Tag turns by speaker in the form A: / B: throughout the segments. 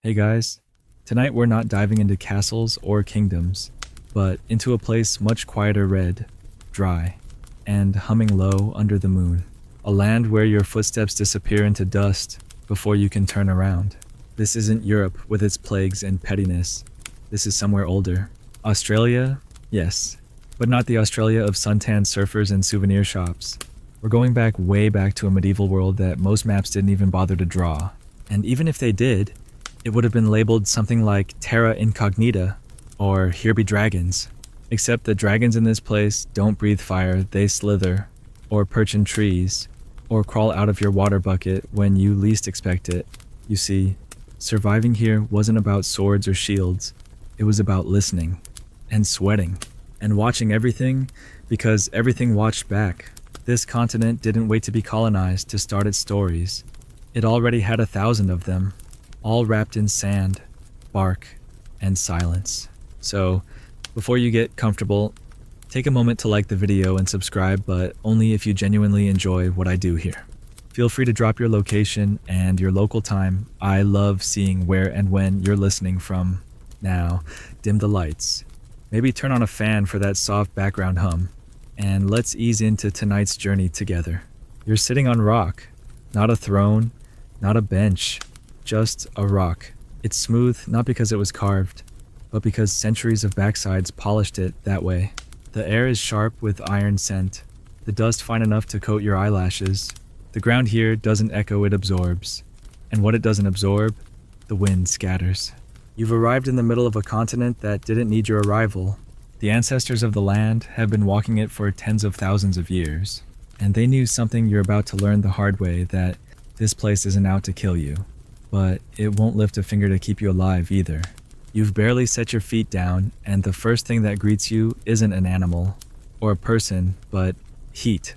A: Hey guys, tonight we're not diving into castles or kingdoms, but into a place much quieter, red, dry, and humming low under the moon. A land where your footsteps disappear into dust before you can turn around. This isn't Europe with its plagues and pettiness. This is somewhere older. Australia? Yes, but not the Australia of suntanned surfers and souvenir shops. We're going back way back to a medieval world that most maps didn't even bother to draw. And even if they did, it would have been labeled something like Terra Incognita or Here Be Dragons. Except the dragons in this place don't breathe fire, they slither, or perch in trees, or crawl out of your water bucket when you least expect it. You see, surviving here wasn't about swords or shields. It was about listening, and sweating, and watching everything because everything watched back. This continent didn't wait to be colonized to start its stories. It already had 1,000 of them, all wrapped in sand, bark, and silence. So, before you get comfortable, take a moment to like the video and subscribe, but only if you genuinely enjoy what I do here. Feel free to drop your location and your local time. I love seeing where and when you're listening from. Now, dim the lights. Maybe turn on a fan for that soft background hum. And let's ease into tonight's journey together. You're sitting on rock. Not a throne, not a bench. Just a rock. It's smooth not because it was carved, but because centuries of backsides polished it that way. The air is sharp with iron scent, the dust fine enough to coat your eyelashes. The ground here doesn't echo, it absorbs. And what it doesn't absorb, the wind scatters. You've arrived in the middle of a continent that didn't need your arrival. The ancestors of the land have been walking it for tens of thousands of years, and they knew something you're about to learn the hard way, that this place isn't out to kill you. But it won't lift a finger to keep you alive either. You've barely set your feet down, and the first thing that greets you isn't an animal or a person, but heat.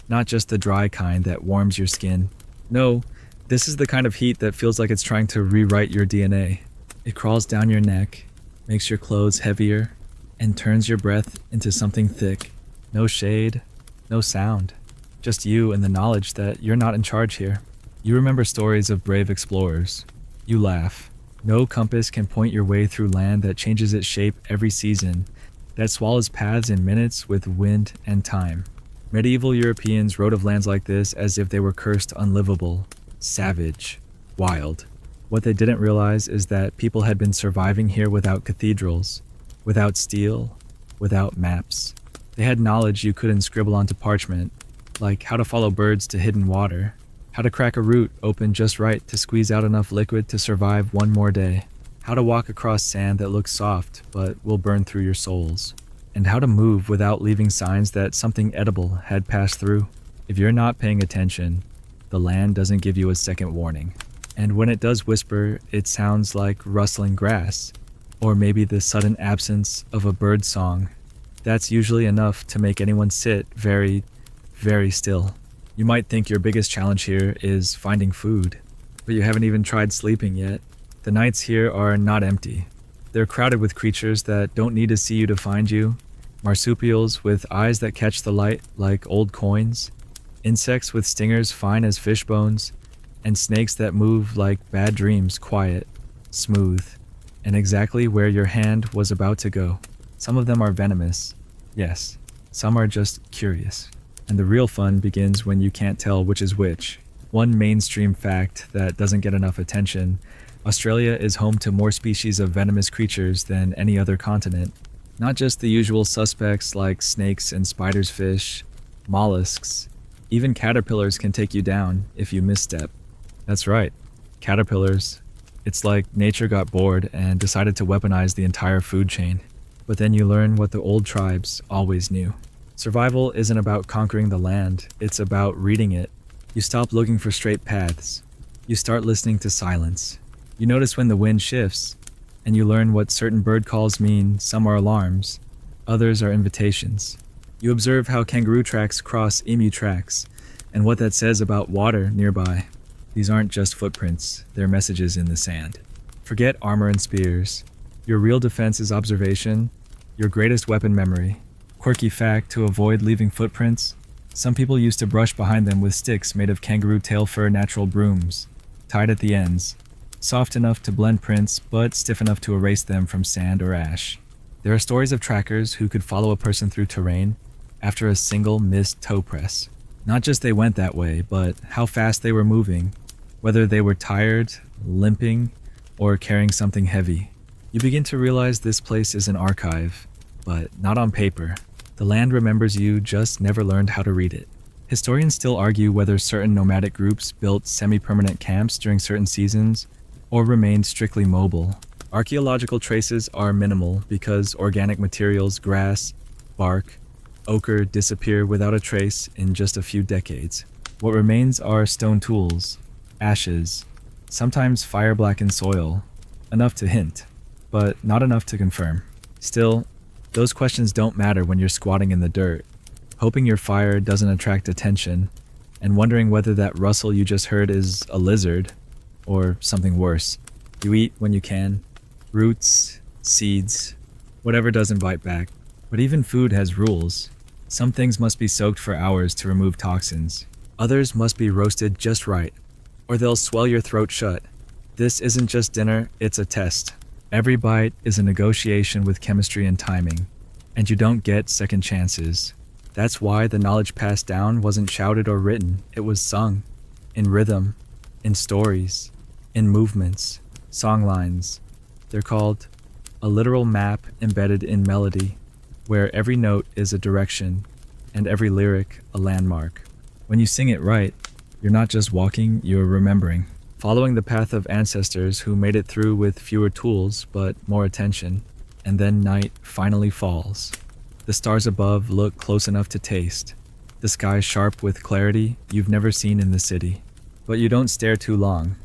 A: Not just the dry kind that warms your skin. No, this is the kind of heat that feels like it's trying to rewrite your DNA. It crawls down your neck, makes your clothes heavier, and turns your breath into something thick. No shade, no sound. Just you and the knowledge that you're not in charge here. You remember stories of brave explorers. You laugh. No compass can point your way through land that changes its shape every season, that swallows paths in minutes with wind and time. Medieval Europeans wrote of lands like this as if they were cursed unlivable, savage, wild. What they didn't realize is that people had been surviving here without cathedrals, without steel, without maps. They had knowledge you couldn't scribble onto parchment, like how to follow birds to hidden water, how to crack a root open just right to squeeze out enough liquid to survive one more day, how to walk across sand that looks soft but will burn through your soles, and how to move without leaving signs that something edible had passed through. If you're not paying attention, the land doesn't give you a second warning. And when it does whisper, it sounds like rustling grass, or maybe the sudden absence of a bird song. That's usually enough to make anyone sit very, very still. You might think your biggest challenge here is finding food, but you haven't even tried sleeping yet. The nights here are not empty. They're crowded with creatures that don't need to see you to find you. Marsupials with eyes that catch the light like old coins. Insects with stingers fine as fish bones. And snakes that move like bad dreams, quiet, smooth, and exactly where your hand was about to go. Some of them are venomous. Yes, some are just curious. And the real fun begins when you can't tell which is which. One mainstream fact that doesn't get enough attention: Australia is home to more species of venomous creatures than any other continent. Not just the usual suspects like snakes and spiders, fish, mollusks. Even caterpillars can take you down if you misstep. That's right, caterpillars. It's like nature got bored and decided to weaponize the entire food chain. But then you learn what the old tribes always knew. Survival isn't about conquering the land, it's about reading it. You stop looking for straight paths. You start listening to silence. You notice when the wind shifts, and you learn what certain bird calls mean. Some are alarms, others are invitations. You observe how kangaroo tracks cross emu tracks, and what that says about water nearby. These aren't just footprints, they're messages in the sand. Forget armor and spears. Your real defense is observation, your greatest weapon memory. Quirky fact to avoid leaving footprints: some people used to brush behind them with sticks made of kangaroo tail fur natural brooms, tied at the ends. soft enough to blend prints but stiff enough to erase them from sand or ash. There are stories of trackers who could follow a person through terrain after a single missed toe press. Not just they went that way, but how fast they were moving, whether they were tired, limping, or carrying something heavy. You begin to realize this place is an archive, but not on paper. The land remembers you, just never learned how to read it. Historians still argue whether certain nomadic groups built semi-permanent camps during certain seasons or remained strictly mobile. Archaeological traces are minimal because organic materials, grass, bark, ochre disappear without a trace in just a few decades. What remains are stone tools, ashes, sometimes fire-blackened soil, enough to hint, but not enough to confirm. Still, those questions don't matter when you're squatting in the dirt, hoping your fire doesn't attract attention, and wondering whether that rustle you just heard is a lizard or something worse. You eat when you can, roots, seeds, whatever doesn't bite back. But even food has rules. Some things must be soaked for hours to remove toxins. Others must be roasted just right, or they'll swell your throat shut. This isn't just dinner, it's a test. Every bite is a negotiation with chemistry and timing, and you don't get second chances. That's why the knowledge passed down wasn't shouted or written, it was sung. In rhythm, in stories, in movements, songlines. They're called a literal map embedded in melody, where every note is a direction and every lyric a landmark. When you sing it right, you're not just walking, you're remembering. Following the path of ancestors who made it through with fewer tools but more attention. And then night finally falls. The stars above look close enough to taste. The sky sharp with clarity you've never seen in the city. But you don't stare too long,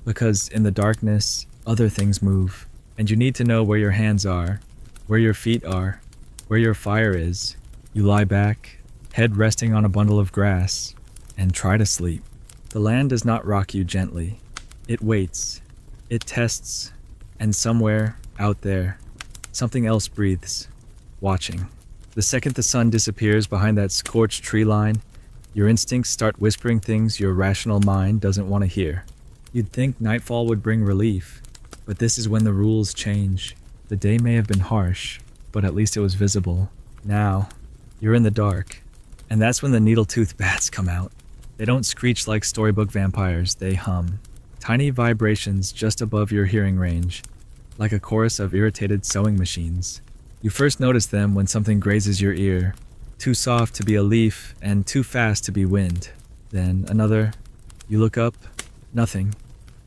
A: because in the darkness, other things move. And you need to know where your hands are, where your feet are, where your fire is. You lie back, head resting on a bundle of grass, and try to sleep. The land does not rock you gently. It waits, it tests, and somewhere out there, something else breathes, watching. The second the sun disappears behind that scorched tree line, your instincts start whispering things your rational mind doesn't want to hear. You'd think nightfall would bring relief, but this is when the rules change. The day may have been harsh, but at least it was visible. Now, you're in the dark, and that's when the needle-toothed bats come out. They don't screech like storybook vampires, they hum. Tiny vibrations just above your hearing range, like a chorus of irritated sewing machines. You first notice them when something grazes your ear, too soft to be a leaf and too fast to be wind. Then another, you look up, nothing,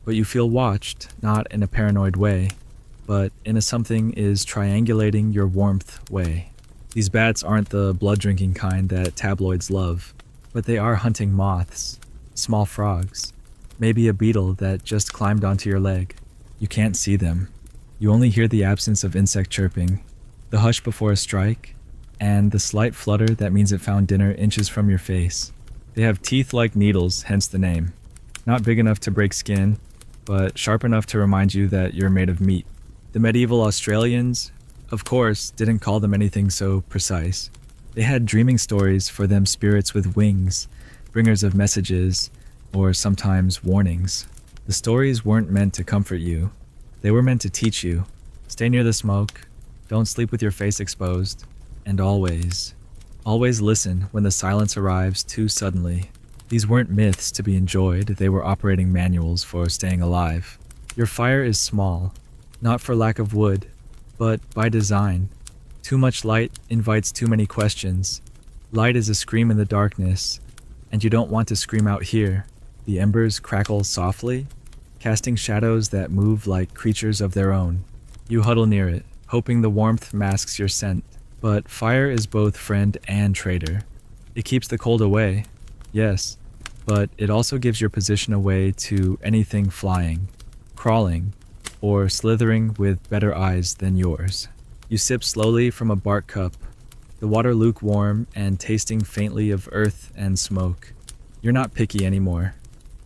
A: but you feel watched, not in a paranoid way, but in a something is triangulating your warmth way. These bats aren't the blood-drinking kind that tabloids love, but they are hunting moths, small frogs, maybe a beetle that just climbed onto your leg. You can't see them. You only hear the absence of insect chirping, the hush before a strike, and the slight flutter that means it found dinner inches from your face. They have teeth like needles, hence the name. Not big enough to break skin, but sharp enough to remind you that you're made of meat. The medieval Australians, of course, didn't call them anything so precise. They had dreaming stories for them spirits with wings, bringers of messages, or sometimes warnings. The stories weren't meant to comfort you. They were meant to teach you. Stay near the smoke, don't sleep with your face exposed, and always listen when the silence arrives too suddenly. These weren't myths to be enjoyed, they were operating manuals for staying alive. Your fire is small, not for lack of wood, but by design. Too much light invites too many questions. Light is a scream in the darkness, and you don't want to scream out here. The embers crackle softly, casting shadows that move like creatures of their own. You huddle near it, hoping the warmth masks your scent. But fire is both friend and traitor. It keeps the cold away, yes, but it also gives your position away to anything flying, crawling, or slithering with better eyes than yours. You sip slowly from a bark cup, the water lukewarm and tasting faintly of earth and smoke. You're not picky anymore.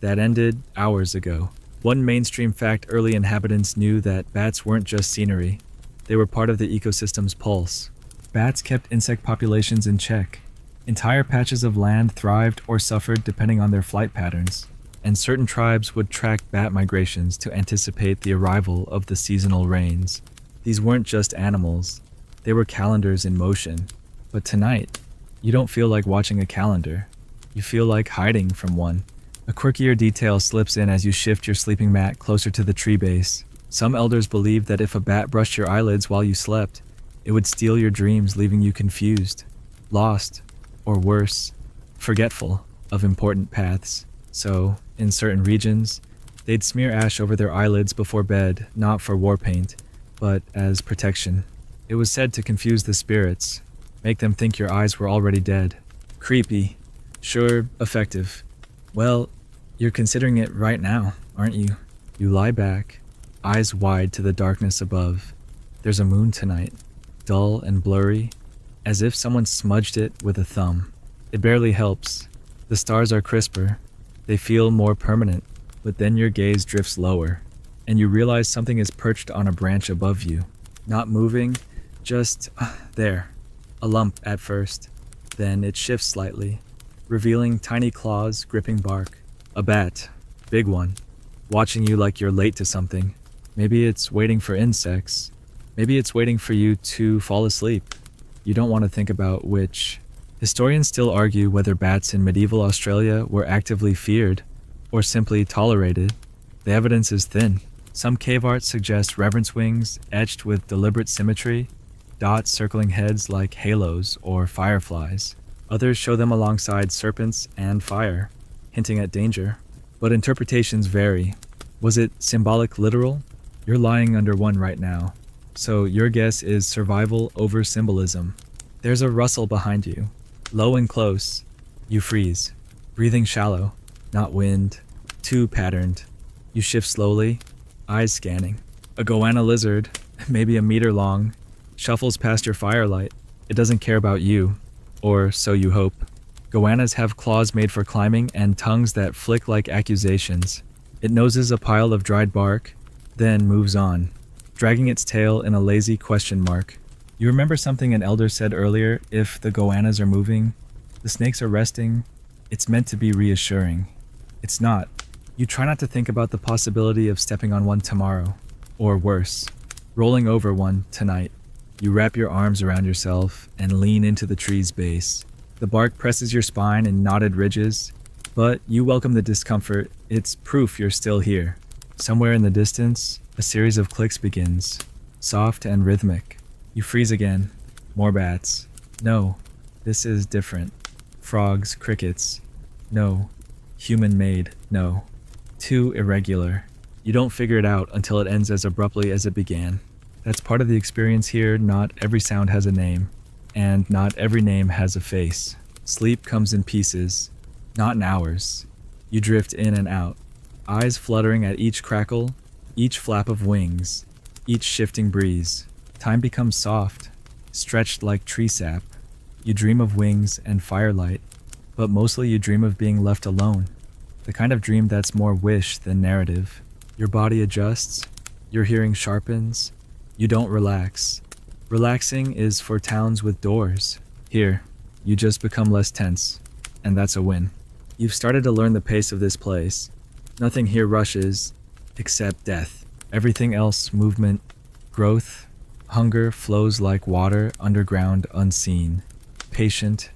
A: That ended hours ago. One mainstream fact early inhabitants knew that bats weren't just scenery. They were part of the ecosystem's pulse. Bats kept insect populations in check. Entire patches of land thrived or suffered depending on their flight patterns. and certain tribes would track bat migrations to anticipate the arrival of the seasonal rains. These weren't just animals, they were calendars in motion. But tonight, you don't feel like watching a calendar. You feel like hiding from one. A quirkier detail slips in as you shift your sleeping mat closer to the tree base. Some elders believed that if a bat brushed your eyelids while you slept, it would steal your dreams, leaving you confused, lost, or worse, forgetful of important paths. So, in certain regions, they'd smear ash over their eyelids before bed, not for war paint, but as protection. It was said to confuse the spirits, make them think your eyes were already dead. Creepy. Sure, effective. Well, you're considering it right now, aren't you? You lie back, eyes wide to the darkness above. There's a moon tonight, dull and blurry, as if someone smudged it with a thumb. It barely helps. The stars are crisper. They feel more permanent, but then your gaze drifts lower, and you realize something is perched on a branch above you. Not moving, just there. A lump at first. Then it shifts slightly, revealing tiny claws gripping bark. A bat, big one, watching you like you're late to something. Maybe it's waiting for insects. Maybe it's waiting for you to fall asleep. You don't want to think about which. Historians still argue whether bats in medieval Australia were actively feared or simply tolerated. The evidence is thin. Some cave art suggests reverence wings etched with deliberate symmetry, dots circling heads like halos or fireflies. Others show them alongside serpents and fire, hinting at danger. But interpretations vary. Was it symbolic literal? You're lying under one right now, so your guess is survival over symbolism. There's a rustle behind you. Low and close, you freeze, breathing shallow, not wind, too patterned. You shift slowly, eyes scanning. A goanna lizard, maybe a meter long, shuffles past your firelight. It doesn't care about you, or so you hope. Goannas have claws made for climbing and tongues that flick like accusations. It noses a pile of dried bark, then moves on, dragging its tail in a lazy question mark. You remember something an elder said earlier, if the goannas are moving, the snakes are resting, it's meant to be reassuring. It's not. You try not to think about the possibility of stepping on one tomorrow, or worse, rolling over one tonight. You wrap your arms around yourself and lean into the tree's base. The bark presses your spine in knotted ridges, but you welcome the discomfort. It's proof you're still here. Somewhere in the distance, a series of clicks begins, soft and rhythmic. You freeze again. More bats. No, this is different. Frogs, crickets. No. Human-made. No. Too irregular. You don't figure it out until it ends as abruptly as it began. That's part of the experience here. Not every sound has a name, and not every name has a face. Sleep comes in pieces, not in hours. You drift in and out, eyes fluttering at each crackle, each flap of wings, each shifting breeze. Time becomes soft, stretched like tree sap. You dream of wings and firelight, but mostly you dream of being left alone. The kind of dream that's more wish than narrative. Your body adjusts, your hearing sharpens, you don't relax. Relaxing is for towns with doors. Here, you just become less tense, and that's a win. You've started to learn the pace of this place. Nothing here rushes, except death. Everything else, movement, growth, hunger flows like water underground unseen. Patient,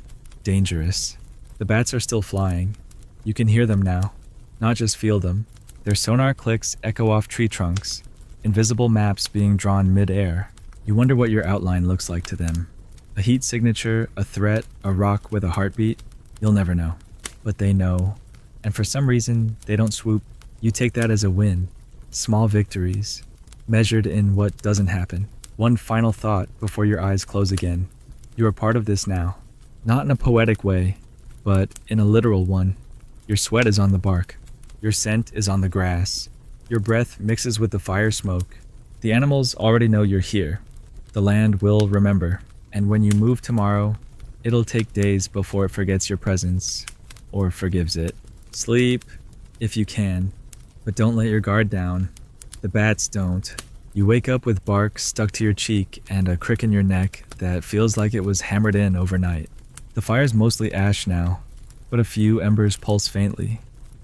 A: dangerous. The bats are still flying. You can hear them now, not just feel them. Their sonar clicks echo off tree trunks, invisible maps being drawn mid-air. You wonder what your outline looks like to them. A heat signature, a threat, a rock with a heartbeat? You'll never know. But they know. And for some reason, they don't swoop. You take that as a win. Small victories, measured in what doesn't happen. One final thought before your eyes close again. You are part of this now. Not in a poetic way, but in a literal one. Your sweat is on the bark. Your scent is on the grass. Your breath mixes with the fire smoke. The animals already know you're here. The land will remember. And when you move tomorrow, it'll take days before it forgets your presence, or forgives it. Sleep, if you can, but don't let your guard down. The bats don't. You wake up with bark stuck to your cheek and a crick in your neck that feels like it was hammered in overnight. The fire's mostly ash now, but a few embers pulse faintly.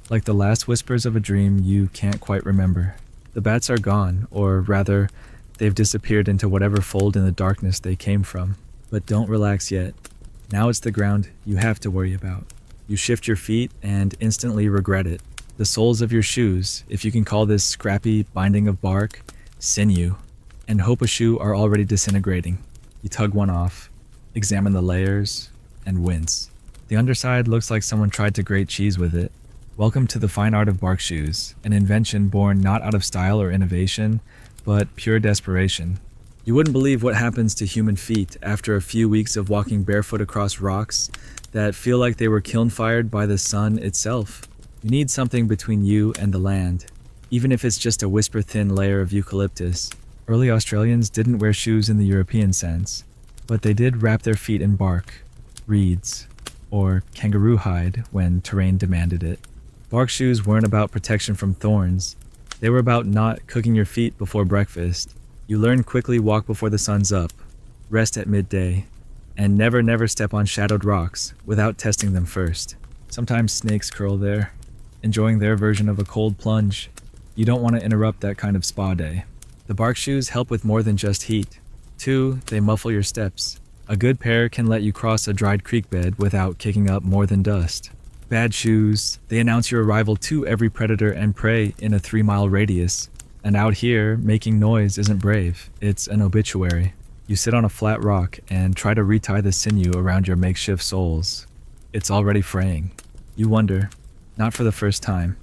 A: like the last whispers of a dream you can't quite remember. The bats are gone, or rather, they've disappeared into whatever fold in the darkness they came from. But don't relax yet. Now it's the ground you have to worry about. You shift your feet and instantly regret it. The soles of your shoes, if you can call this scrappy binding of bark, sinew, and hope a shoe are already disintegrating. You tug one off, examine the layers, and wince. The underside looks like someone tried to grate cheese with it. Welcome to the fine art of bark shoes, an invention born not out of style or innovation, but pure desperation. You wouldn't believe what happens to human feet after a few weeks of walking barefoot across rocks that feel like they were kiln-fired by the sun itself. You need something between you and the land, even if it's just a whisper-thin layer of eucalyptus. Early Australians didn't wear shoes in the European sense, but they did wrap their feet in bark, reeds, or kangaroo hide when terrain demanded it. Bark shoes weren't about protection from thorns. They were about not cooking your feet before breakfast. You learn quickly walk before the sun's up, rest at midday, and never step on shadowed rocks without testing them first. Sometimes snakes curl there, enjoying their version of a cold plunge. You don't want to interrupt that kind of spa day. The bark shoes help with more than just heat. 2, they muffle your steps. A good pair can let you cross a dried creek bed without kicking up more than dust. Bad shoes, they announce your arrival to every predator and prey in a 3-mile radius. And out here, making noise isn't brave, it's an obituary. You sit on a flat rock and try to retie the sinew around your makeshift soles. It's already fraying. You wonder, not for the first time,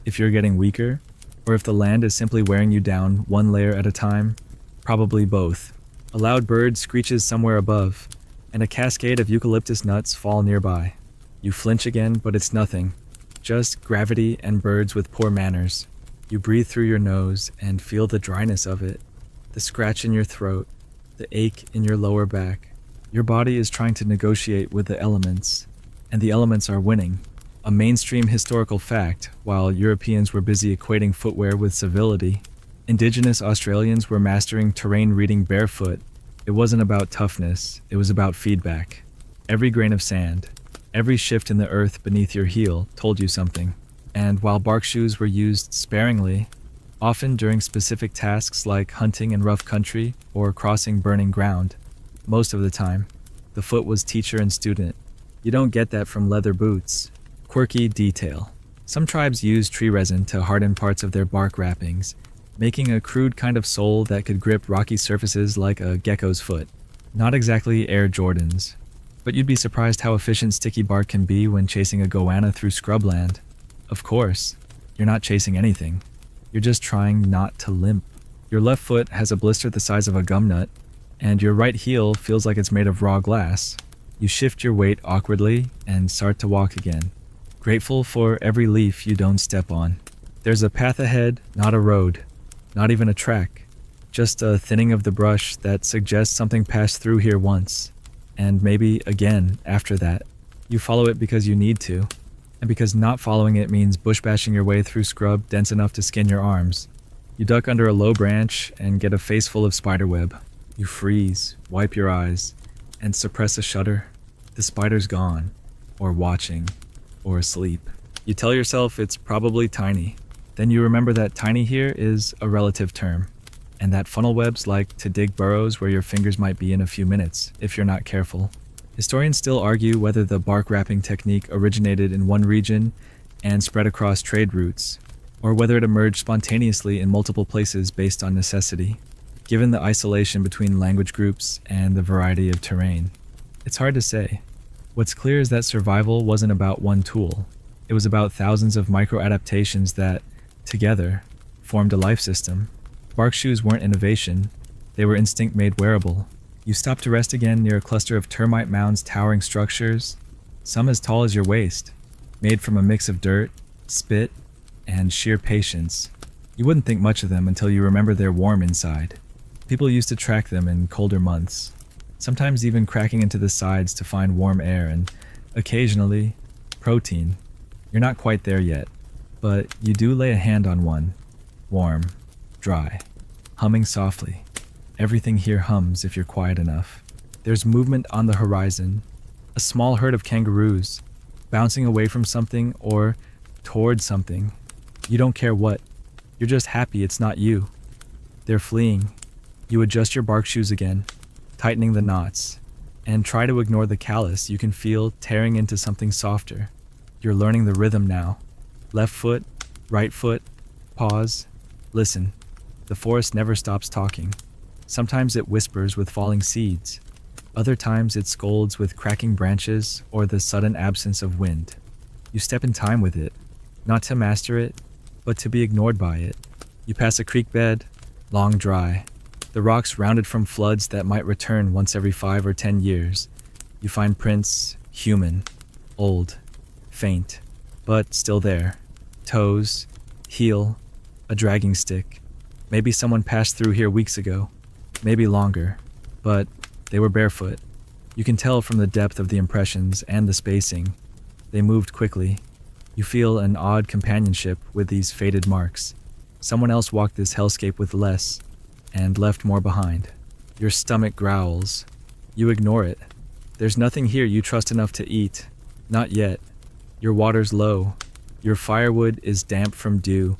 A: if you're getting weaker, or if the land is simply wearing you down one layer at a time. Probably both. A loud bird screeches somewhere above, and a cascade of eucalyptus nuts fall nearby. You flinch again, but it's nothing. Just gravity and birds with poor manners. You breathe through your nose and feel the dryness of it, the scratch in your throat, the ache in your lower back. Your body is trying to negotiate with the elements, and the elements are winning. A mainstream historical fact, while Europeans were busy equating footwear with civility, Indigenous Australians were mastering terrain reading barefoot. It wasn't about toughness, it was about feedback. Every grain of sand, every shift in the earth beneath your heel told you something. And while bark shoes were used sparingly, often during specific tasks like hunting in rough country or crossing burning ground, most of the time, the foot was teacher and student. You don't get that from leather boots. Quirky detail. Some tribes used tree resin to harden parts of their bark wrappings, making a crude kind of sole that could grip rocky surfaces like a gecko's foot. Not exactly Air Jordans, but you'd be surprised how efficient sticky bark can be when chasing a goanna through scrubland. Of course, you're not chasing anything. You're just trying not to limp. Your left foot has a blister the size of a gum nut, and your right heel feels like it's made of raw glass. You shift your weight awkwardly and start to walk again, grateful for every leaf you don't step on. There's a path ahead, not a road, not even a track, just a thinning of the brush that suggests something passed through here once, and maybe again after that. You follow it because you need to. And because not following it means bush-bashing your way through scrub dense enough to skin your arms. You duck under a low branch and get a face full of spiderweb. You freeze, wipe your eyes, and suppress a shudder. The spider's gone, or watching, or asleep. You tell yourself it's probably tiny. Then you remember that tiny here is a relative term, and that funnel webs like to dig burrows where your fingers might be in a few minutes, if you're not careful. Historians still argue whether the bark wrapping technique originated in one region and spread across trade routes, or whether it emerged spontaneously in multiple places based on necessity, given the isolation between language groups and the variety of terrain. It's hard to say. What's clear is that survival wasn't about one tool. It was about thousands of micro-adaptations that, together, formed a life system. Bark shoes weren't innovation, they were instinct made wearable. You stop to rest again near a cluster of termite mounds towering structures, some as tall as your waist, made from a mix of dirt, spit, and sheer patience. You wouldn't think much of them until you remember they're warm inside. People used to track them in colder months, sometimes even cracking into the sides to find warm air and, occasionally, protein. You're not quite there yet, but you do lay a hand on one, warm, dry, humming softly. Everything here hums if you're quiet enough. There's movement on the horizon, a small herd of kangaroos, bouncing away from something or toward something. You don't care what. You're just happy it's not you. They're fleeing. You adjust your bark shoes again, tightening the knots, and try to ignore the callus you can feel tearing into something softer. You're learning the rhythm now. Left foot, right foot, pause, listen. The forest never stops talking. Sometimes it whispers with falling seeds. Other times it scolds with cracking branches or the sudden absence of wind. You step in time with it, not to master it, but to be ignored by it. You pass a creek bed, long dry, the rocks rounded from floods that might return once every 5 or 10 years. You find prints, human, old, faint, but still there. Toes, heel, a dragging stick. Maybe someone passed through here weeks ago, maybe longer, but they were barefoot. You can tell from the depth of the impressions and the spacing. They moved quickly. You feel an odd companionship with these faded marks. Someone else walked this hellscape with less, and left more behind. Your stomach growls. You ignore it. There's nothing here you trust enough to eat. Not yet. Your water's low. Your firewood is damp from dew,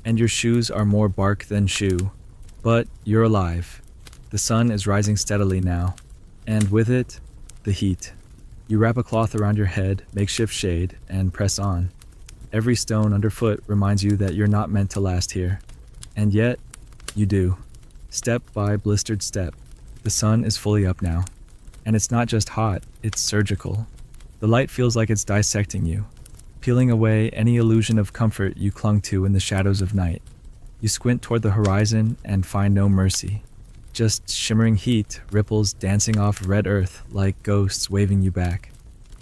A: and your shoes are more bark than shoe. But you're alive. The sun is rising steadily now, and with it, the heat. You wrap a cloth around your head, makeshift shade, and press on. Every stone underfoot reminds you that you're not meant to last here. And yet, you do. Step by blistered step. The sun is fully up now. And it's not just hot, it's surgical. The light feels like it's dissecting you, peeling away any illusion of comfort you clung to in the shadows of night. You squint toward the horizon and find no mercy. Just shimmering heat, ripples dancing off red earth like ghosts waving you back.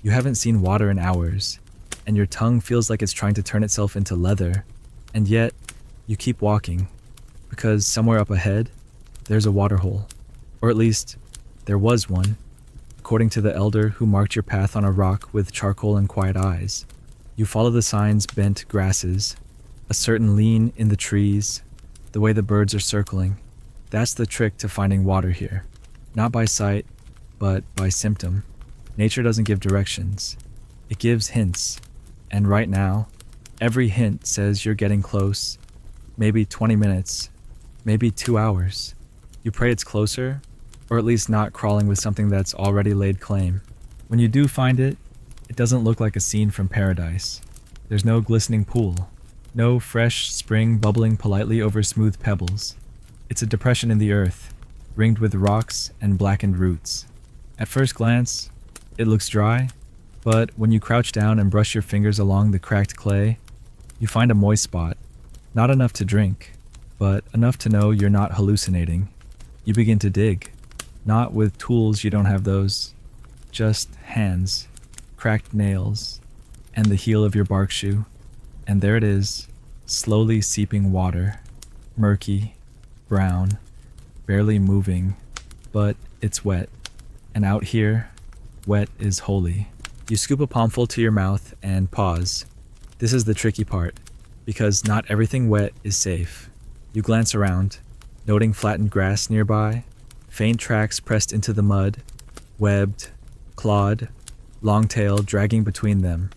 A: You haven't seen water in hours, and your tongue feels like it's trying to turn itself into leather. And yet, you keep walking, because somewhere up ahead, there's a waterhole. Or at least, there was one, according to the elder who marked your path on a rock with charcoal and quiet eyes. You follow the sign's bent grasses, a certain lean in the trees, the way the birds are circling. That's the trick to finding water here. Not by sight, but by symptom. Nature doesn't give directions. It gives hints. And right now, every hint says you're getting close. Maybe 20 minutes, maybe 2 hours. You pray it's closer, or at least not crawling with something that's already laid claim. When you do find it, it doesn't look like a scene from paradise. There's no glistening pool, no fresh spring bubbling politely over smooth pebbles. It's a depression in the earth, ringed with rocks and blackened roots. At first glance, it looks dry, but when you crouch down and brush your fingers along the cracked clay, you find a moist spot. Not enough to drink, but enough to know you're not hallucinating. You begin to dig, not with tools, you don't have those, just hands, cracked nails, and the heel of your bark shoe. And there it is, slowly seeping water, murky, brown, barely moving, but it's wet. And out here, wet is holy. You scoop a palmful to your mouth and pause. This is the tricky part, because not everything wet is safe. You glance around, noting flattened grass nearby, faint tracks pressed into the mud, webbed, clawed, long tail dragging between them.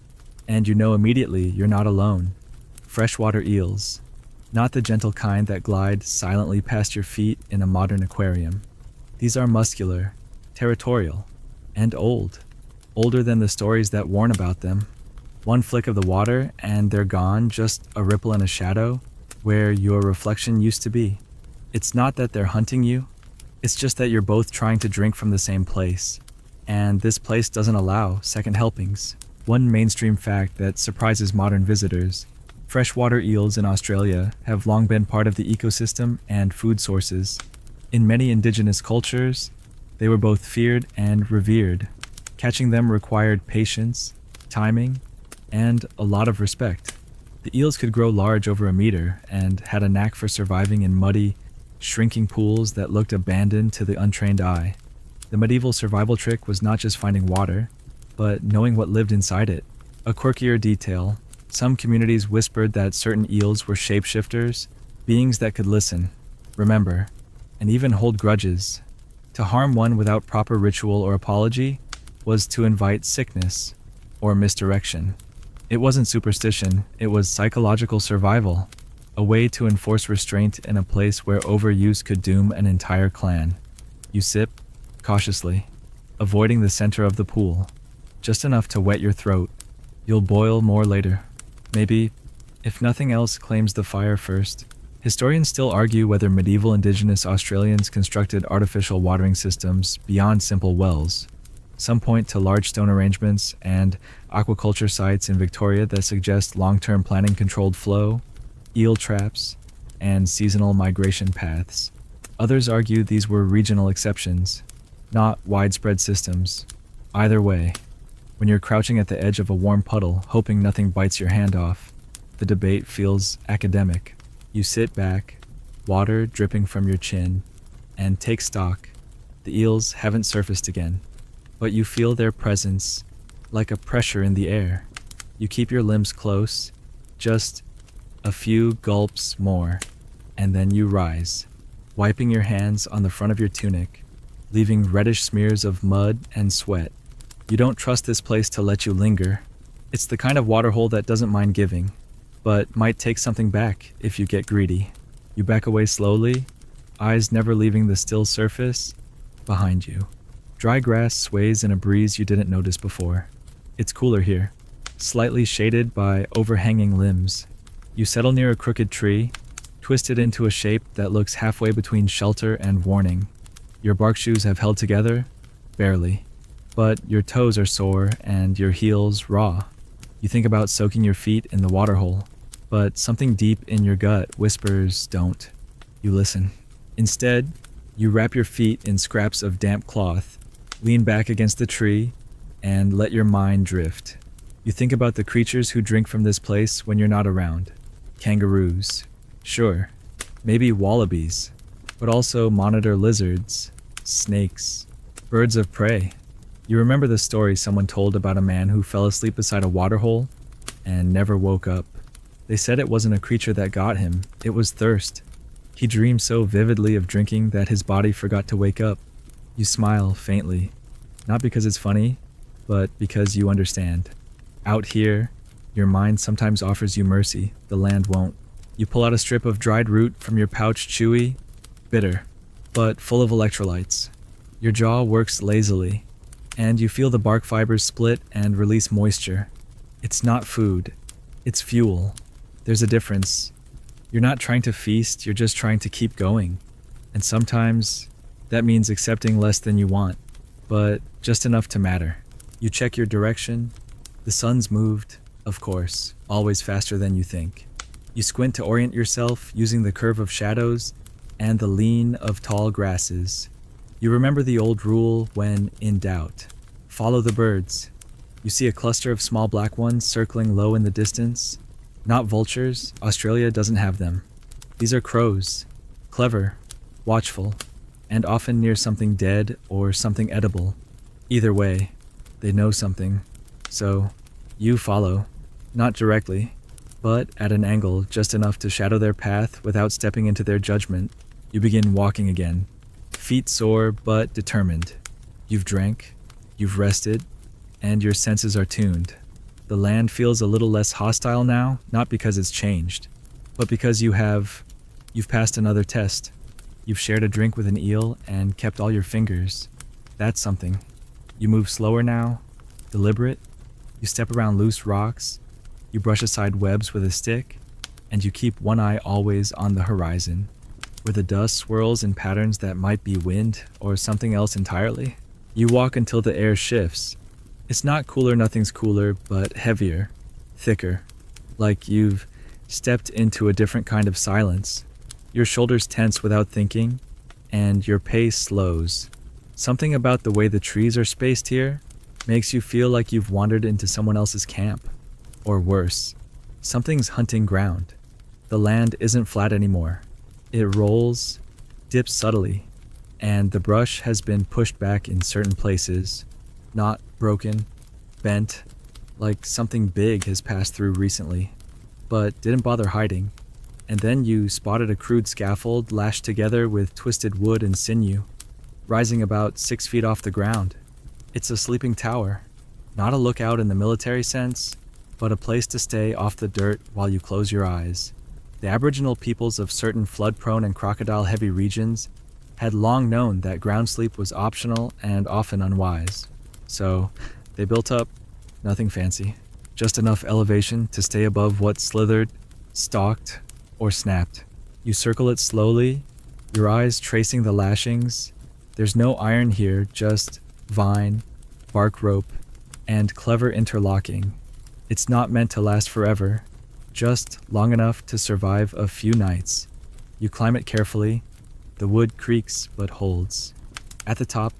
A: And you know immediately you're not alone. Freshwater eels. Not the gentle kind that glide silently past your feet in a modern aquarium. These are muscular, territorial, and old. Older than the stories that warn about them. One flick of the water and they're gone, just a ripple and a shadow where your reflection used to be. It's not that they're hunting you, it's just that you're both trying to drink from the same place. And this place doesn't allow second helpings. One mainstream fact that surprises modern visitors: freshwater eels in Australia have long been part of the ecosystem and food sources. In many indigenous cultures, they were both feared and revered. Catching them required patience, timing, and a lot of respect. The eels could grow large over a meter and had a knack for surviving in muddy, shrinking pools that looked abandoned to the untrained eye. The medieval survival trick was not just finding water, but knowing what lived inside it. A quirkier detail: some communities whispered that certain eels were shapeshifters, beings that could listen, remember, and even hold grudges. To harm one without proper ritual or apology was to invite sickness or misdirection. It wasn't superstition, it was psychological survival, a way to enforce restraint in a place where overuse could doom an entire clan. You sip, cautiously, avoiding the center of the pool, just enough to wet your throat. You'll boil more later. Maybe, if nothing else claims the fire first. Historians still argue whether medieval indigenous Australians constructed artificial watering systems beyond simple wells. Some point to large stone arrangements and aquaculture sites in Victoria that suggest long-term planning controlled flow, eel traps, and seasonal migration paths. Others argue these were regional exceptions, not widespread systems. Either way, when you're crouching at the edge of a warm puddle, hoping nothing bites your hand off, the debate feels academic. You sit back, water dripping from your chin, and take stock. The eels haven't surfaced again, but you feel their presence like a pressure in the air. You keep your limbs close, just a few gulps more, and then you rise, wiping your hands on the front of your tunic, leaving reddish smears of mud and sweat. You don't trust this place to let you linger. It's the kind of waterhole that doesn't mind giving, but might take something back if you get greedy. You back away slowly, eyes never leaving the still surface behind you. Dry grass sways in a breeze you didn't notice before. It's cooler here, slightly shaded by overhanging limbs. You settle near a crooked tree, twisted into a shape that looks halfway between shelter and warning. Your bark shoes have held together, barely, but your toes are sore and your heels raw. You think about soaking your feet in the waterhole, but something deep in your gut whispers don't. You listen. Instead, you wrap your feet in scraps of damp cloth, lean back against the tree, and let your mind drift. You think about the creatures who drink from this place when you're not around. Kangaroos. Sure, maybe wallabies, but also monitor lizards, snakes, birds of prey. You remember the story someone told about a man who fell asleep beside a waterhole and never woke up. They said it wasn't a creature that got him, it was thirst. He dreamed so vividly of drinking that his body forgot to wake up. You smile faintly, not because it's funny, but because you understand. Out here, your mind sometimes offers you mercy, the land won't. You pull out a strip of dried root from your pouch, chewy, bitter, but full of electrolytes. Your jaw works lazily, and you feel the bark fibers split and release moisture. It's not food, it's fuel. There's a difference. You're not trying to feast, you're just trying to keep going. And sometimes that means accepting less than you want, but just enough to matter. You check your direction. The sun's moved, of course, always faster than you think. You squint to orient yourself using the curve of shadows and the lean of tall grasses. You remember the old rule when in doubt. Follow the birds. You see a cluster of small black ones circling low in the distance. Not vultures, Australia doesn't have them. These are crows, clever, watchful, and often near something dead or something edible. Either way, they know something. So, you follow, not directly, but at an angle just enough to shadow their path without stepping into their judgment. You begin walking again, feet sore but determined. You've drank, you've rested, and your senses are tuned. The land feels a little less hostile now, not because it's changed, but because you've passed another test. You've shared a drink with an eel and kept all your fingers. That's something. You move slower now, deliberate. You step around loose rocks, you brush aside webs with a stick, and you keep one eye always on the horizon, where the dust swirls in patterns that might be wind or something else entirely. You walk until the air shifts. It's not cooler, nothing's cooler, but heavier, thicker, like you've stepped into a different kind of silence. Your shoulders tense without thinking, and your pace slows. Something about the way the trees are spaced here makes you feel like you've wandered into someone else's camp. Or worse, something's hunting ground. The land isn't flat anymore. It rolls, dips subtly, and the brush has been pushed back in certain places, not broken, bent, like something big has passed through recently, but didn't bother hiding. And then you spotted a crude scaffold lashed together with twisted wood and sinew, rising about 6 feet off the ground. It's a sleeping tower, not a lookout in the military sense, but a place to stay off the dirt while you close your eyes. The Aboriginal peoples of certain flood-prone and crocodile-heavy regions had long known that ground sleep was optional and often unwise. So, they built up nothing fancy, just enough elevation to stay above what slithered, stalked, or snapped. You circle it slowly, your eyes tracing the lashings. There's no iron here, just vine, bark rope, and clever interlocking. It's not meant to last forever, just long enough to survive a few nights. You climb it carefully. The wood creaks but holds. At the top,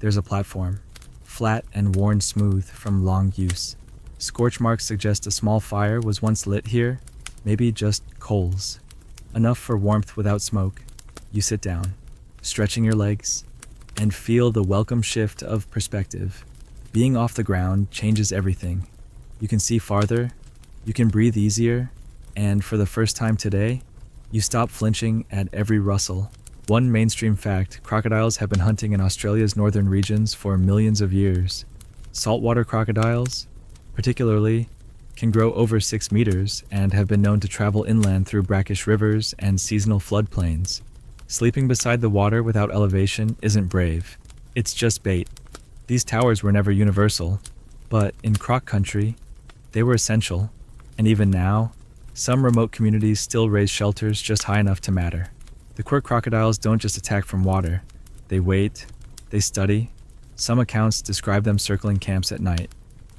A: there's a platform, flat and worn smooth from long use. Scorch marks suggest a small fire was once lit here, maybe just coals. Enough for warmth without smoke. You sit down, stretching your legs, and feel the welcome shift of perspective. Being off the ground changes everything. You can see farther, you can breathe easier, and for the first time today, you stop flinching at every rustle. One mainstream fact: crocodiles have been hunting in Australia's northern regions for millions of years. Saltwater crocodiles, particularly, can grow over 6 meters and have been known to travel inland through brackish rivers and seasonal floodplains. Sleeping beside the water without elevation isn't brave. It's just bait. These towers were never universal, but in croc country, they were essential. And even now, some remote communities still raise shelters just high enough to matter. The quirk crocodiles don't just attack from water. They wait, they study. Some accounts describe them circling camps at night.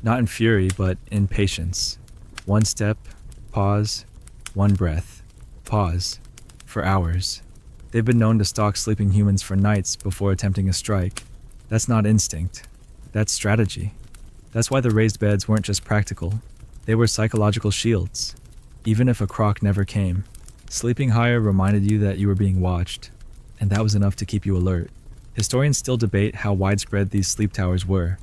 A: Not in fury, but in patience. One step, pause, one breath, pause, for hours. They've been known to stalk sleeping humans for nights before attempting a strike. That's not instinct. That's strategy. That's why the raised beds weren't just practical. They were psychological shields. Even if a croc never came, sleeping higher reminded you that you were being watched, and that was enough to keep you alert. Historians still debate how widespread these sleep towers were,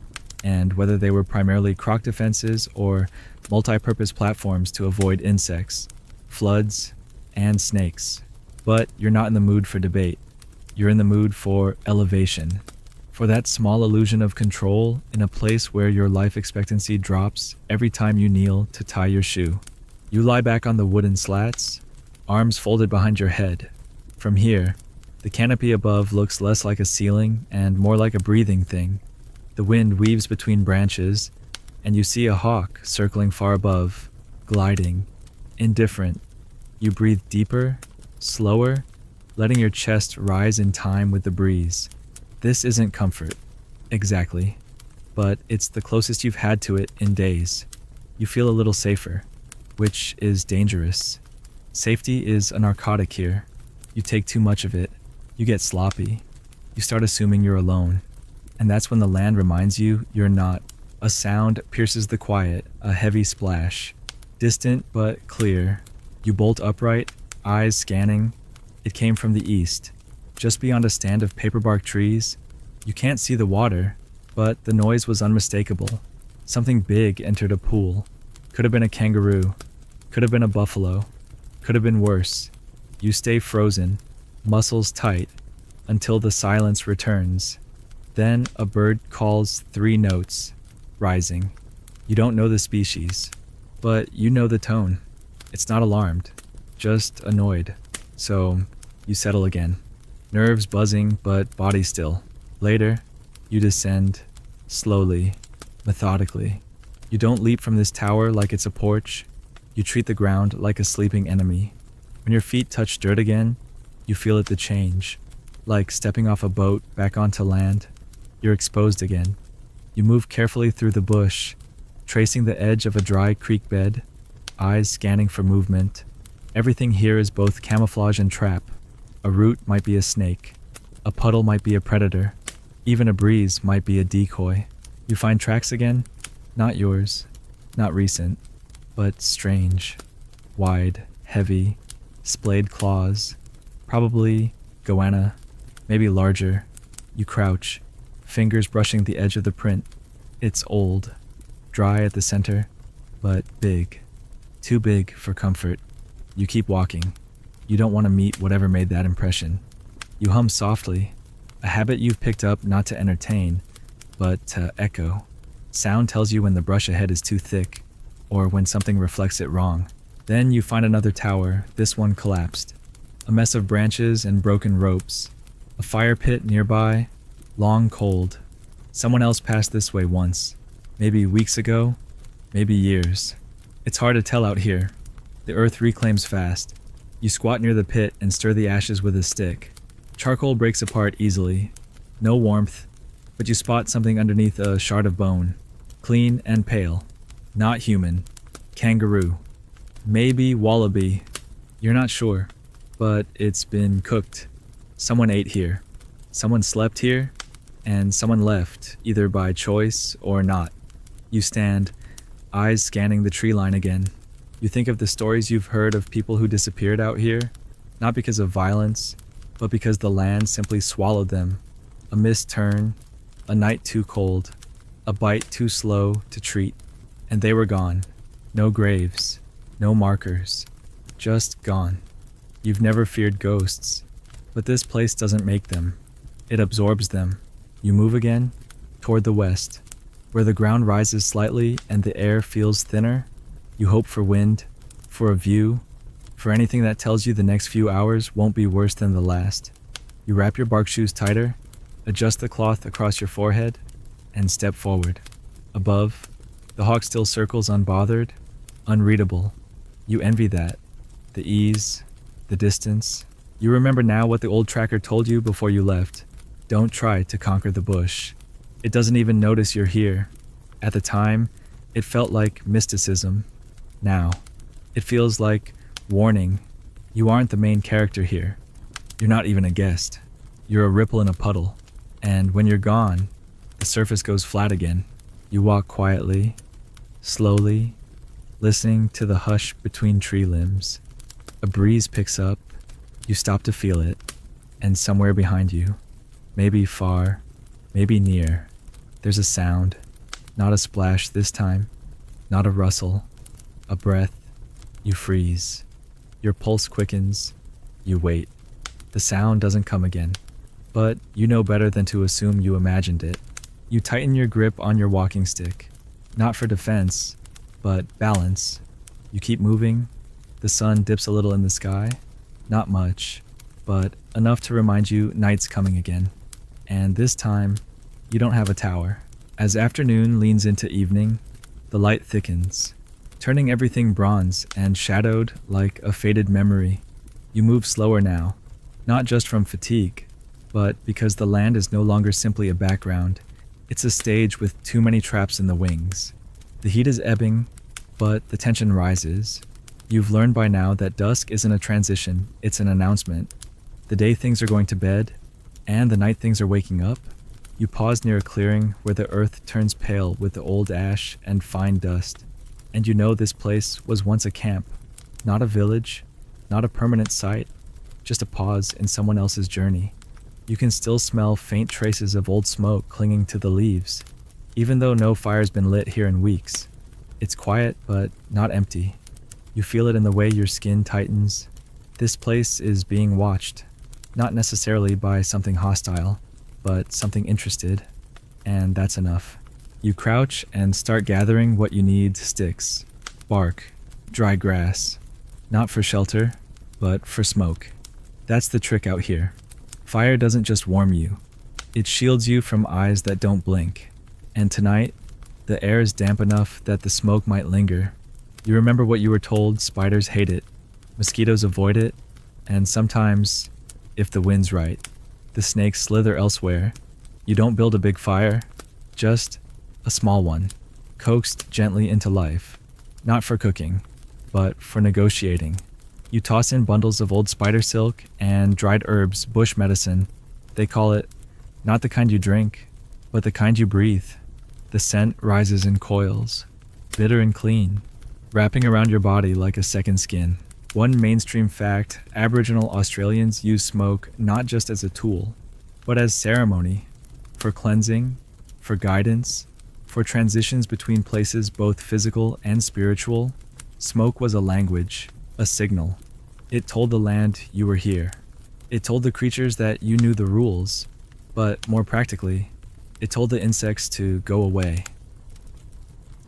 A: and whether they were primarily croc defenses or multi-purpose platforms to avoid insects, floods, and snakes. But you're not in the mood for debate. You're in the mood for elevation. For that small illusion of control in a place where your life expectancy drops every time you kneel to tie your shoe. You lie back on the wooden slats, arms folded behind your head. From here, the canopy above looks less like a ceiling and more like a breathing thing. The wind weaves between branches, and you see a hawk circling far above, gliding, indifferent. You breathe deeper, slower, letting your chest rise in time with the breeze. This isn't comfort, exactly, but it's the closest you've had to it in days. You feel a little safer, which is dangerous. Safety is a narcotic here. You take too much of it, you get sloppy, you start assuming you're alone. And that's when the land reminds you you're not. A sound pierces the quiet, a heavy splash. Distant but clear. You bolt upright, eyes scanning. It came from the east. Just beyond a stand of paperbark trees. You can't see the water, but the noise was unmistakable. Something big entered a pool. Could have been a kangaroo. Could have been a buffalo. Could have been worse. You stay frozen, muscles tight, until the silence returns. Then a bird calls 3 notes, rising. You don't know the species, but you know the tone. It's not alarmed, just annoyed. So you settle again. Nerves buzzing, but body still. Later, you descend, slowly, methodically. You don't leap from this tower like it's a porch. You treat the ground like a sleeping enemy. When your feet touch dirt again, you feel it the change. Like stepping off a boat back onto land. You're exposed again. You move carefully through the bush, tracing the edge of a dry creek bed, eyes scanning for movement. Everything here is both camouflage and trap. A root might be a snake. A puddle might be a predator. Even a breeze might be a decoy. You find tracks again? Not yours. Not recent. But strange. Wide, heavy, splayed claws. Probably goanna. Maybe larger. You crouch, fingers brushing the edge of the print. It's old, dry at the center, but big. Too big for comfort. You keep walking. You don't want to meet whatever made that impression. You hum softly, a habit you've picked up not to entertain, but to echo. Sound tells you when the brush ahead is too thick. or when something reflects it wrong. Then you find another tower, this one collapsed. A mess of branches and broken ropes. A fire pit nearby, long cold. Someone else passed this way once. Maybe weeks ago, maybe years. It's hard to tell out here. The earth reclaims fast. You squat near the pit and stir the ashes with a stick. Charcoal breaks apart easily. No warmth, but you spot something underneath a shard of bone. Clean and pale. Not human. Kangaroo. Maybe wallaby. You're not sure, but it's been cooked. Someone ate here. Someone slept here, and someone left, either by choice or not. You stand, eyes scanning the tree line again. You think of the stories you've heard of people who disappeared out here, not because of violence, but because the land simply swallowed them. A missed turn, a night too cold, a bite too slow to treat, and they were gone. No graves, no markers, just gone. You've never feared ghosts, but this place doesn't make them. It absorbs them. You move again, toward the west, where the ground rises slightly and the air feels thinner. You hope for wind, for a view, for anything that tells you the next few hours won't be worse than the last. You wrap your bark shoes tighter, adjust the cloth across your forehead, and step forward. Above, the hawk still circles unbothered, unreadable. You envy that. The ease, the distance. You remember now what the old tracker told you before you left. Don't try to conquer the bush. It doesn't even notice you're here. At the time, it felt like mysticism. Now, it feels like warning. You aren't the main character here. You're not even a guest. You're a ripple in a puddle. And when you're gone, the surface goes flat again. You walk quietly, slowly, listening to the hush between tree limbs. A breeze picks up. You stop to feel it. And somewhere behind you, maybe far, maybe near, there's a sound. Not a splash this time. Not a rustle. A breath. You freeze. Your pulse quickens. You wait. The sound doesn't come again. But you know better than to assume you imagined it. You tighten your grip on your walking stick. Not for defense, but balance. You keep moving. The sun dips a little in the sky. Not much, but enough to remind you night's coming again. And this time, you don't have a tower. As afternoon leans into evening, the light thickens, turning everything bronze and shadowed like a faded memory. You move slower now, not just from fatigue, but because the land is no longer simply a background. It's a stage with too many traps in the wings. The heat is ebbing, but the tension rises. You've learned by now that dusk isn't a transition, it's an announcement. The day things are going to bed, and the night things are waking up. You pause near a clearing where the earth turns pale with the old ash and fine dust. And you know this place was once a camp, not a village, not a permanent site, just a pause in someone else's journey. You can still smell faint traces of old smoke clinging to the leaves, even though no fire's been lit here in weeks. It's quiet, but not empty. You feel it in the way your skin tightens. This place is being watched, not necessarily by something hostile, but something interested, and that's enough. You crouch and start gathering what you need: sticks, bark, dry grass. Not for shelter, but for smoke. That's the trick out here. Fire doesn't just warm you, it shields you from eyes that don't blink. And tonight, the air is damp enough that the smoke might linger. You remember what you were told: spiders hate it, mosquitoes avoid it, and sometimes, if the wind's right, the snakes slither elsewhere. You don't build a big fire, just a small one, coaxed gently into life. Not for cooking, but for negotiating. You toss in bundles of old spider silk and dried herbs, bush medicine. They call it not the kind you drink, but the kind you breathe. The scent rises in coils, bitter and clean, wrapping around your body like a second skin. One mainstream fact: Aboriginal Australians use smoke not just as a tool, but as ceremony, for cleansing, for guidance, for transitions between places both physical and spiritual. Smoke was a language, a signal. It told the land you were here. It told the creatures that you knew the rules, but more practically, it told the insects to go away.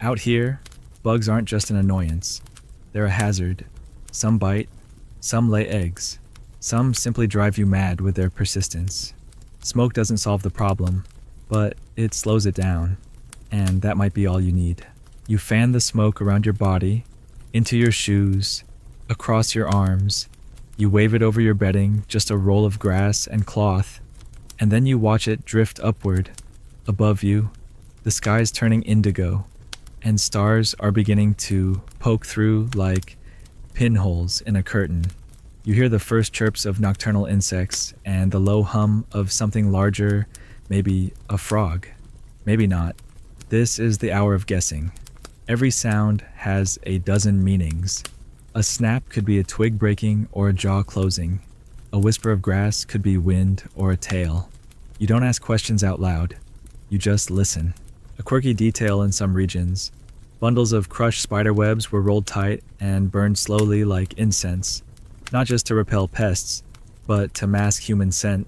A: Out here, Bugs aren't just an annoyance. They're a hazard. Some bite, some lay eggs, some simply drive you mad with their persistence. Smoke doesn't solve the problem, but it slows it down, and that might be all you need. You fan the smoke around your body, into your shoes, across your arms. You wave it over your bedding, just a roll of grass and cloth, and then you watch it drift upward. Above you, the sky's turning indigo, and stars are beginning to poke through like pinholes in a curtain. You hear the first chirps of nocturnal insects and the low hum of something larger, maybe a frog, maybe not. This is the hour of guessing. Every sound has a dozen meanings. A snap could be a twig breaking or a jaw closing. A whisper of grass could be wind or a tail. You don't ask questions out loud. You just listen. A quirky detail in some regions. Bundles of crushed spider webs were rolled tight and burned slowly like incense, not just to repel pests, but to mask human scent.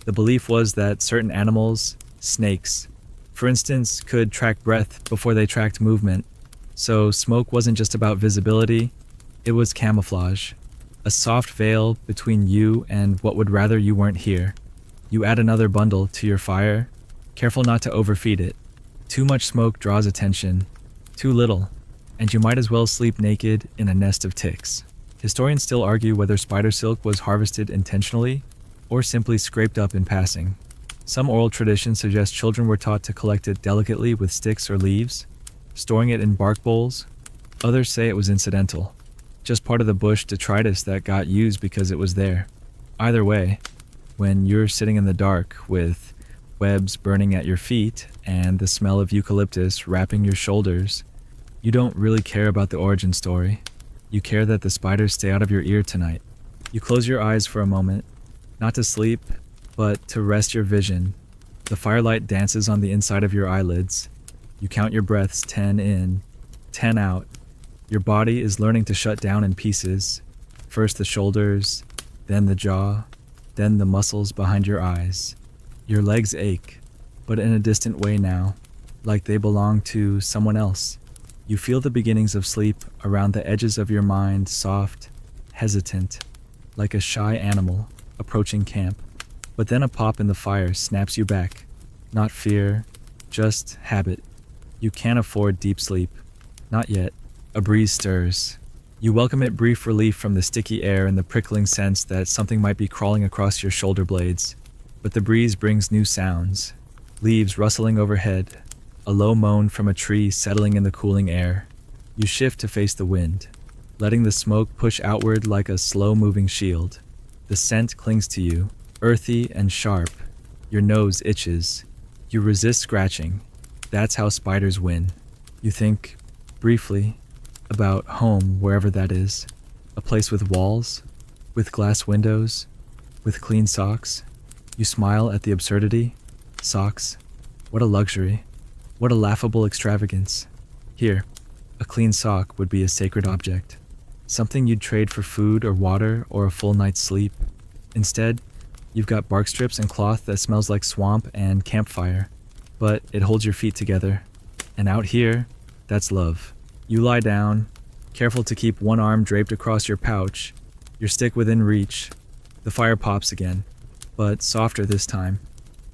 A: The belief was that certain animals, snakes, for instance, could track breath before they tracked movement. So smoke wasn't just about visibility, it was camouflage. A soft veil between you and what would rather you weren't here. You add another bundle to your fire, careful not to overfeed it. Too much smoke draws attention, too little, and you might as well sleep naked in a nest of ticks. Historians still argue whether spider silk was harvested intentionally or simply scraped up in passing. Some oral traditions suggest children were taught to collect it delicately with sticks or leaves, storing it in bark bowls. Others say it was incidental, just part of the bush detritus that got used because it was there. Either way, when you're sitting in the dark with webs burning at your feet and the smell of eucalyptus wrapping your shoulders, you don't really care about the origin story. You care that the spiders stay out of your ear tonight. You close your eyes for a moment, not to sleep, but to rest your vision. The firelight dances on the inside of your eyelids. You count your breaths, 10 in, 10 out. Your body is learning to shut down in pieces. First the shoulders, then the jaw, then the muscles behind your eyes. Your legs ache, but in a distant way now, like they belong to someone else. You feel the beginnings of sleep around the edges of your mind, soft, hesitant, like a shy animal approaching camp. But then a pop in the fire snaps you back. Not fear, just habit. You can't afford deep sleep. Not yet. A breeze stirs. You welcome it, brief relief from the sticky air and the prickling sense that something might be crawling across your shoulder blades. But the breeze brings new sounds. Leaves rustling overhead, a low moan from a tree settling in the cooling air. You shift to face the wind, letting the smoke push outward like a slow-moving shield. The scent clings to you, earthy and sharp. Your nose itches. You resist scratching. That's how spiders win. You think, briefly, about home, wherever that is. A place with walls, with glass windows, with clean socks. You smile at the absurdity. Socks. What a luxury. What a laughable extravagance. Here, a clean sock would be a sacred object. Something you'd trade for food or water or a full night's sleep. Instead, you've got bark strips and cloth that smells like swamp and campfire. But it holds your feet together. And out here, that's love. You lie down, careful to keep one arm draped across your pouch, your stick within reach. The fire pops again, but softer this time,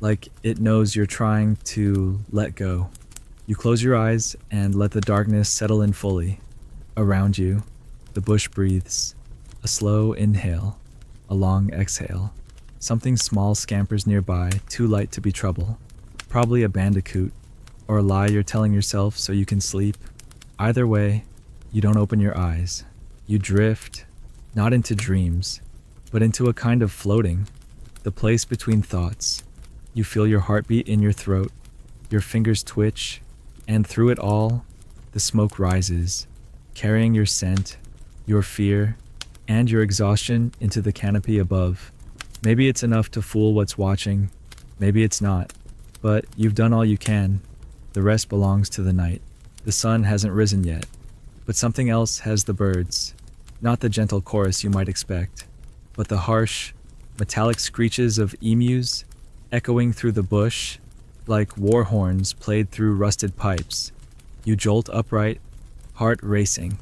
A: like it knows you're trying to let go. You close your eyes and let the darkness settle in fully. Around you, the bush breathes. A slow inhale, a long exhale. Something small scampers nearby, too light to be trouble. Probably a bandicoot, or a lie you're telling yourself so you can sleep. Either way, you don't open your eyes. You drift, not into dreams, but into a kind of floating, the place between thoughts. You feel your heartbeat in your throat, your fingers twitch, and through it all, the smoke rises, carrying your scent, your fear, and your exhaustion into the canopy above. Maybe it's enough to fool what's watching, maybe it's not, but you've done all you can. The rest belongs to the night. The sun hasn't risen yet, but something else has the birds. Not the gentle chorus you might expect, but the harsh, metallic screeches of emus echoing through the bush like war horns played through rusted pipes. You jolt upright, heart racing,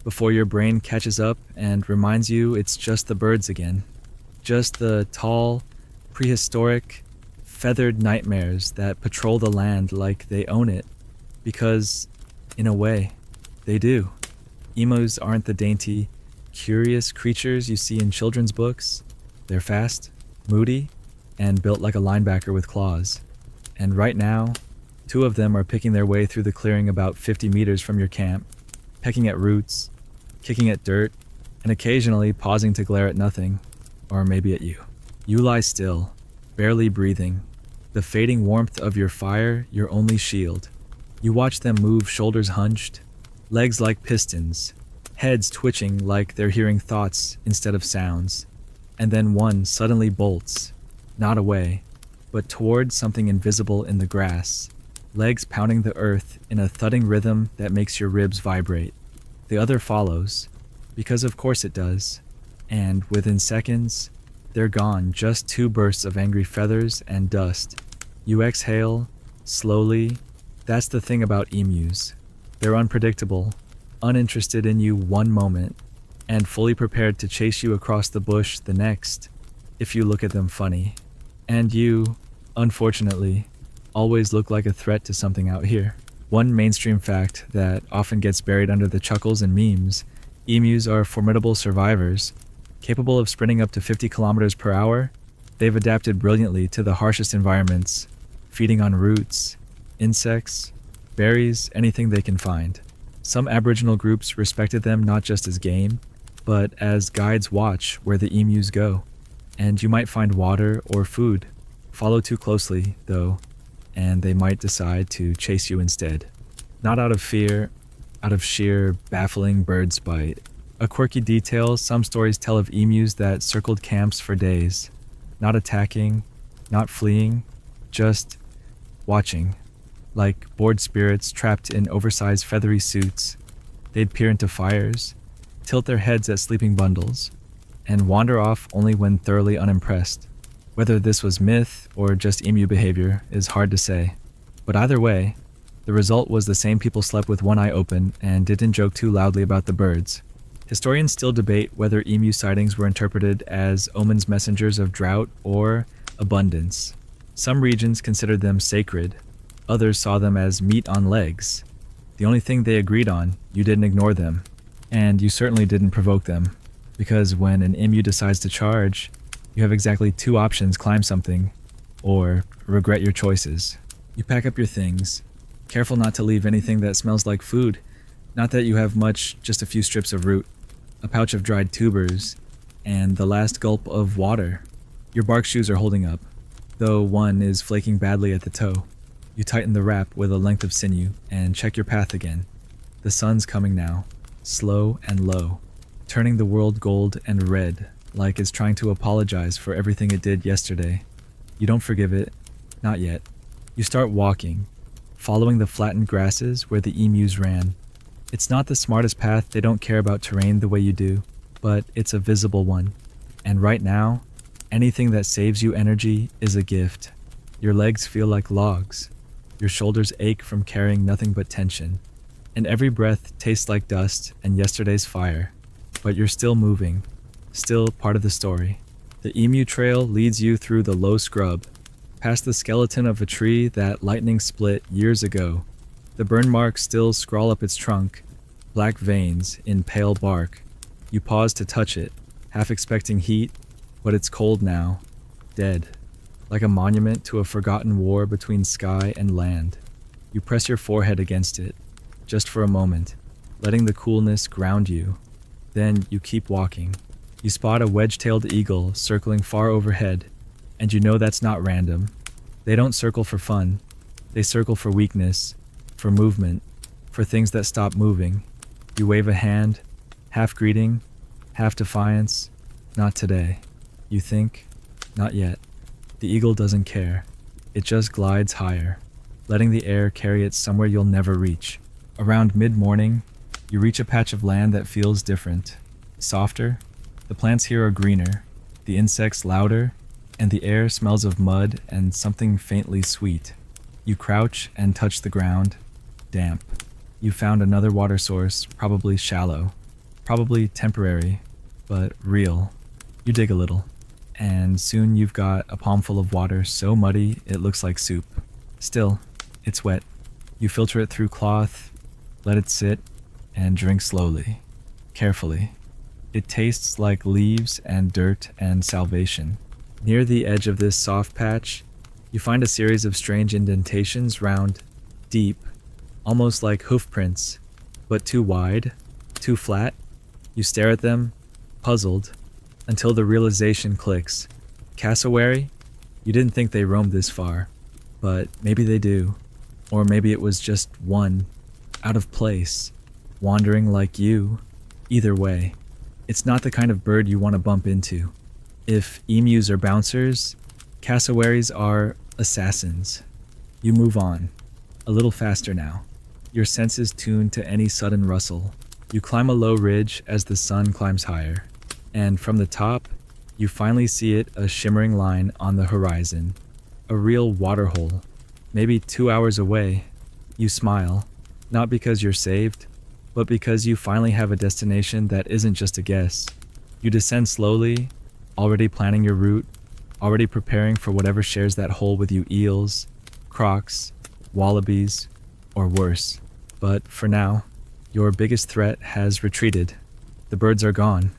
A: before your brain catches up and reminds you it's just the birds again. Just the tall, prehistoric, feathered nightmares that patrol the land like they own it, because, in a way, they do. Emus aren't the dainty, curious creatures you see in children's books. They're fast, moody, and built like a linebacker with claws. And right now, two of them are picking their way through the clearing about 50 meters from your camp, pecking at roots, kicking at dirt, and occasionally pausing to glare at nothing, or maybe at you. You lie still, barely breathing, the fading warmth of your fire your only shield. You watch them move, shoulders hunched, legs like pistons, heads twitching like they're hearing thoughts instead of sounds. And then one suddenly bolts, not away, but toward something invisible in the grass, legs pounding the earth in a thudding rhythm that makes your ribs vibrate. The other follows, because of course it does, and within seconds, they're gone, just two bursts of angry feathers and dust. You exhale, slowly. That's the thing about emus. They're unpredictable, uninterested in you one moment, and fully prepared to chase you across the bush the next, if you look at them funny. And you, unfortunately, always look like a threat to something out here. One mainstream fact that often gets buried under the chuckles and memes: emus are formidable survivors. Capable of sprinting up to 50 kilometers per hour, they've adapted brilliantly to the harshest environments, feeding on roots, insects, berries, anything they can find. Some Aboriginal groups respected them not just as game, but as guides watch where the emus go. And you might find water or food. Follow too closely, though, and they might decide to chase you instead. Not out of fear, out of sheer, baffling bird spite. A quirky detail some stories tell of emus that circled camps for days, not attacking, not fleeing, just watching. Like bored spirits trapped in oversized feathery suits, they'd peer into fires, tilt their heads at sleeping bundles, and wander off only when thoroughly unimpressed. Whether this was myth or just emu behavior is hard to say, but either way, the result was the same people slept with one eye open and didn't joke too loudly about the birds. Historians still debate whether emu sightings were interpreted as omens, messengers of drought or abundance. Some regions considered them sacred, others saw them as meat on legs. The only thing they agreed on, you didn't ignore them, and you certainly didn't provoke them, because when an emu decides to charge, you have exactly two options: climb something, or regret your choices. You pack up your things, careful not to leave anything that smells like food. Not that you have much, just a few strips of root, a pouch of dried tubers, and the last gulp of water. Your bark shoes are holding up, though one is flaking badly at the toe. You tighten the wrap with a length of sinew and check your path again. The sun's coming now, slow and low, turning the world gold and red, like it's trying to apologize for everything it did yesterday. You don't forgive it, not yet. You start walking, following the flattened grasses where the emus ran. It's not the smartest path, they don't care about terrain the way you do, but it's a visible one. And right now, anything that saves you energy is a gift. Your legs feel like logs. Your shoulders ache from carrying nothing but tension. And every breath tastes like dust and yesterday's fire. But you're still moving, still part of the story. The emu trail leads you through the low scrub, past the skeleton of a tree that lightning split years ago. The burn marks still scrawl up its trunk, black veins in pale bark. You pause to touch it, half expecting heat, but it's cold now, dead, like a monument to a forgotten war between sky and land. You press your forehead against it, just for a moment, letting the coolness ground you. Then you keep walking. You spot a wedge-tailed eagle circling far overhead, and you know that's not random. They don't circle for fun. They circle for weakness, for movement, for things that stop moving. You wave a hand, half greeting, half defiance. Not today. You think, not yet. The eagle doesn't care. It just glides higher, letting the air carry it somewhere you'll never reach. Around mid-morning, you reach a patch of land that feels different, softer. The plants here are greener, the insects louder, and the air smells of mud and something faintly sweet. You crouch and touch the ground, damp. You found another water source, probably shallow, probably temporary, but real. You dig a little, and soon you've got a palmful of water so muddy it looks like soup. Still, it's wet. You filter it through cloth, let it sit, and drink slowly, carefully. It tastes like leaves and dirt and salvation. Near the edge of this soft patch, you find a series of strange indentations round, deep, almost like hoof prints, but too wide, too flat. You stare at them, puzzled, until the realization clicks. Cassowary? You didn't think they roamed this far, but maybe they do. Or maybe it was just one, out of place, wandering like you. Either way, it's not the kind of bird you want to bump into. If emus are bouncers, cassowaries are assassins. You move on, a little faster now, your senses tuned to any sudden rustle. You climb a low ridge as the sun climbs higher, and from the top, you finally see it, a shimmering line on the horizon, a real waterhole, maybe 2 hours away. You smile, not because you're saved, but because you finally have a destination that isn't just a guess. You descend slowly, already planning your route, already preparing for whatever shares that hole with you: eels, crocs, wallabies, or worse. But for now, your biggest threat has retreated. The birds are gone.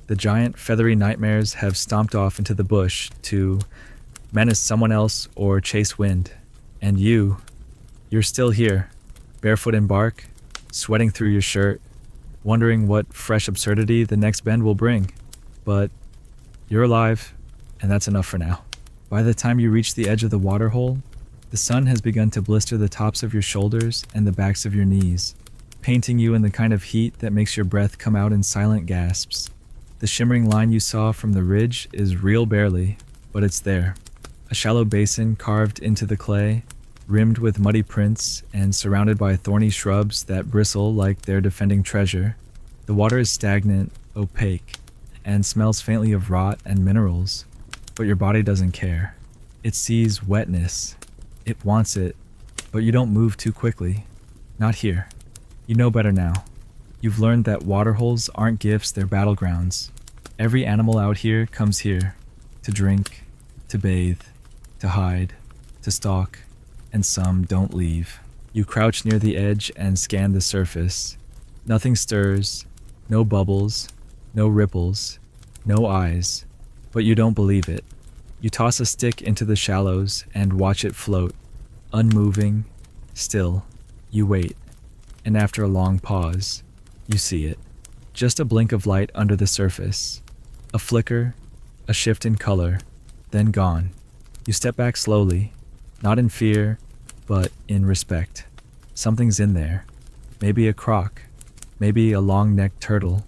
A: The giant feathery nightmares have stomped off into the bush to menace someone else or chase wind. And you're still here, barefoot in bark, sweating through your shirt, wondering what fresh absurdity the next bend will bring. But you're alive, and that's enough for now. By the time you reach the edge of the waterhole, the sun has begun to blister the tops of your shoulders and the backs of your knees, painting you in the kind of heat that makes your breath come out in silent gasps. The shimmering line you saw from the ridge is real barely, but it's there. A shallow basin carved into the clay, rimmed with muddy prints and surrounded by thorny shrubs that bristle like they're defending treasure. The water is stagnant, opaque, and smells faintly of rot and minerals, but your body doesn't care. It sees wetness. It wants it, but you don't move too quickly. Not here. You know better now. You've learned that waterholes aren't gifts, they're battlegrounds. Every animal out here comes here to drink, to bathe, to hide, to stalk, and some don't leave. You crouch near the edge and scan the surface. Nothing stirs, no bubbles, no ripples, no eyes, but you don't believe it. You toss a stick into the shallows and watch it float, unmoving, still. You wait, and after a long pause, you see it. Just a blink of light under the surface. A flicker, a shift in color, then gone. You step back slowly, not in fear, but in respect. Something's in there. Maybe a croc, maybe a long-necked turtle,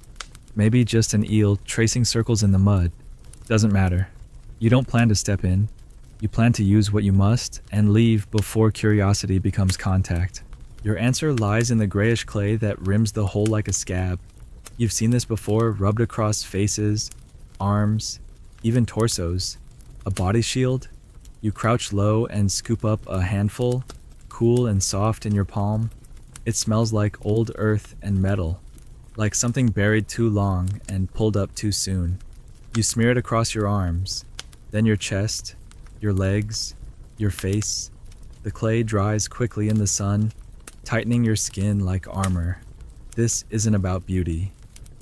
A: maybe just an eel tracing circles in the mud. Doesn't matter. You don't plan to step in. You plan to use what you must and leave before curiosity becomes contact. Your answer lies in the grayish clay that rims the hole like a scab. You've seen this before, rubbed across faces, arms, even torsos. A body shield? You crouch low and scoop up a handful, cool and soft in your palm. It smells like old earth and metal, like something buried too long and pulled up too soon. You smear it across your arms, then your chest, your legs, your face. The clay dries quickly in the sun, tightening your skin like armor. This isn't about beauty.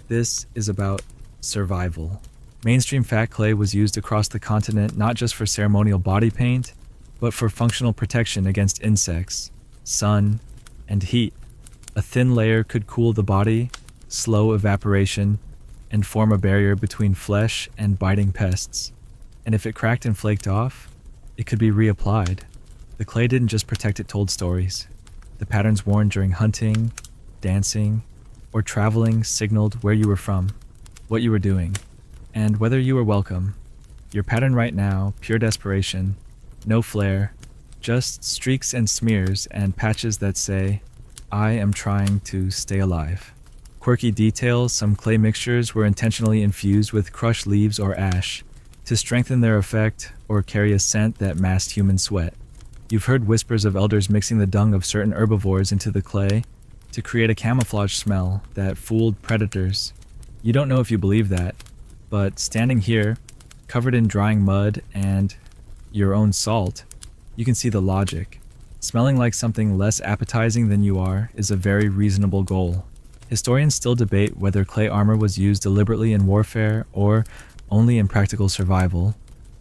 A: This is about survival. Mainstream fat clay was used across the continent not just for ceremonial body paint, but for functional protection against insects, sun, and heat. A thin layer could cool the body, slow evaporation, and form a barrier between flesh and biting pests. And if it cracked and flaked off, it could be reapplied. The clay didn't just protect, it told stories. The patterns worn during hunting, dancing, or traveling signaled where you were from, what you were doing, and whether you were welcome. Your pattern right now, pure desperation, no flair, just streaks and smears and patches that say, I am trying to stay alive. Quirky details, some clay mixtures were intentionally infused with crushed leaves or ash to strengthen their effect or carry a scent that masked human sweat. You've heard whispers of elders mixing the dung of certain herbivores into the clay, to create a camouflage smell that fooled predators. You don't know if you believe that, but standing here, covered in drying mud and your own salt, you can see the logic. Smelling like something less appetizing than you are is a very reasonable goal. Historians still debate whether clay armor was used deliberately in warfare or only in practical survival.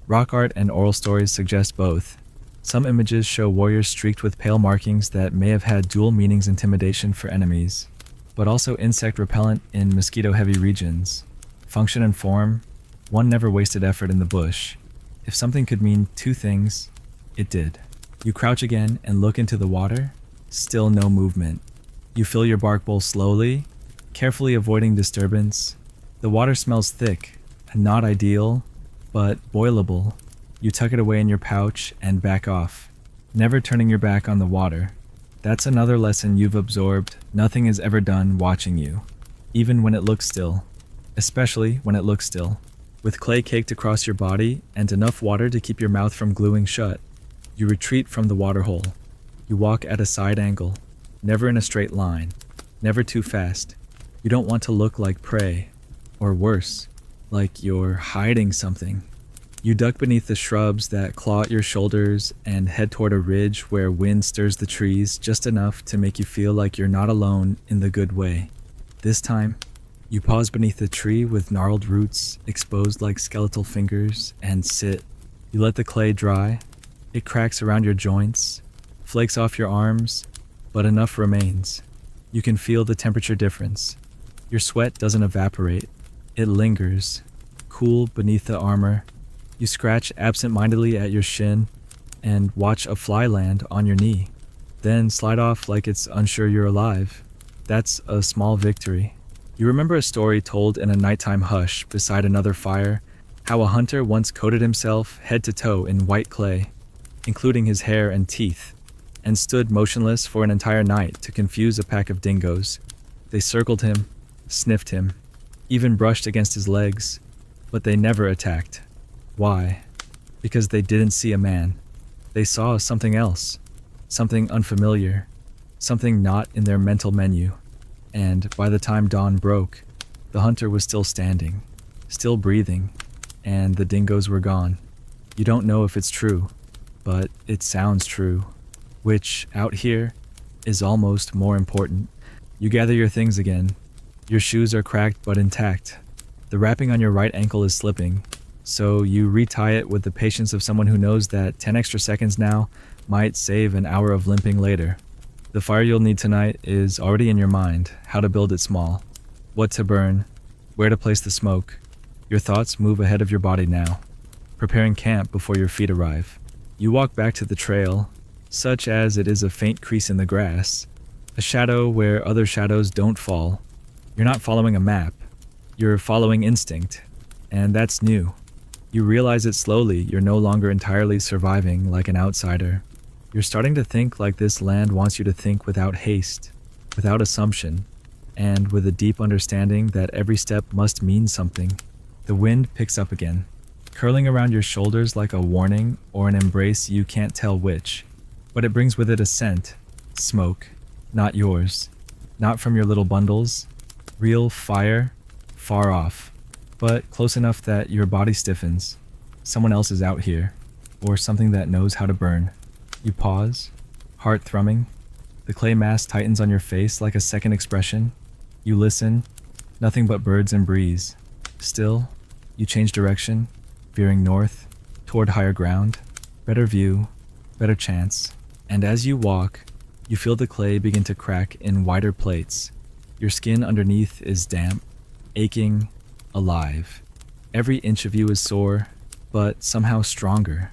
A: Rock art and oral stories suggest both. Some images show warriors streaked with pale markings that may have had dual meanings: intimidation for enemies, but also insect repellent in mosquito-heavy regions. Function and form, one never wasted effort in the bush. If something could mean two things, it did. You crouch again and look into the water, still no movement. You fill your bark bowl slowly, carefully avoiding disturbance. The water smells thick, not ideal, but boilable. You tuck it away in your pouch and back off, never turning your back on the water. That's another lesson you've absorbed. Nothing is ever done watching you, even when it looks still. Especially when it looks still. With clay caked across your body and enough water to keep your mouth from gluing shut, you retreat from the water hole. You walk at a side angle, never in a straight line, never too fast. You don't want to look like prey, or worse, like you're hiding something. You duck beneath the shrubs that claw at your shoulders and head toward a ridge where wind stirs the trees just enough to make you feel like you're not alone in the good way. This time, you pause beneath the tree with gnarled roots exposed like skeletal fingers and sit. You let the clay dry. It cracks around your joints, flakes off your arms, but enough remains. You can feel the temperature difference. Your sweat doesn't evaporate. It lingers, cool beneath the armor. You scratch absent-mindedly at your shin and watch a fly land on your knee, then slide off like it's unsure you're alive. That's a small victory. You remember a story told in a nighttime hush beside another fire, how a hunter once coated himself head to toe in white clay, including his hair and teeth, and stood motionless for an entire night to confuse a pack of dingoes. They circled him, sniffed him, even brushed against his legs, but they never attacked. Why? Because they didn't see a man. They saw something else, something unfamiliar, something not in their mental menu. And by the time dawn broke, the hunter was still standing, still breathing, and the dingoes were gone. You don't know if it's true, but it sounds true, which, out here, is almost more important. You gather your things again. Your shoes are cracked but intact. The wrapping on your right ankle is slipping, so you retie it with the patience of someone who knows that 10 extra seconds now might save an hour of limping later. The fire you'll need tonight is already in your mind: how to build it small, what to burn, where to place the smoke. Your thoughts move ahead of your body now, preparing camp before your feet arrive. You walk back to the trail, such as it is a faint crease in the grass, a shadow where other shadows don't fall. You're not following a map, you're following instinct, and that's new. You realize it slowly. You're no longer entirely surviving like an outsider. You're starting to think like this land wants you to think, without haste, without assumption, and with a deep understanding that every step must mean something. The wind picks up again, curling around your shoulders like a warning or an embrace, you can't tell which. But it brings with it a scent, smoke, not yours, not from your little bundles, real fire, far off, but close enough that your body stiffens. Someone else is out here, or something that knows how to burn. You pause, heart thrumming. The clay mask tightens on your face like a second expression. You listen, nothing but birds and breeze. Still, you change direction, veering north, toward higher ground, better view, better chance. And as you walk, you feel the clay begin to crack in wider plates. Your skin underneath is damp, aching, alive. Every inch of you is sore, but somehow stronger.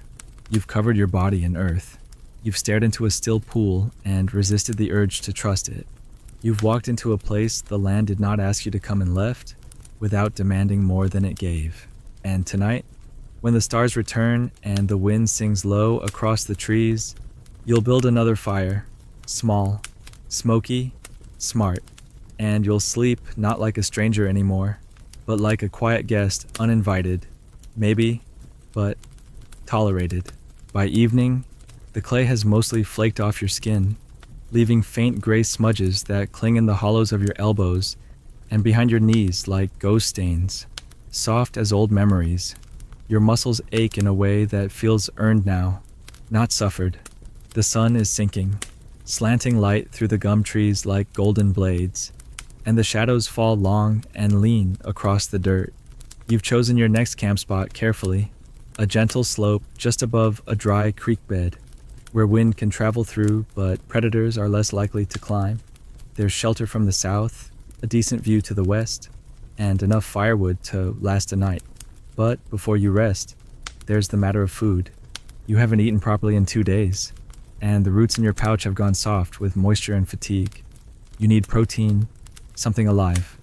A: You've covered your body in earth. You've stared into a still pool and resisted the urge to trust it. You've walked into a place the land did not ask you to come and left, without demanding more than it gave. And tonight, when the stars return and the wind sings low across the trees, you'll build another fire, small, smoky, smart, and you'll sleep not like a stranger anymore, but like a quiet guest, uninvited, maybe, but tolerated. By evening, the clay has mostly flaked off your skin. leaving faint gray smudges that cling in the hollows of your elbows and behind your knees like ghost stains, soft as old memories. Your muscles ache in a way that feels earned now, not suffered. The sun is sinking, slanting light through the gum trees like golden blades, and the shadows fall long and lean across the dirt. You've chosen your next camp spot carefully, a gentle slope just above a dry creek bed, where wind can travel through but predators are less likely to climb. There's shelter from the south, a decent view to the west, and enough firewood to last a night. But before you rest, there's the matter of food. You haven't eaten properly in 2 days, and the roots in your pouch have gone soft with moisture and fatigue. You need protein, something alive,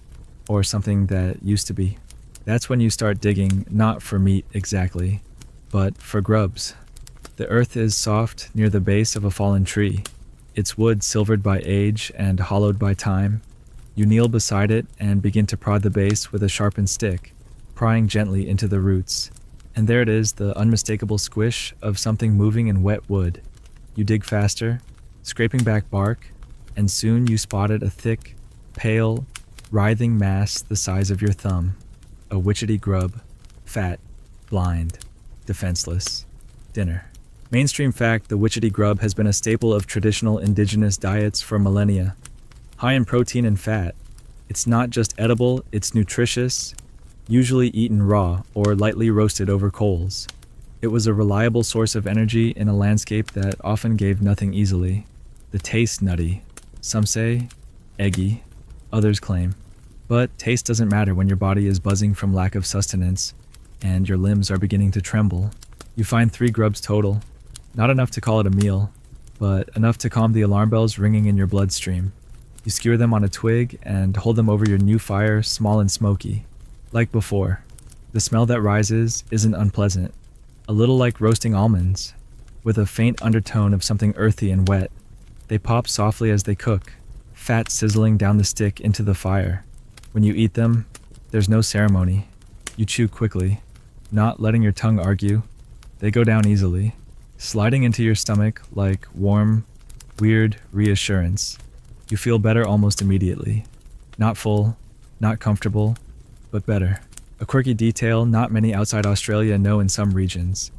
A: or something that used to be. That's when you start digging, not for meat exactly, but for grubs. The earth is soft near the base of a fallen tree, its wood silvered by age and hollowed by time. You kneel beside it and begin to prod the base with a sharpened stick, prying gently into the roots. And there it is, the unmistakable squish of something moving in wet wood. You dig faster, scraping back bark, and soon you spotted a thick, pale, writhing mass the size of your thumb. A witchetty grub, fat, blind, defenseless. Dinner. Mainstream fact, the witchetty grub has been a staple of traditional indigenous diets for millennia. High in protein and fat, it's not just edible, it's nutritious, usually eaten raw or lightly roasted over coals. It was a reliable source of energy in a landscape that often gave nothing easily. The taste nutty. Some say eggy, others claim. But taste doesn't matter when your body is buzzing from lack of sustenance and your limbs are beginning to tremble. You find 3 grubs total. Not enough to call it a meal, but enough to calm the alarm bells ringing in your bloodstream. You skewer them on a twig and hold them over your new fire, small and smoky. Like before, the smell that rises isn't unpleasant. A little like roasting almonds, with a faint undertone of something earthy and wet. They pop softly as they cook, fat sizzling down the stick into the fire. When you eat them, there's no ceremony. You chew quickly, not letting your tongue argue. They go down easily, sliding into your stomach like warm, weird reassurance. You feel better almost immediately. Not full, not comfortable, but better. A quirky detail not many outside Australia know in some regions.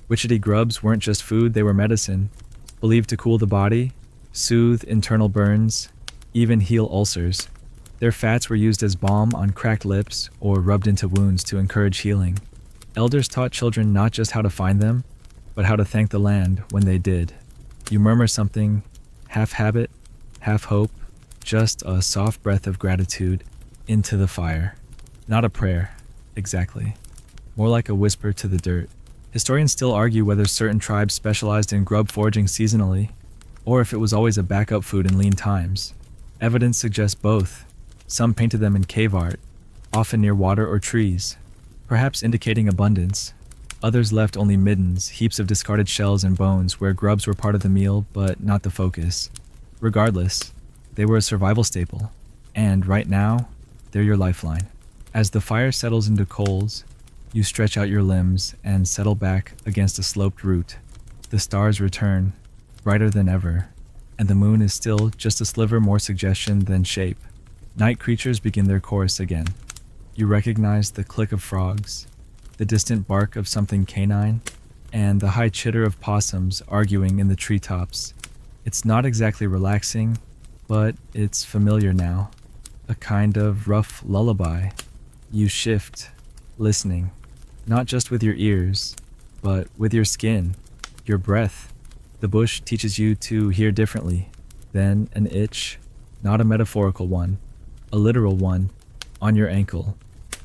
A: Witchetty grubs weren't just food, they were medicine, believed to cool the body, soothe internal burns, even heal ulcers. Their fats were used as balm on cracked lips or rubbed into wounds to encourage healing. Elders taught children not just how to find them, but how to thank the land when they did. You murmur something, half habit, half hope, just a soft breath of gratitude into the fire. Not a prayer, exactly. More like a whisper to the dirt. Historians still argue whether certain tribes specialized in grub foraging seasonally, or if it was always a backup food in lean times. Evidence suggests both. Some painted them in cave art, often near water or trees, perhaps indicating abundance. Others left only middens, heaps of discarded shells and bones where grubs were part of the meal but not the focus. Regardless, they were a survival staple, and right now, they're your lifeline. As the fire settles into coals, you stretch out your limbs and settle back against a sloped root. The stars return, brighter than ever, and the moon is still just a sliver more suggestion than shape. Night creatures begin their chorus again. You recognize the click of frogs, the distant bark of something canine, and the high chitter of possums arguing in the treetops. It's not exactly relaxing, but it's familiar now. A kind of rough lullaby. You shift, listening, not just with your ears, but with your skin, your breath. The bush teaches you to hear differently. Then an itch, not a metaphorical one, a literal one, on your ankle.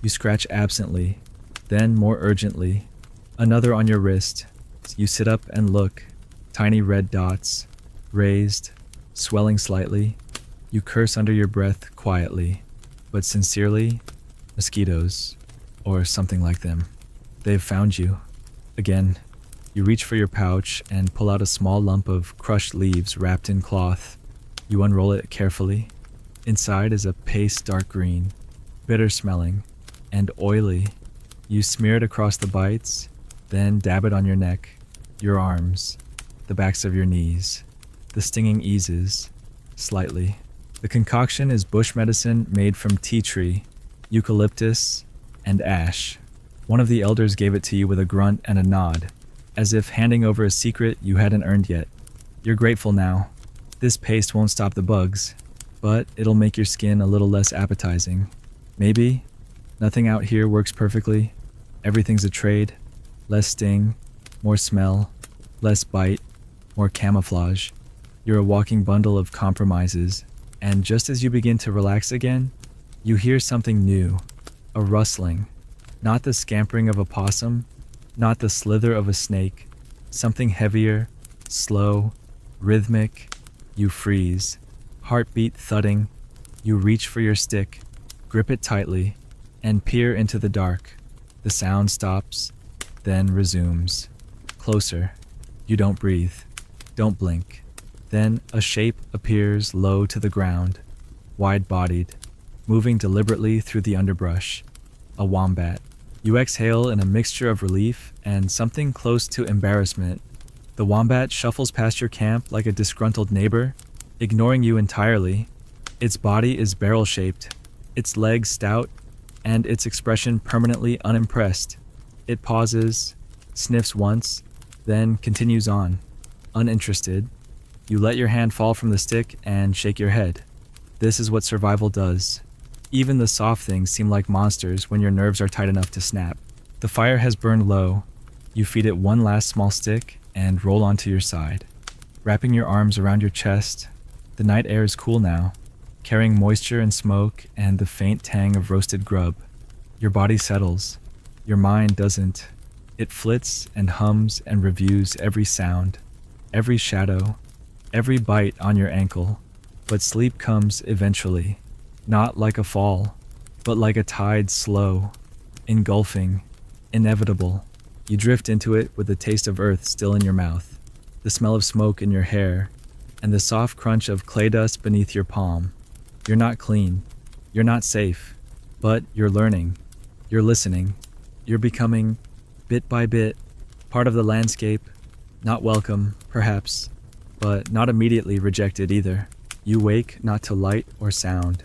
A: You scratch absently, then more urgently, another on your wrist. You sit up and look, tiny red dots, raised, swelling slightly. You curse under your breath quietly, but sincerely, mosquitoes, or something like them. They've found you. Again, you reach for your pouch and pull out a small lump of crushed leaves wrapped in cloth. You unroll it carefully. Inside is a paste dark green, bitter smelling, and oily. You smear it across the bites, then dab it on your neck, your arms, the backs of your knees. The stinging eases, slightly. The concoction is bush medicine made from tea tree, eucalyptus, and ash. One of the elders gave it to you with a grunt and a nod, as if handing over a secret you hadn't earned yet. You're grateful now. This paste won't stop the bugs, but it'll make your skin a little less appetizing. Maybe. Nothing out here works perfectly. Everything's a trade. Less sting, more smell, less bite, more camouflage. You're a walking bundle of compromises, and just as you begin to relax again, you hear something new, a rustling. Not the scampering of a possum, not the slither of a snake, something heavier, slow, rhythmic. You freeze, heartbeat thudding. You reach for your stick, grip it tightly, and peer into the dark. The sound stops, then resumes. Closer. You don't breathe. Don't blink. Then a shape appears low to the ground, wide-bodied, moving deliberately through the underbrush. A wombat. You exhale in a mixture of relief and something close to embarrassment. The wombat shuffles past your camp like a disgruntled neighbor, ignoring you entirely. Its body is barrel-shaped, its legs stout, and its expression permanently unimpressed. It pauses, sniffs once, then continues on, uninterested. You let your hand fall from the stick and shake your head. This is what survival does. Even the soft things seem like monsters when your nerves are tight enough to snap. The fire has burned low. You feed it one last small stick and roll onto your side. Wrapping your arms around your chest, the night air is cool now, carrying moisture and smoke and the faint tang of roasted grub. Your body settles. Your mind doesn't. It flits and hums and reviews every sound, every shadow, every bite on your ankle. But sleep comes eventually, not like a fall, but like a tide, slow, engulfing, inevitable. You drift into it with the taste of earth still in your mouth, the smell of smoke in your hair, and the soft crunch of clay dust beneath your palm. You're not clean. You're not safe. But you're learning. You're listening. You're becoming, bit by bit, part of the landscape. Not welcome, perhaps, but not immediately rejected either. You wake not to light or sound,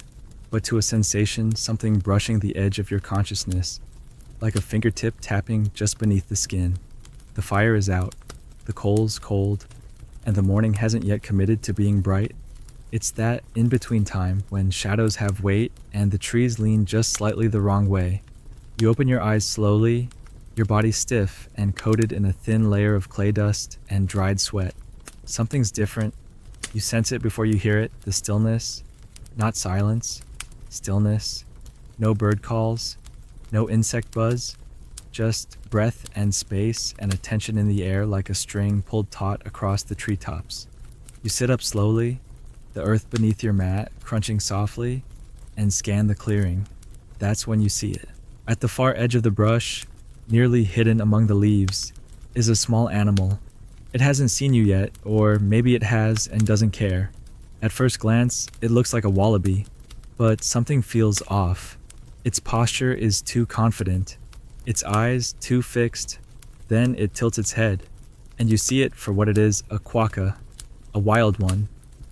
A: but to a sensation, something brushing the edge of your consciousness, like a fingertip tapping just beneath the skin. The fire is out, the coals cold, and the morning hasn't yet committed to being bright. It's that in-between time when shadows have weight and the trees lean just slightly the wrong way. You open your eyes slowly, your body stiff and coated in a thin layer of clay dust and dried sweat. Something's different. You sense it before you hear it, the stillness. Not silence, stillness. No bird calls, no insect buzz. Just breath and space and a tension in the air like a string pulled taut across the treetops. You sit up slowly, the earth beneath your mat crunching softly, and scan the clearing. That's when you see it. At the far edge of the brush, nearly hidden among the leaves, is a small animal. It hasn't seen you yet, or maybe it has and doesn't care. At first glance, it looks like a wallaby, but something feels off. Its posture is too confident, its eyes too fixed. Then it tilts its head, and you see it for what it is, a quokka, a wild one,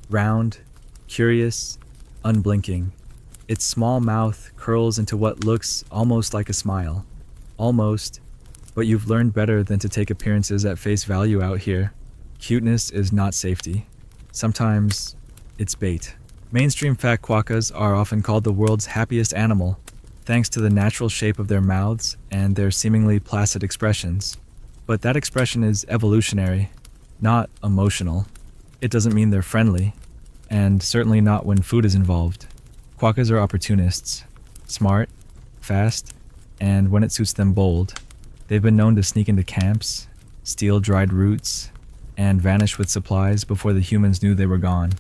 A: round, curious, unblinking. Its small mouth curls into what looks almost like a smile. Almost, but you've learned better than to take appearances at face value out here. Cuteness is not safety. Sometimes, it's bait. Mainstream fat quokkas are often called the world's happiest animal, thanks to the natural shape of their mouths and their seemingly placid expressions. But that expression is evolutionary, not emotional. It doesn't mean they're friendly, and certainly not when food is involved. Quokkas are opportunists, smart, fast, and when it suits them, bold. They've been known to sneak into camps, steal dried roots, and vanish with supplies before the humans knew they were gone.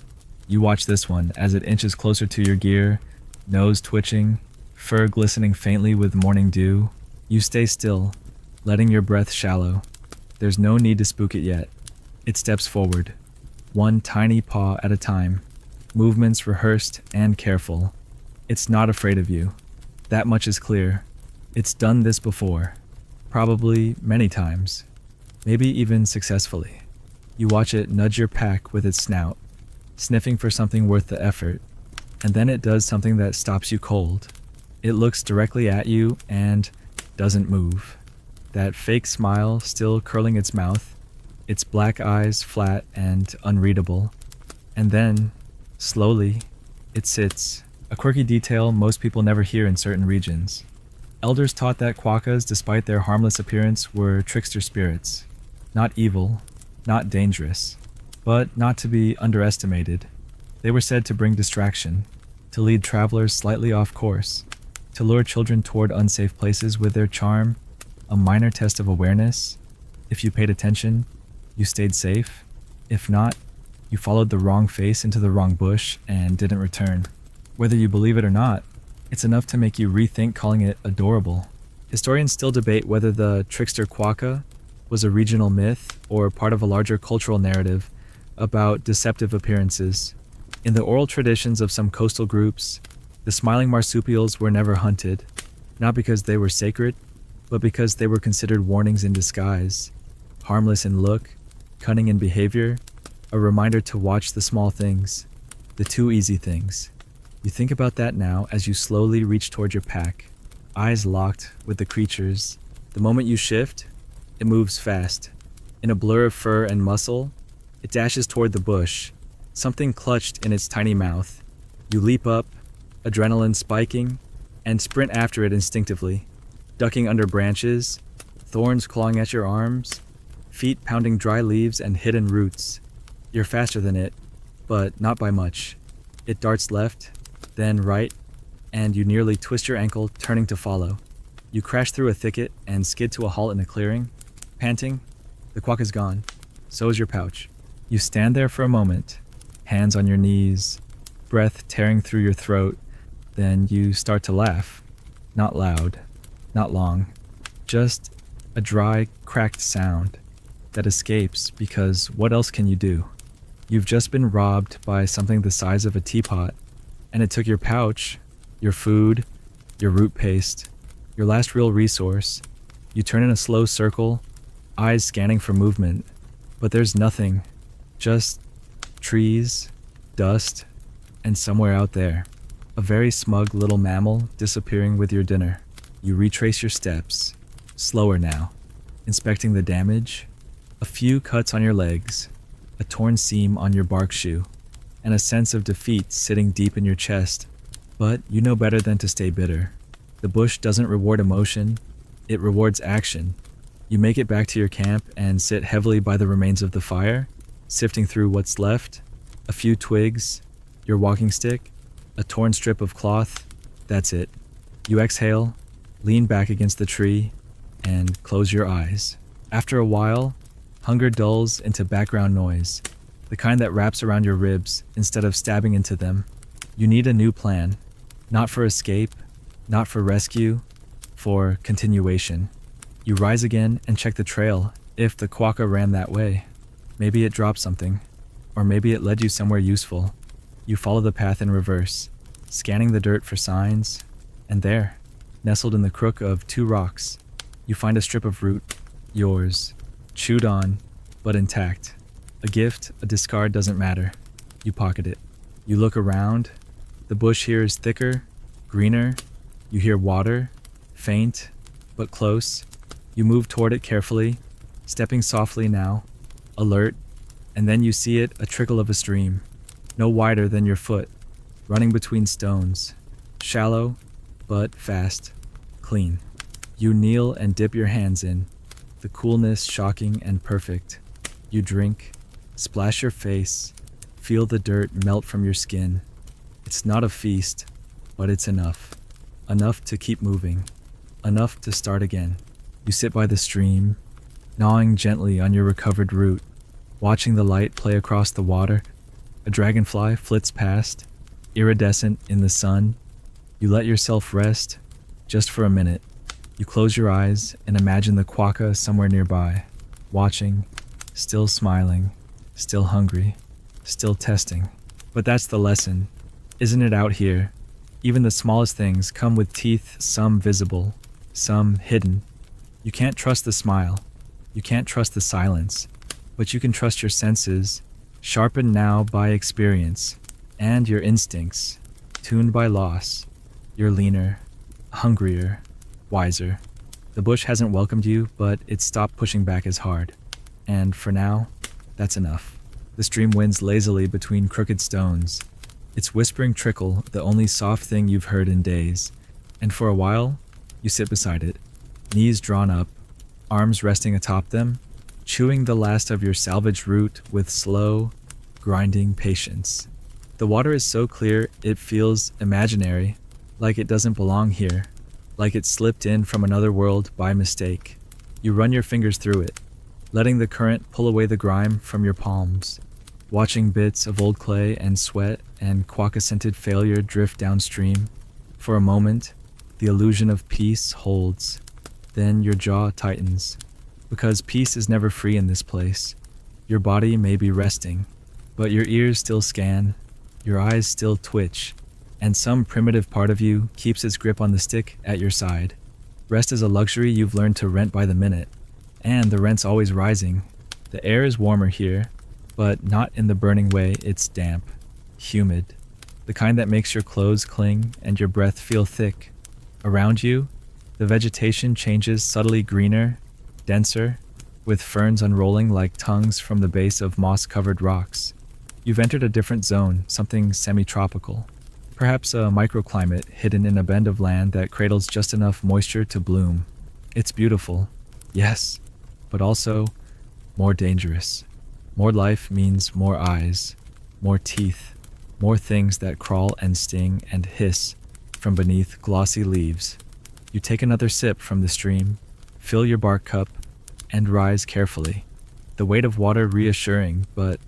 A: You watch this one as it inches closer to your gear, nose twitching, fur glistening faintly with morning dew. You stay still, letting your breath shallow. There's no need to spook it yet. It steps forward, one tiny paw at a time, movements rehearsed and careful. It's not afraid of you. That much is clear. It's done this before, probably many times, maybe even successfully. You watch it nudge your pack with its snout, sniffing for something worth the effort. And then it does something that stops you cold. It looks directly at you and doesn't move. That fake smile still curling its mouth, its black eyes flat and unreadable. And then, slowly, it sits, a quirky detail most people never hear in certain regions. Elders taught that quokkas, despite their harmless appearance, were trickster spirits. Not evil, not dangerous, but not to be underestimated. They were said to bring distraction, to lead travelers slightly off course, to lure children toward unsafe places with their charm, a minor test of awareness. If you paid attention, you stayed safe. If not, you followed the wrong face into the wrong bush and didn't return. Whether you believe it or not, it's enough to make you rethink calling it adorable. Historians still debate whether the trickster quokka was a regional myth or part of a larger cultural narrative about deceptive appearances. In the oral traditions of some coastal groups, the smiling marsupials were never hunted, not because they were sacred, but because they were considered warnings in disguise, harmless in look, cunning in behavior, a reminder to watch the small things, the too easy things. You think about that now as you slowly reach toward your pack, eyes locked with the creatures. The moment you shift, it moves fast. In a blur of fur and muscle, it dashes toward the bush, something clutched in its tiny mouth. You leap up, adrenaline spiking, and sprint after it instinctively, ducking under branches, thorns clawing at your arms, feet pounding dry leaves and hidden roots. You're faster than it, but not by much. It darts left, then right, and you nearly twist your ankle, turning to follow. You crash through a thicket and skid to a halt in a clearing. Panting, the quack is gone. So is your pouch. You stand there for a moment, hands on your knees, breath tearing through your throat. Then you start to laugh. Not loud, not long. Just a dry, cracked sound that escapes because what else can you do? You've just been robbed by something the size of a teapot, and it took your pouch, your food, your root paste, your last real resource. You turn in a slow circle, eyes scanning for movement, but there's nothing, just trees, dust, and somewhere out there, a very smug little mammal disappearing with your dinner. You retrace your steps, slower now, inspecting the damage, a few cuts on your legs, a torn seam on your bark shoe, and a sense of defeat sitting deep in your chest. But you know better than to stay bitter. The bush doesn't reward emotion, it rewards action. You make it back to your camp and sit heavily by the remains of the fire, sifting through what's left, a few twigs, your walking stick, a torn strip of cloth. That's it. You exhale, lean back against the tree, and close your eyes. After a while, hunger dulls into background noise, the kind that wraps around your ribs instead of stabbing into them. You need a new plan, not for escape, not for rescue, for continuation. You rise again and check the trail if the quokka ran that way. Maybe it dropped something, or maybe it led you somewhere useful. You follow the path in reverse, scanning the dirt for signs, and there, nestled in the crook of two rocks, you find a strip of root, yours, chewed on, but intact. A gift, a discard doesn't matter. You pocket it. You look around. The bush here is thicker, greener. You hear water, faint, but close. You move toward it carefully, stepping softly now, alert, and then you see it, a trickle of a stream, no wider than your foot, running between stones, shallow, but fast, clean. You kneel and dip your hands in, the coolness shocking and perfect. You drink, splash your face, feel the dirt melt from your skin. It's not a feast, but it's enough. Enough to keep moving, enough to start again. You sit by the stream, gnawing gently on your recovered root, watching the light play across the water. A dragonfly flits past, iridescent in the sun. You let yourself rest, just for a minute. You close your eyes and imagine the quokka somewhere nearby, watching, still smiling, still hungry, still testing. But that's the lesson, isn't it? Out here, even the smallest things come with teeth, some visible, some hidden. You can't trust the smile, you can't trust the silence, but you can trust your senses, sharpened now by experience, and your instincts, tuned by loss. You're leaner, hungrier, wiser. The bush hasn't welcomed you, but it's stopped pushing back as hard. And for now, that's enough. The stream winds lazily between crooked stones, its whispering trickle the only soft thing you've heard in days. And for a while, you sit beside it, knees drawn up, arms resting atop them, chewing the last of your salvaged root with slow, grinding patience. The water is so clear it feels imaginary, like it doesn't belong here, like it slipped in from another world by mistake. You run your fingers through it, letting the current pull away the grime from your palms, watching bits of old clay and sweat and quagga-scented failure drift downstream. For a moment, the illusion of peace holds. Then your jaw tightens, because peace is never free in this place. Your body may be resting, but your ears still scan, your eyes still twitch, and some primitive part of you keeps its grip on the stick at your side. Rest is a luxury you've learned to rent by the minute, and the rent's always rising. The air is warmer here, but not in the burning way. It's damp, humid, the kind that makes your clothes cling and your breath feel thick. Around you, the vegetation changes subtly greener, denser, with ferns unrolling like tongues from the base of moss-covered rocks. You've entered a different zone, something semi-tropical. Perhaps a microclimate hidden in a bend of land that cradles just enough moisture to bloom. It's beautiful, yes, but also more dangerous. More life means more eyes, more teeth, more things that crawl and sting and hiss from beneath glossy leaves. You take another sip from the stream, fill your bark cup, and rise carefully. The weight of water reassuring, but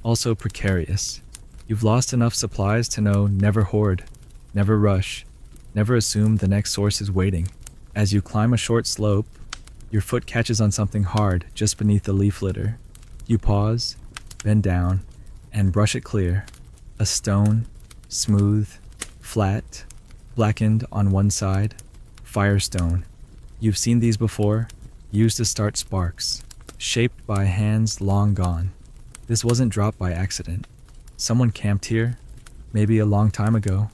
A: also precarious. You've lost enough supplies to know never hoard, never rush, never assume the next source is waiting. As you climb a short slope, your foot catches on something hard just beneath the leaf litter. You pause, bend down, and brush it clear. A stone, smooth, flat, blackened on one side. Firestone. You've seen these before, used to start sparks, shaped by hands long gone. This wasn't dropped by accident. Someone camped here, maybe a long time ago,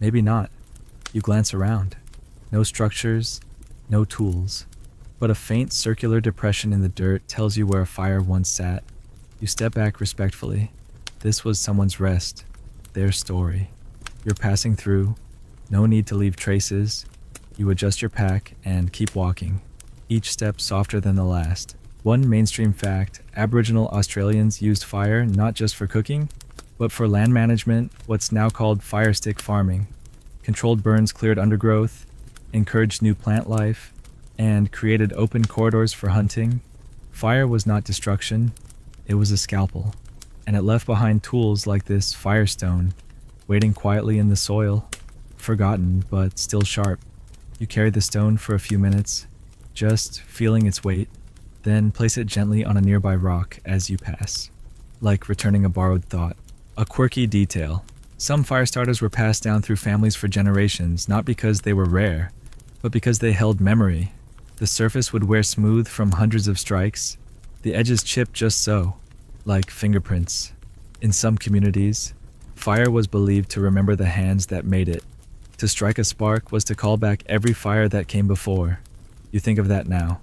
A: maybe not. You glance around. No structures, no tools, but a faint circular depression in the dirt tells you where a fire once sat. You step back respectfully. This was someone's rest, their story. You're passing through, no need to leave traces. You adjust your pack and keep walking, each step softer than the last. One mainstream fact, Aboriginal Australians used fire not just for cooking, but for land management, what's now called fire stick farming. Controlled burns cleared undergrowth, encouraged new plant life, and created open corridors for hunting. Fire was not destruction, it was a scalpel, and it left behind tools like this firestone, waiting quietly in the soil, forgotten but still sharp. You carry the stone for a few minutes, just feeling its weight, then place it gently on a nearby rock as you pass, like returning a borrowed thought. A quirky detail. Some fire starters were passed down through families for generations, not because they were rare, but because they held memory. The surface would wear smooth from hundreds of strikes, the edges chipped just so, like fingerprints. In some communities, fire was believed to remember the hands that made it. To strike a spark was to call back every fire that came before. You think of that now,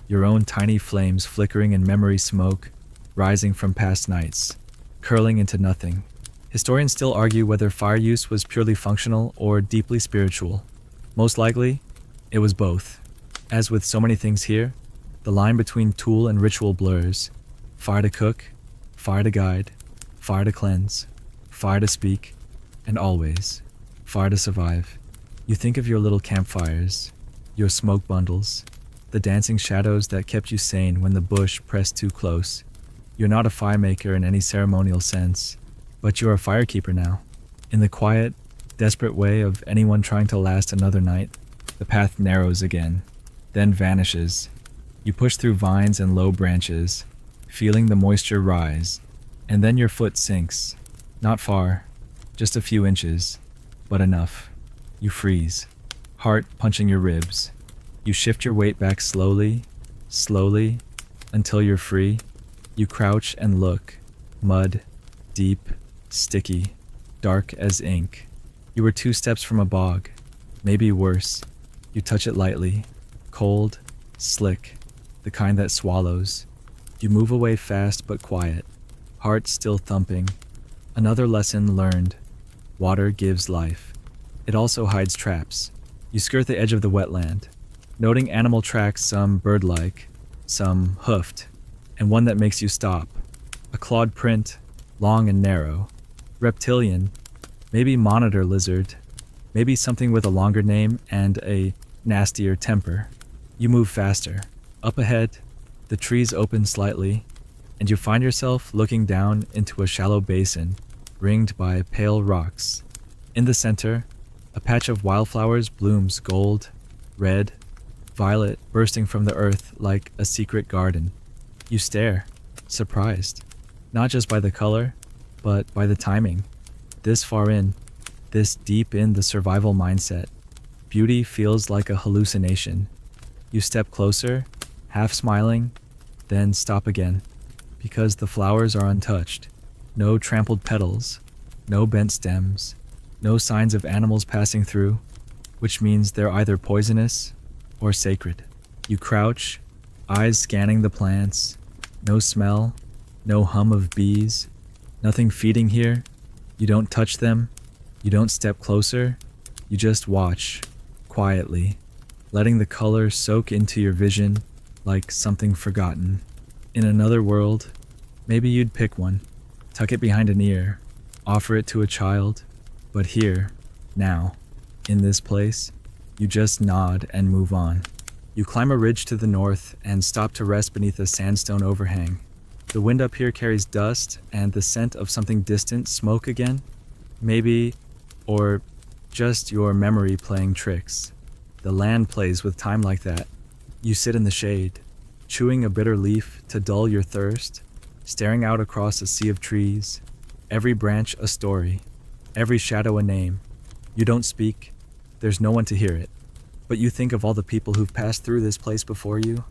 A: your own tiny flames flickering in memory smoke, rising from past nights, curling into nothing. Historians still argue whether fire use was purely functional or deeply spiritual. Most likely, it was both. As with so many things here, the line between tool and ritual blurs. Fire to cook, fire to guide, fire to cleanse, fire to speak, and always, fire to survive. You think of your little campfires, your smoke bundles, the dancing shadows that kept you sane when the bush pressed too close. You're not a fire maker in any ceremonial sense, but you're a firekeeper now. In the quiet, desperate way of anyone trying to last another night, the path narrows again, then vanishes. You push through vines and low branches, feeling the moisture rise, and then your foot sinks. Not far, just a few inches, but enough. You freeze, heart punching your ribs. You shift your weight back slowly, slowly, until you're free. You crouch and look, Mud, deep, sticky, dark as ink. You were 2 steps from a bog, maybe worse. You touch it lightly, cold, slick, the kind that swallows. You move away fast but quiet, heart still thumping. Another lesson learned. Water gives life. It also hides traps. You skirt the edge of the wetland, noting animal tracks, some bird-like, some hoofed, and one that makes you stop. A clawed print, long and narrow. Reptilian, maybe monitor lizard, maybe something with a longer name and a nastier temper. You move faster. Up ahead, the trees open slightly, and you find yourself looking down into a shallow basin, ringed by pale rocks. In the center, a patch of wildflowers blooms gold, red, violet, bursting from the earth like a secret garden. You stare, surprised, not just by the color, but by the timing. This far in, this deep in the survival mindset, beauty feels like a hallucination. You step closer, half smiling, then stop again, because the flowers are untouched. No trampled petals, no bent stems, no signs of animals passing through, which means they're either poisonous or sacred. You crouch, eyes scanning the plants, no smell, no hum of bees, nothing feeding here. You don't touch them, you don't step closer, you just watch, quietly, letting the color soak into your vision like something forgotten. In another world, maybe you'd pick one, tuck it behind an ear, offer it to a child, but here, now, in this place, you just nod and move on. You climb a ridge to the north and stop to rest beneath a sandstone overhang. The wind up here carries dust and the scent of something distant, smoke again? Maybe, or just your memory playing tricks. The land plays with time like that. You sit in the shade, chewing a bitter leaf to dull your thirst, staring out across a sea of trees, every branch a story, every shadow a name. You don't speak, there's no one to hear it, but you think of all the people who've passed through this place before you,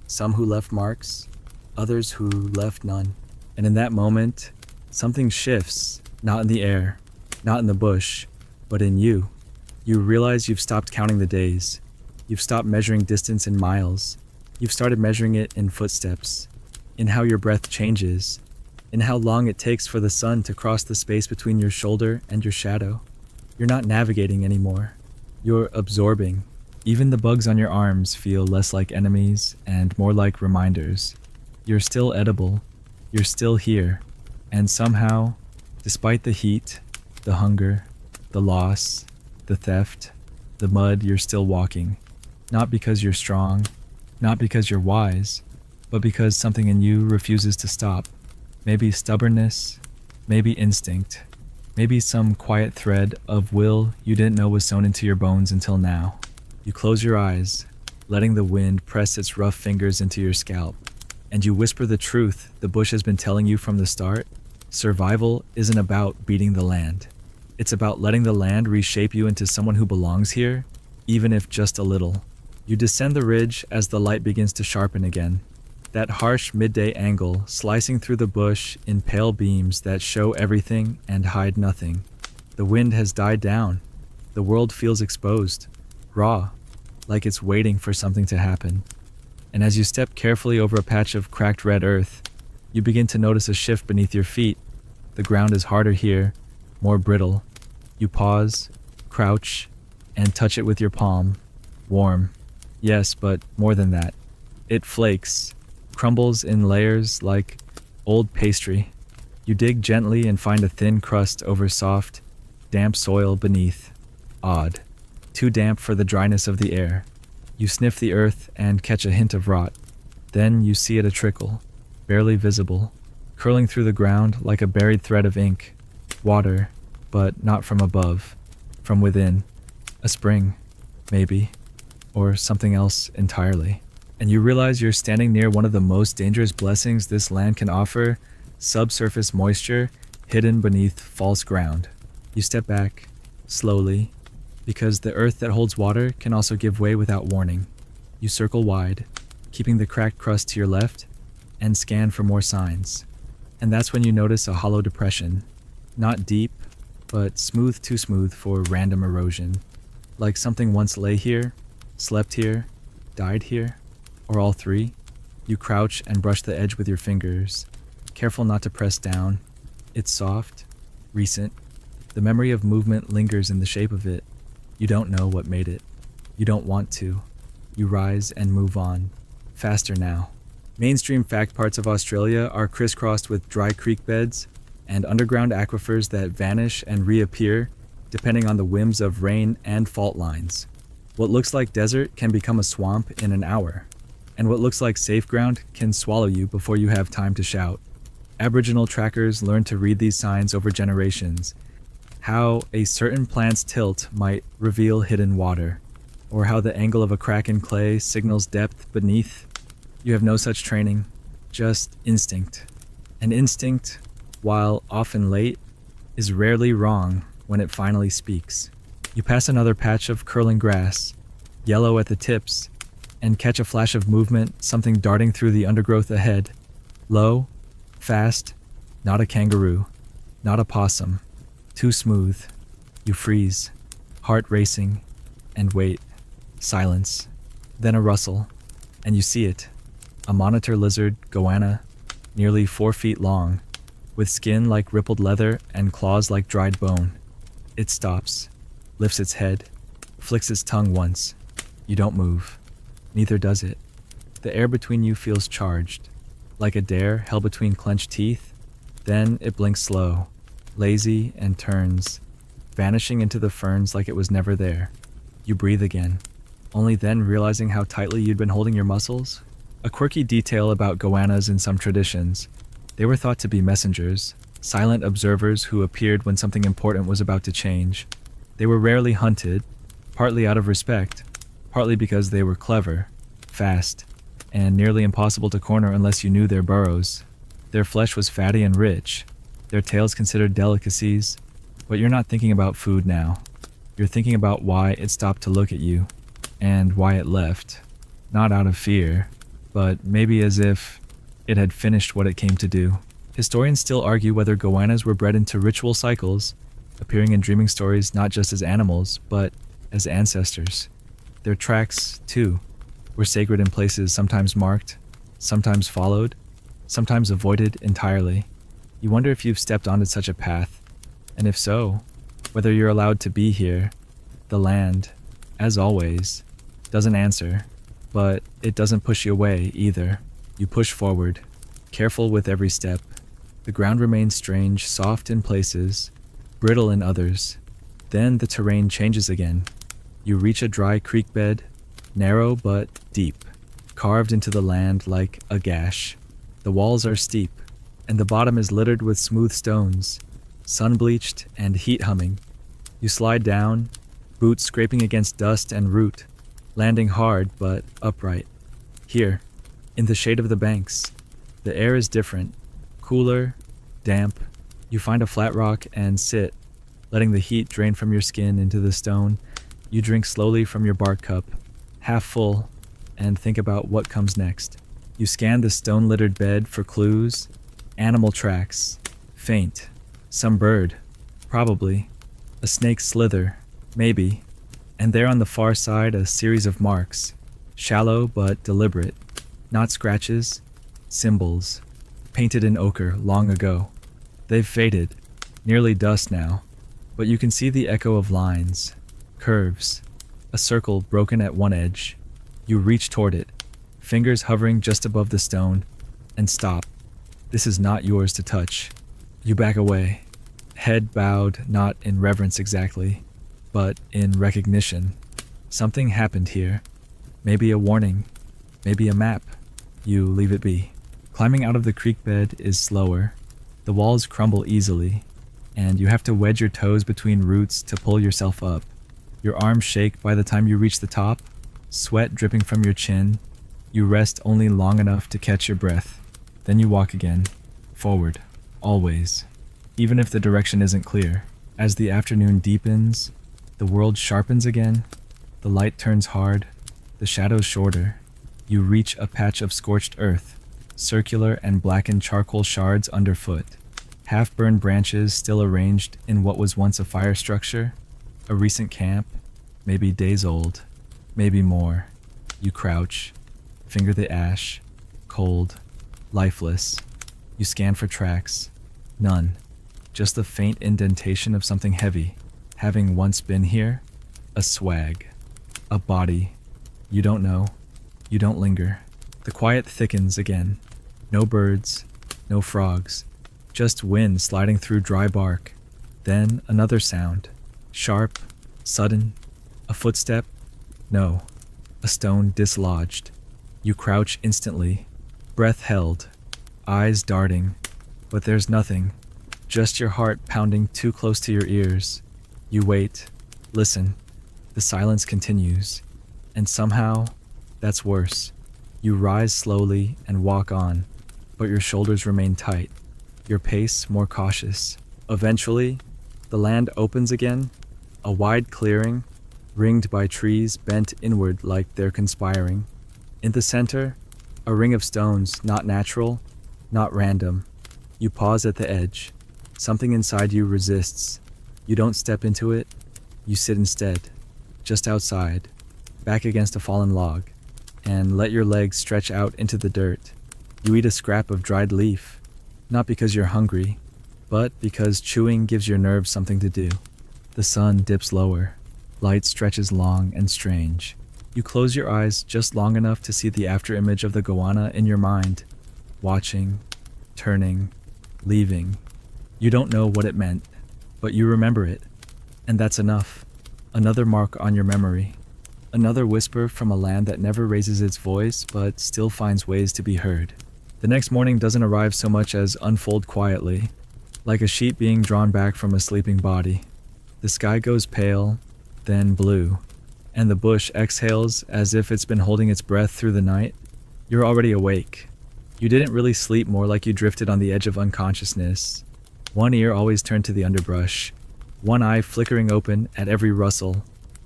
A: some who left marks, others who left none. And in that moment, something shifts, not in the air, not in the bush, but in you. You realize you've stopped counting the days. You've stopped measuring distance in miles. You've started measuring it in footsteps, in how your breath changes, in how long it takes for the sun to cross the space between your shoulder and your shadow. You're not navigating anymore. You're absorbing. Even the bugs on your arms feel less like enemies and more like reminders. You're still edible. You're still here. And somehow, despite the heat, the hunger, the loss, the theft, the mud, you're still walking. Not because you're strong, not because you're wise, but because something in you refuses to stop. Maybe stubbornness, maybe instinct, maybe some quiet thread of will you didn't know was sewn into your bones until now. You close your eyes, letting the wind press its rough fingers into your scalp, and you whisper the truth the bush has been telling you from the start. Survival isn't about beating the land. It's about letting the land reshape you into someone who belongs here, even if just a little. You descend the ridge as the light begins to sharpen again. That harsh midday angle slicing through the bush in pale beams that show everything and hide nothing. The wind has died down. The world feels exposed, raw, like it's waiting for something to happen. And as you step carefully over a patch of cracked red earth, you begin to notice a shift beneath your feet. The ground is harder here, more brittle. You pause, crouch, and touch it with your palm. Warm. Yes, but more than that. It flakes, crumbles in layers like old pastry. You dig gently and find a thin crust over soft, damp soil beneath. Odd. Too damp for the dryness of the air. You sniff the earth and catch a hint of rot. Then you see it a trickle, barely visible, curling through the ground like a buried thread of ink. Water, but not from above, from within. A spring, maybe, or something else entirely. And you realize you're standing near one of the most dangerous blessings this land can offer, subsurface moisture hidden beneath false ground. You step back, slowly, because the earth that holds water can also give way without warning. You circle wide, keeping the cracked crust to your left, and scan for more signs. And that's when you notice a hollow depression. Not deep, but smooth too smooth for random erosion. Like something once lay here, slept here, died here, or all three. You crouch and brush the edge with your fingers, careful not to press down. It's soft, recent. The memory of movement lingers in the shape of it. You don't know what made it. You don't want to. You rise and move on. Faster now. Mainstream fact parts of Australia are crisscrossed with dry creek beds and underground aquifers that vanish and reappear depending on the whims of rain and fault lines. What looks like desert can become a swamp in an hour, and what looks like safe ground can swallow you before you have time to shout. Aboriginal trackers learned to read these signs over generations. How a certain plant's tilt might reveal hidden water, or how the angle of a crack in clay signals depth beneath. You have no such training, just instinct. An instinct, while often late, is rarely wrong when it finally speaks. You pass another patch of curling grass, yellow at the tips, and catch a flash of movement, something darting through the undergrowth ahead. Low, fast, not a kangaroo, not a possum. Too smooth. You freeze, heart racing, and wait. Silence. Then a rustle, and you see it. A monitor lizard, goanna, nearly 4 feet long, with skin like rippled leather and claws like dried bone. It stops, lifts its head, flicks its tongue once. You don't move. Neither does it. The air between you feels charged, like a dare held between clenched teeth. Then it blinks slow, lazy, and turns, vanishing into the ferns like it was never there. You breathe again, only then realizing how tightly you'd been holding your muscles. A quirky detail about goannas in some traditions. They were thought to be messengers, silent observers who appeared when something important was about to change. They were rarely hunted, partly out of respect, partly because they were clever, fast, and nearly impossible to corner unless you knew their burrows. Their flesh was fatty and rich, their tails considered delicacies, but you're not thinking about food now. You're thinking about why it stopped to look at you, and why it left. Not out of fear, but maybe as if it had finished what it came to do. Historians still argue whether goannas were bred into ritual cycles, appearing in dreaming stories not just as animals, but as ancestors. Their tracks, too, were sacred in places sometimes marked, sometimes followed, sometimes avoided entirely. You wonder if you've stepped onto such a path, and if so, whether you're allowed to be here. The land, as always, doesn't answer, but it doesn't push you away either. You push forward, careful with every step. The ground remains strange, soft in places, brittle in others. Then the terrain changes again. You reach a dry creek bed, narrow but deep, carved into the land like a gash. The walls are steep, and the bottom is littered with smooth stones, sun-bleached and heat-humming. You slide down, boots scraping against dust and root, landing hard but upright. Here, in the shade of the banks, the air is different, cooler, damp. You find a flat rock and sit, letting the heat drain from your skin into the stone. You drink slowly from your bark cup, half full, and think about what comes next. You scan the stone-littered bed for clues, animal tracks, faint, some bird, probably, a snake's slither, maybe, and there on the far side a series of marks, shallow but deliberate, not scratches, symbols, painted in ochre long ago. They've faded, nearly dust now, but you can see the echo of lines, curves, a circle broken at one edge. You reach toward it, fingers hovering just above the stone, and stop. This is not yours to touch. You back away, head bowed not in reverence exactly, but in recognition. Something happened here. Maybe a warning, maybe a map. You leave it be. Climbing out of the creek bed is slower. The walls crumble easily, and you have to wedge your toes between roots to pull yourself up. Your arms shake by the time you reach the top, sweat dripping from your chin. You rest only long enough to catch your breath. Then you walk again, forward, always, even if the direction isn't clear. As the afternoon deepens, the world sharpens again, the light turns hard, the shadows shorter. You reach a patch of scorched earth, circular and blackened charcoal shards underfoot, half-burned branches still arranged in what was once a fire structure, a recent camp, maybe days old, maybe more. You crouch, finger the ash, cold, lifeless. You scan for tracks. None. Just the faint indentation of something heavy, having once been here. A swag. A body. You don't know. You don't linger. The quiet thickens again. No birds, no frogs. Just wind sliding through dry bark. Then another sound. Sharp, sudden. A footstep. No. A stone dislodged. You crouch instantly. Breath held. Eyes darting. But there's nothing. Just your heart pounding too close to your ears. You wait. Listen. The silence continues. And somehow, that's worse. You rise slowly and walk on, but your shoulders remain tight, your pace more cautious. Eventually, the land opens again, a wide clearing, ringed by trees bent inward like they're conspiring. In the center, a ring of stones, not natural, not random. You pause at the edge. Something inside you resists. You don't step into it. You sit instead, just outside, back against a fallen log, and let your legs stretch out into the dirt. You eat a scrap of dried leaf, not because you're hungry, but because chewing gives your nerves something to do. The sun dips lower. Light stretches long and strange. You close your eyes just long enough to see the afterimage of the goanna in your mind, watching, turning, leaving. You don't know what it meant, but you remember it, and that's enough. Another mark on your memory. Another whisper from a land that never raises its voice but still finds ways to be heard. The next morning doesn't arrive so much as unfold quietly, like a sheet being drawn back from a sleeping body. The sky goes pale, then blue, and the bush exhales as if it's been holding its breath through the night. You're already awake. You didn't really sleep, more like you drifted on the edge of unconsciousness. One ear always turned to the underbrush, one eye flickering open at every rustle,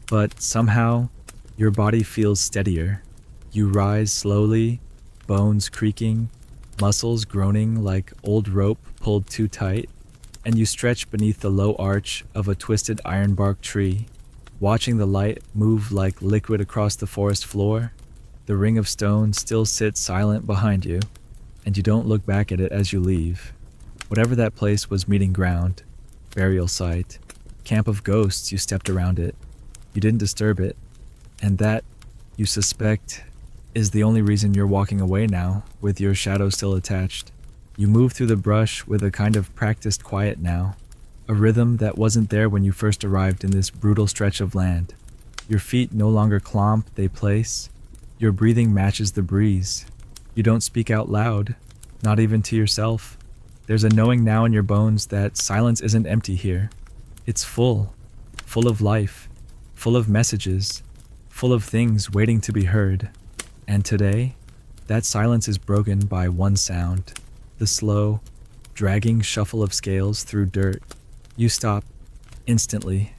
A: but somehow your body feels steadier. You rise slowly, bones creaking, muscles groaning like old rope pulled too tight, and you stretch beneath the low arch of a twisted ironbark tree, watching the light move like liquid across the forest floor. The ring of stone still sits silent behind you, and you don't look back at it as you leave. Whatever that place was, meeting ground, burial site, camp of ghosts, you stepped around it. You didn't disturb it. And that, you suspect, is the only reason you're walking away now, with your shadow still attached. You move through the brush with a kind of practiced quiet now, a rhythm that wasn't there when you first arrived in this brutal stretch of land. Your feet no longer clomp, they place. Your breathing matches the breeze. You don't speak out loud, not even to yourself. There's a knowing now in your bones that silence isn't empty here. It's full of life, full of messages, full of things waiting to be heard. And today, that silence is broken by one sound, the slow, dragging shuffle of scales through dirt. You stop, instantly.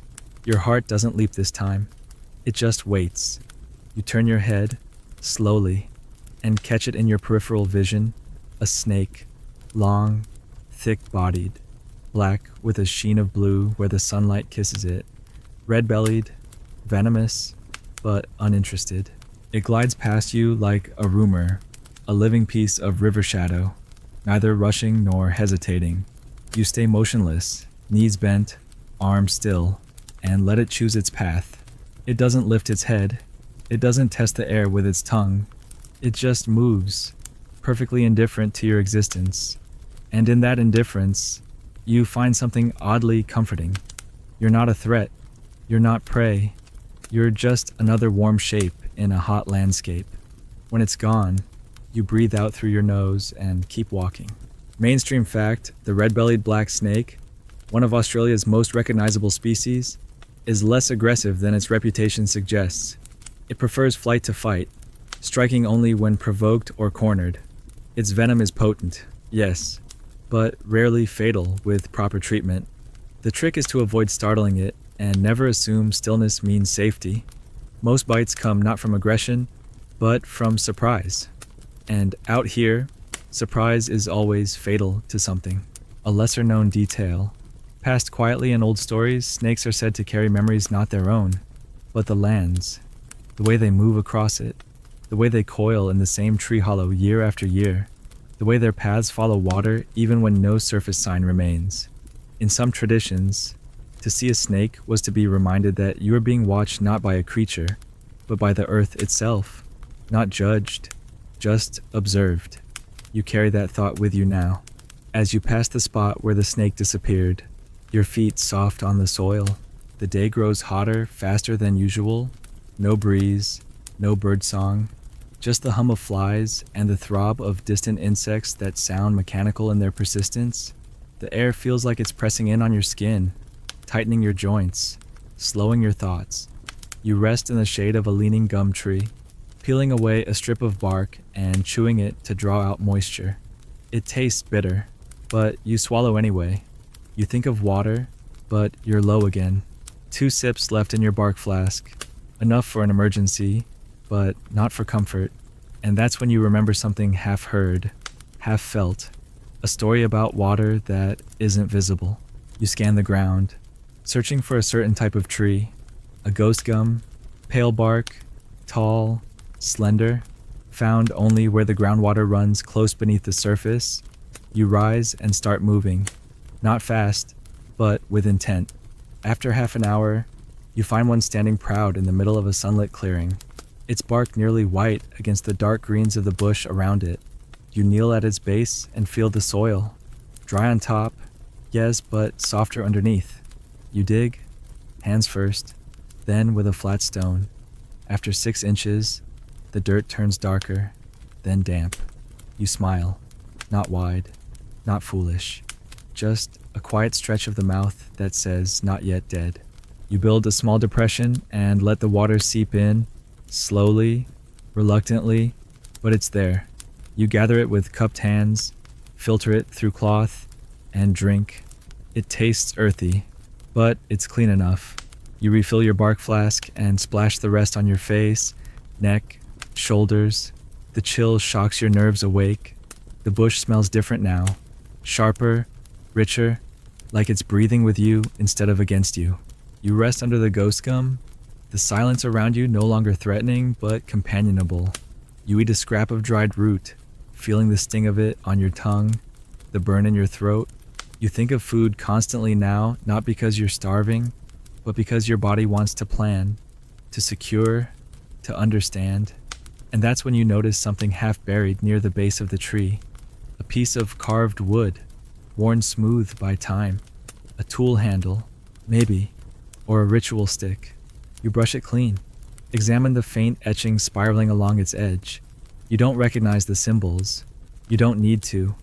A: Your heart doesn't leap this time. It just waits. You turn your head, slowly, and catch it in your peripheral vision, a snake, long, thick-bodied, black with a sheen of blue where the sunlight kisses it, red-bellied, venomous, but uninterested. It glides past you like a rumor, a living piece of river shadow, neither rushing nor hesitating. You stay motionless, knees bent, arms still, and let it choose its path. It doesn't lift its head. It doesn't test the air with its tongue. It just moves, perfectly indifferent to your existence. And in that indifference, you find something oddly comforting. You're not a threat. You're not prey. You're just another warm shape in a hot landscape. When it's gone, you breathe out through your nose and keep walking. Mainstream fact, the red-bellied black snake, one of Australia's most recognizable species, is less aggressive than its reputation suggests. It prefers flight to fight, striking only when provoked or cornered. Its venom is potent, yes, but rarely fatal with proper treatment. The trick is to avoid startling it and never assume stillness means safety. Most bites come not from aggression, but from surprise. And out here, Surprise is always fatal to something. A lesser known detail. Passed quietly in old stories, snakes are said to carry memories not their own, but the land's, the way they move across it, the way they coil in the same tree hollow year after year, the way their paths follow water even when no surface sign remains. In some traditions, to see a snake was to be reminded that you are being watched not by a creature, but by the earth itself, not judged, just observed. You carry that thought with you now. As you pass the spot where the snake disappeared, your feet soft on the soil, the day grows hotter, faster than usual. No breeze, no birdsong, just the hum of flies and the throb of distant insects that sound mechanical in their persistence. The air feels like it's pressing in on your skin, tightening your joints, slowing your thoughts. You rest in the shade of a leaning gum tree, peeling away a strip of bark and chewing it to draw out moisture. It tastes bitter, but you swallow anyway. You think of water, but you're low again. 2 sips left in your bark flask. Enough for an emergency, but not for comfort. And that's when you remember something half heard, half felt. A story about water that isn't visible. You scan the ground, searching for a certain type of tree. A ghost gum, pale bark, tall, slender, found only where the groundwater runs close beneath the surface. You rise and start moving. Not fast, but with intent. After half an hour, you find one standing proud in the middle of a sunlit clearing, its bark nearly white against the dark greens of the bush around it. You kneel at its base and feel the soil. Dry on top, yes, but softer underneath. You dig, hands first, then with a flat stone. After 6 inches, the dirt turns darker, then damp. You smile, not wide, not foolish, just a quiet stretch of the mouth that says not yet dead. You build a small depression and let the water seep in, slowly, reluctantly, but it's there. You gather it with cupped hands, filter it through cloth, and drink. It tastes earthy, but it's clean enough. You refill your bark flask and splash the rest on your face, neck, shoulders. The chill shocks your nerves awake. The bush smells different now, sharper, richer, like it's breathing with you instead of against you. You rest under the ghost gum, the silence around you no longer threatening but companionable. You eat a scrap of dried root, feeling the sting of it on your tongue, the burn in your throat. You think of food constantly now, not because you're starving, but because your body wants to plan, to secure, to understand. And that's when you notice something half buried near the base of the tree. A piece of carved wood, worn smooth by time. A tool handle, maybe, or a ritual stick. You brush it clean. Examine the faint etching spiraling along its edge. You don't recognize the symbols. You don't need to.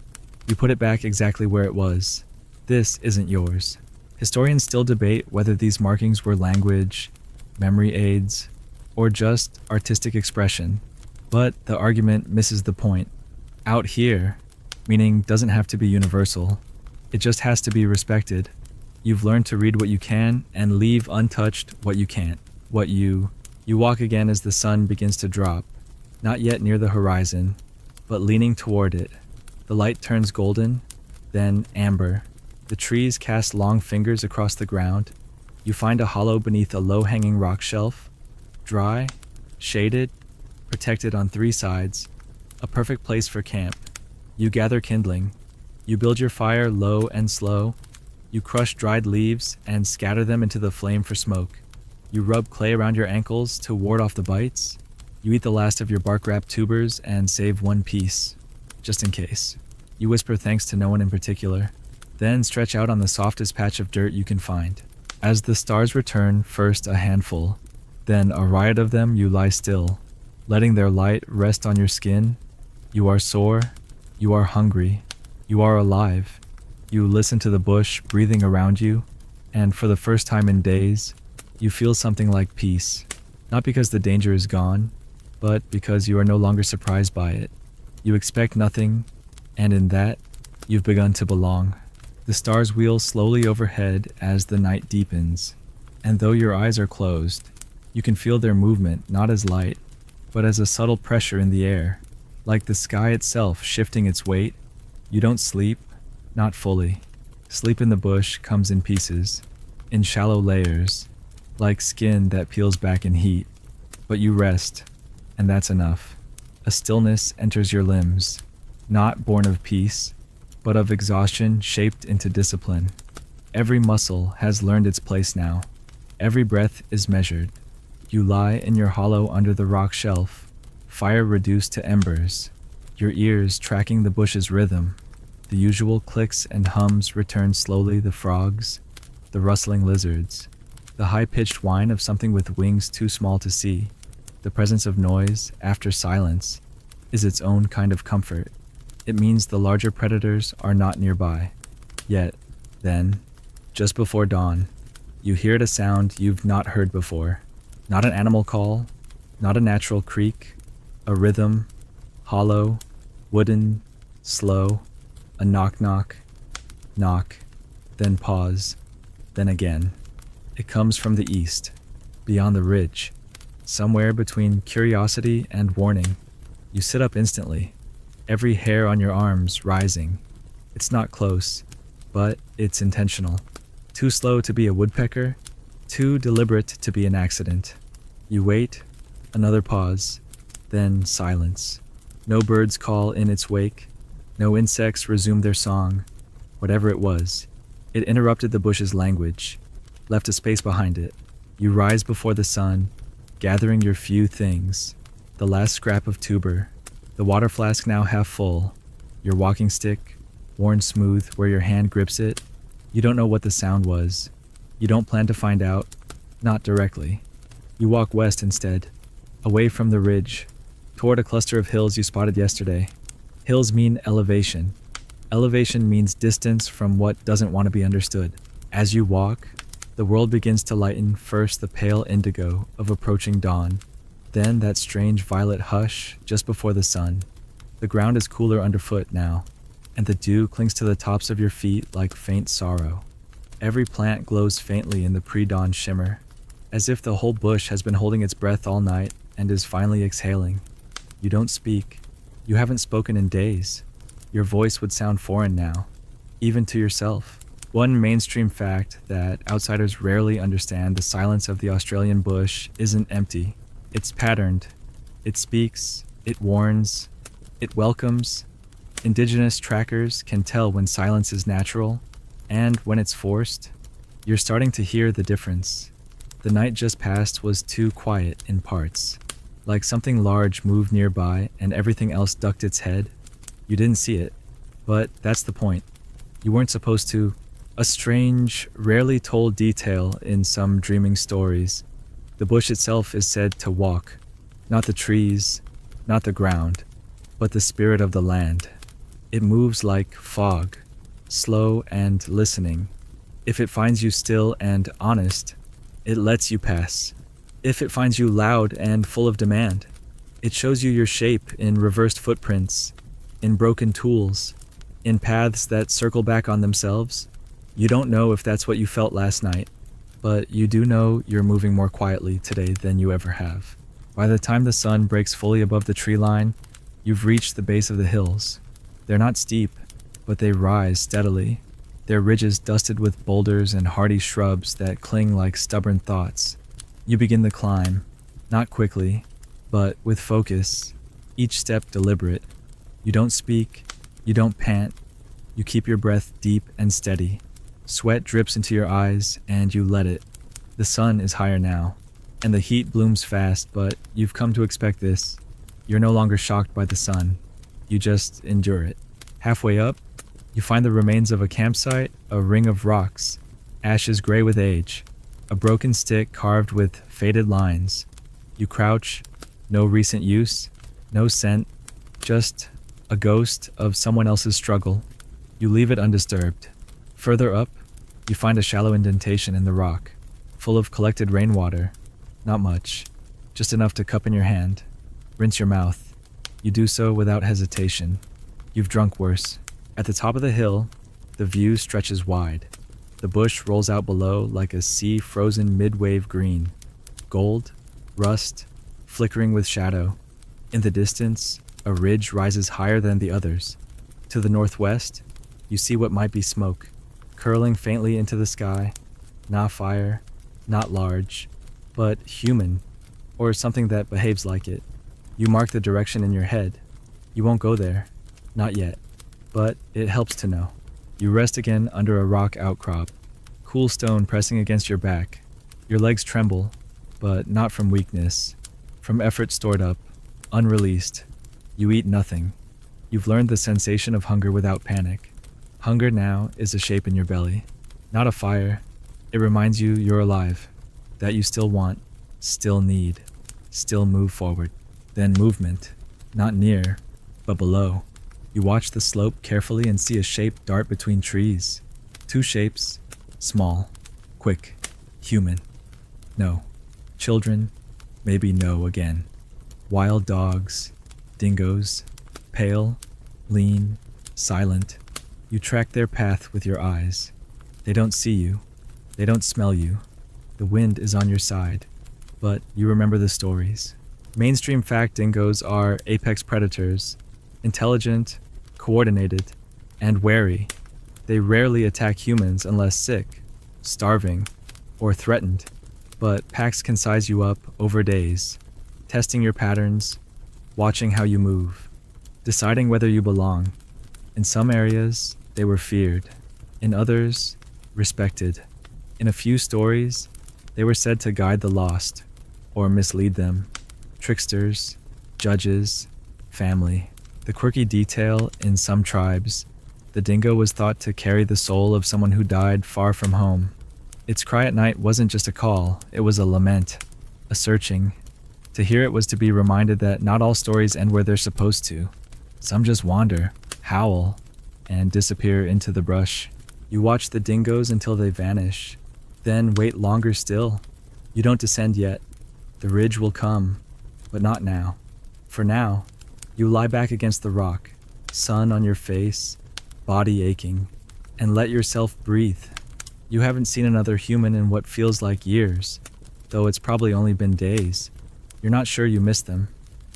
A: You put it back exactly where it was. This isn't yours. Historians still debate whether these markings were language, memory aids, or just artistic expression. But the argument misses the point. Out here, meaning doesn't have to be universal. It just has to be respected. You've learned to read what you can and leave untouched what you can't. You walk again as the sun begins to drop, not yet near the horizon, but leaning toward it. The light turns golden, then amber. The trees cast long fingers across the ground. You find a hollow beneath a low-hanging rock shelf, dry, shaded, protected on 3 sides, a perfect place for camp. You gather kindling. You build your fire low and slow. You crush dried leaves and scatter them into the flame for smoke. You rub clay around your ankles to ward off the bites. You eat the last of your bark-wrapped tubers and save 1 piece, just in case. You whisper thanks to no one in particular, then stretch out on the softest patch of dirt you can find. As the stars return, first a handful, then a riot of them, you lie still, letting their light rest on your skin. You are sore, you are hungry, you are alive. You listen to the bush breathing around you, and for the first time in days, you feel something like peace. Not because the danger is gone, but because you are no longer surprised by it. You expect nothing, and in that, you've begun to belong. The stars wheel slowly overhead as the night deepens, and though your eyes are closed, you can feel their movement not as light, but as a subtle pressure in the air. like the sky itself shifting its weight. You don't sleep, not fully. Sleep in the bush comes in pieces, in shallow layers, like skin that peels back in heat. But you rest, and that's enough. A stillness enters your limbs, not born of peace, but of exhaustion shaped into discipline. Every muscle has learned its place now. Every breath is measured. You lie in your hollow under the rock shelf, fire reduced to embers, your ears tracking the bush's rhythm. The usual clicks and hums return slowly, the frogs, the rustling lizards, the high-pitched whine of something with wings too small to see. The presence of noise, after silence, is its own kind of comfort. It means the larger predators are not nearby. Yet, then, just before dawn, you hear a sound you've not heard before. Not an animal call, not a natural creak, a rhythm, hollow, wooden, slow, a knock, knock, then pause, then again. It comes from the east, beyond the ridge, somewhere between curiosity and warning. You sit up instantly, every hair on your arms rising. It's not close, but it's intentional. Too slow to be a woodpecker, too deliberate to be an accident. You wait, another pause, then silence. No birds call in its wake, no insects resume their song. Whatever it was, it interrupted the bush's language, left a space behind it. You rise before the sun, gathering your few things, the last scrap of tuber, the water flask now half full, your walking stick, worn smooth where your hand grips it. You don't know what the sound was. You don't plan to find out, not directly. You walk west instead, away from the ridge, toward a cluster of hills you spotted yesterday. Hills mean elevation. Elevation means distance from what doesn't want to be understood. As you walk, the world begins to lighten, first the pale indigo of approaching dawn, then that strange violet hush just before the sun. The ground is cooler underfoot now, and the dew clings to the tops of your feet like faint sorrow. Every plant glows faintly in the pre-dawn shimmer, as if the whole bush has been holding its breath all night and is finally exhaling. You don't speak. You haven't spoken in days. Your voice would sound foreign now, even to yourself. One mainstream fact that outsiders rarely understand: the silence of the Australian bush isn't empty. It's patterned. It speaks, it warns, it welcomes. Indigenous trackers can tell when silence is natural and when it's forced. You're starting to hear the difference. The night just past was too quiet in parts, like something large moved nearby and everything else ducked its head. You didn't see it, but that's the point. You weren't supposed to. A strange, rarely told detail in some dreaming stories. The bush itself is said to walk, not the trees, not the ground, but the spirit of the land. It moves like fog, slow and listening. If it finds you still and honest, it lets you pass. If it finds you loud and full of demand, it shows you your shape in reversed footprints, in broken tools, in paths that circle back on themselves. You don't know if that's what you felt last night, but you do know you're moving more quietly today than you ever have. By the time the sun breaks fully above the tree line, you've reached the base of the hills. They're not steep, but they rise steadily, their ridges dusted with boulders and hardy shrubs that cling like stubborn thoughts. You begin the climb, not quickly, but with focus, each step deliberate. You don't speak, you don't pant, you keep your breath deep and steady. Sweat drips into your eyes, and you let it. The sun is higher now, and the heat blooms fast, but you've come to expect this. You're no longer shocked by the sun. You just endure it. Halfway up, you find the remains of a campsite, a ring of rocks, ashes gray with age, a broken stick carved with faded lines. You crouch, no recent use, no scent, just a ghost of someone else's struggle. You leave it undisturbed. Further up, you find a shallow indentation in the rock, full of collected rainwater. Not much, just enough to cup in your hand. Rinse your mouth. You do so without hesitation. You've drunk worse. At the top of the hill, the view stretches wide. The bush rolls out below like a sea frozen mid-wave green. Gold, rust, flickering with shadow. In the distance, A ridge rises higher than the others. To the northwest, you see what might be smoke, curling faintly into the sky. Not fire, not large, but human, or something that behaves like it. You mark the direction in your head. You won't go there, not yet, but it helps to know. You rest again under a rock outcrop, cool stone pressing against your back. Your legs tremble, but not from weakness, from effort stored up, unreleased. You eat nothing. You've learned the sensation of hunger without panic. Hunger now is a shape in your belly, not a fire. It reminds you you're alive, that you still want, still need, still move forward. Then movement, not near, but below. You watch the slope carefully and see a shape dart between trees. Two shapes, small, quick, human. No. Children, maybe no again. Wild dogs, dingoes, pale, lean, silent. You track their path with your eyes. They don't see you. They don't smell you. The wind is on your side, but you remember the stories. Mainstream fact: dingoes are apex predators, intelligent, coordinated, and wary. They rarely attack humans unless sick, starving, or threatened, but packs can size you up over days, testing your patterns, watching how you move, deciding whether you belong. In some areas, they were feared. In others, respected. In a few stories, they were said to guide the lost, or mislead them. Tricksters, judges, family. The quirky detail: in some tribes, the dingo was thought to carry the soul of someone who died far from home. Its cry at night wasn't just a call, it was a lament, a searching. To hear it was to be reminded that not all stories end where they're supposed to. Some just wander, howl, and disappear into the brush. You watch the dingoes until they vanish, then wait longer still. You don't descend yet. The ridge will come, but not now. For now, you lie back against the rock, sun on your face, body aching, and let yourself breathe. You haven't seen another human in what feels like years, though it's probably only been days. You're not sure you miss them.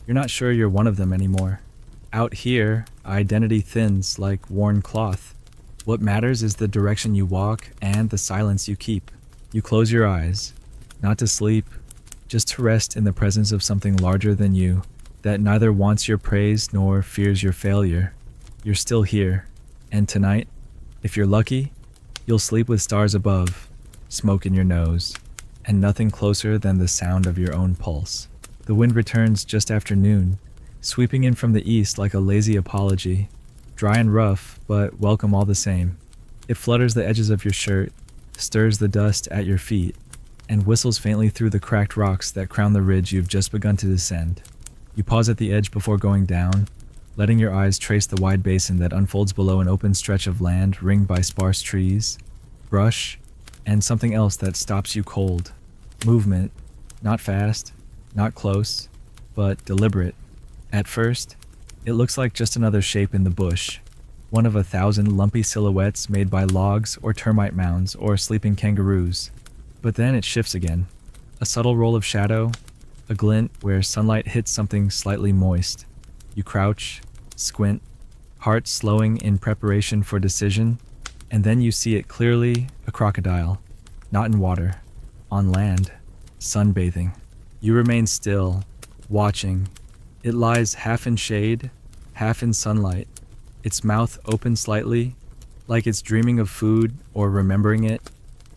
A: You're not sure you're one of them anymore. Out here, identity thins like worn cloth. What matters is the direction you walk and the silence you keep. You close your eyes, not to sleep, just to rest in the presence of something larger than you, that neither wants your praise nor fears your failure. You're still here, and tonight, if you're lucky, you'll sleep with stars above, smoke in your nose, and nothing closer than the sound of your own pulse. The wind returns just after noon, sweeping in from the east like a lazy apology, dry and rough, but welcome all the same. It flutters the edges of your shirt, stirs the dust at your feet, and whistles faintly through the cracked rocks that crown the ridge you've just begun to descend. You pause at the edge before going down, letting your eyes trace the wide basin that unfolds below an open stretch of land ringed by sparse trees, brush, and something else that stops you cold. Movement, not fast, not close, but deliberate. At first, it looks like just another shape in the bush, one of 1,000 lumpy silhouettes made by logs or termite mounds or sleeping kangaroos. But then it shifts again. A subtle roll of shadow, a glint where sunlight hits something slightly moist. You crouch, squint, heart slowing in preparation for decision, and then you see it clearly: a crocodile, not in water, on land, sunbathing. You remain still, watching. It lies half in shade, half in sunlight, its mouth open slightly, like it's dreaming of food or remembering it.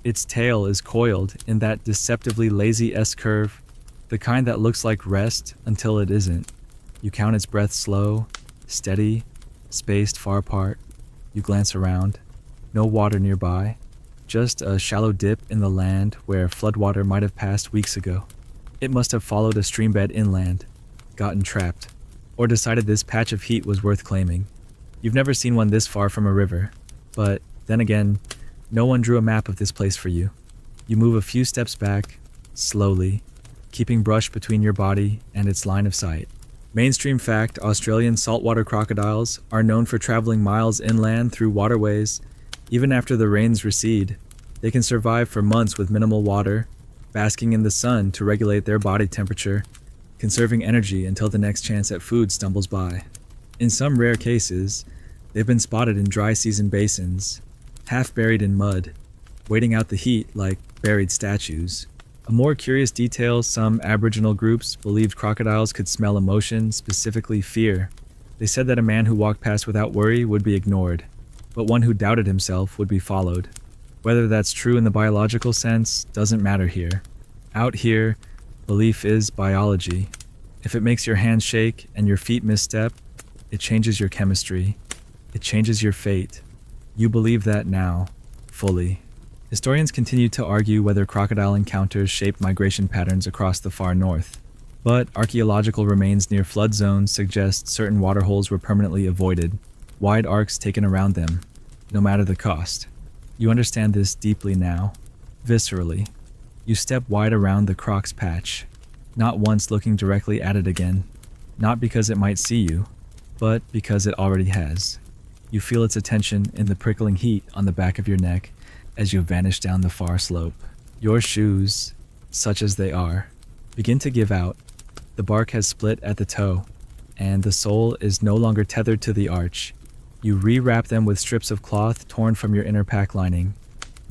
A: Its tail is coiled in that deceptively lazy S-curve, the kind that looks like rest until it isn't. You count its breath slow, steady, spaced far apart. You glance around. No water nearby, just a shallow dip in the land where floodwater might have passed weeks ago. It must have followed a streambed inland, gotten trapped, or decided this patch of heat was worth claiming. You've never seen one this far from a river, but then again, no one drew a map of this place for you. You move a few steps back, slowly, keeping brush between your body and its line of sight. Mainstream fact: Australian saltwater crocodiles are known for traveling miles inland through waterways. Even after the rains recede, they can survive for months with minimal water, basking in the sun to regulate their body temperature. conserving energy until the next chance at food stumbles by. In some rare cases, they've been spotted in dry season basins, half buried in mud, waiting out the heat like buried statues. A more curious detail, some Aboriginal groups believed crocodiles could smell emotion, specifically fear. They said that a man who walked past without worry would be ignored, but one who doubted himself would be followed. Whether that's true in the biological sense doesn't matter here. Out here, belief is biology. If it makes your hands shake and your feet misstep, it changes your chemistry. It changes your fate. You believe that now, fully. Historians continue to argue whether crocodile encounters shaped migration patterns across the far north, but archaeological remains near flood zones suggest certain waterholes were permanently avoided, wide arcs taken around them, no matter the cost. You understand this deeply now, viscerally. You step wide around the croc's patch, not once looking directly at it again, not because it might see you, but because it already has. You feel its attention in the prickling heat on the back of your neck as you vanish down the far slope. Your shoes, such as they are, begin to give out. The bark has split at the toe, and the sole is no longer tethered to the arch. You rewrap them with strips of cloth torn from your inner pack lining,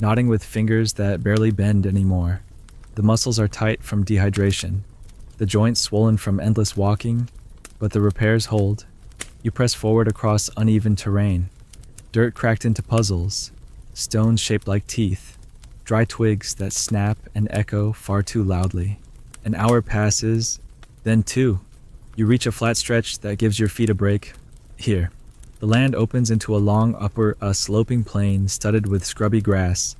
A: knotting with fingers that barely bend anymore. The muscles are tight from dehydration, the joints swollen from endless walking, but the repairs hold. You press forward across uneven terrain, dirt cracked into puzzles, stones shaped like teeth, dry twigs that snap and echo far too loudly. An hour passes, then two. You reach a flat stretch that gives your feet a break. Here. The land opens into a long sloping plain studded with scrubby grass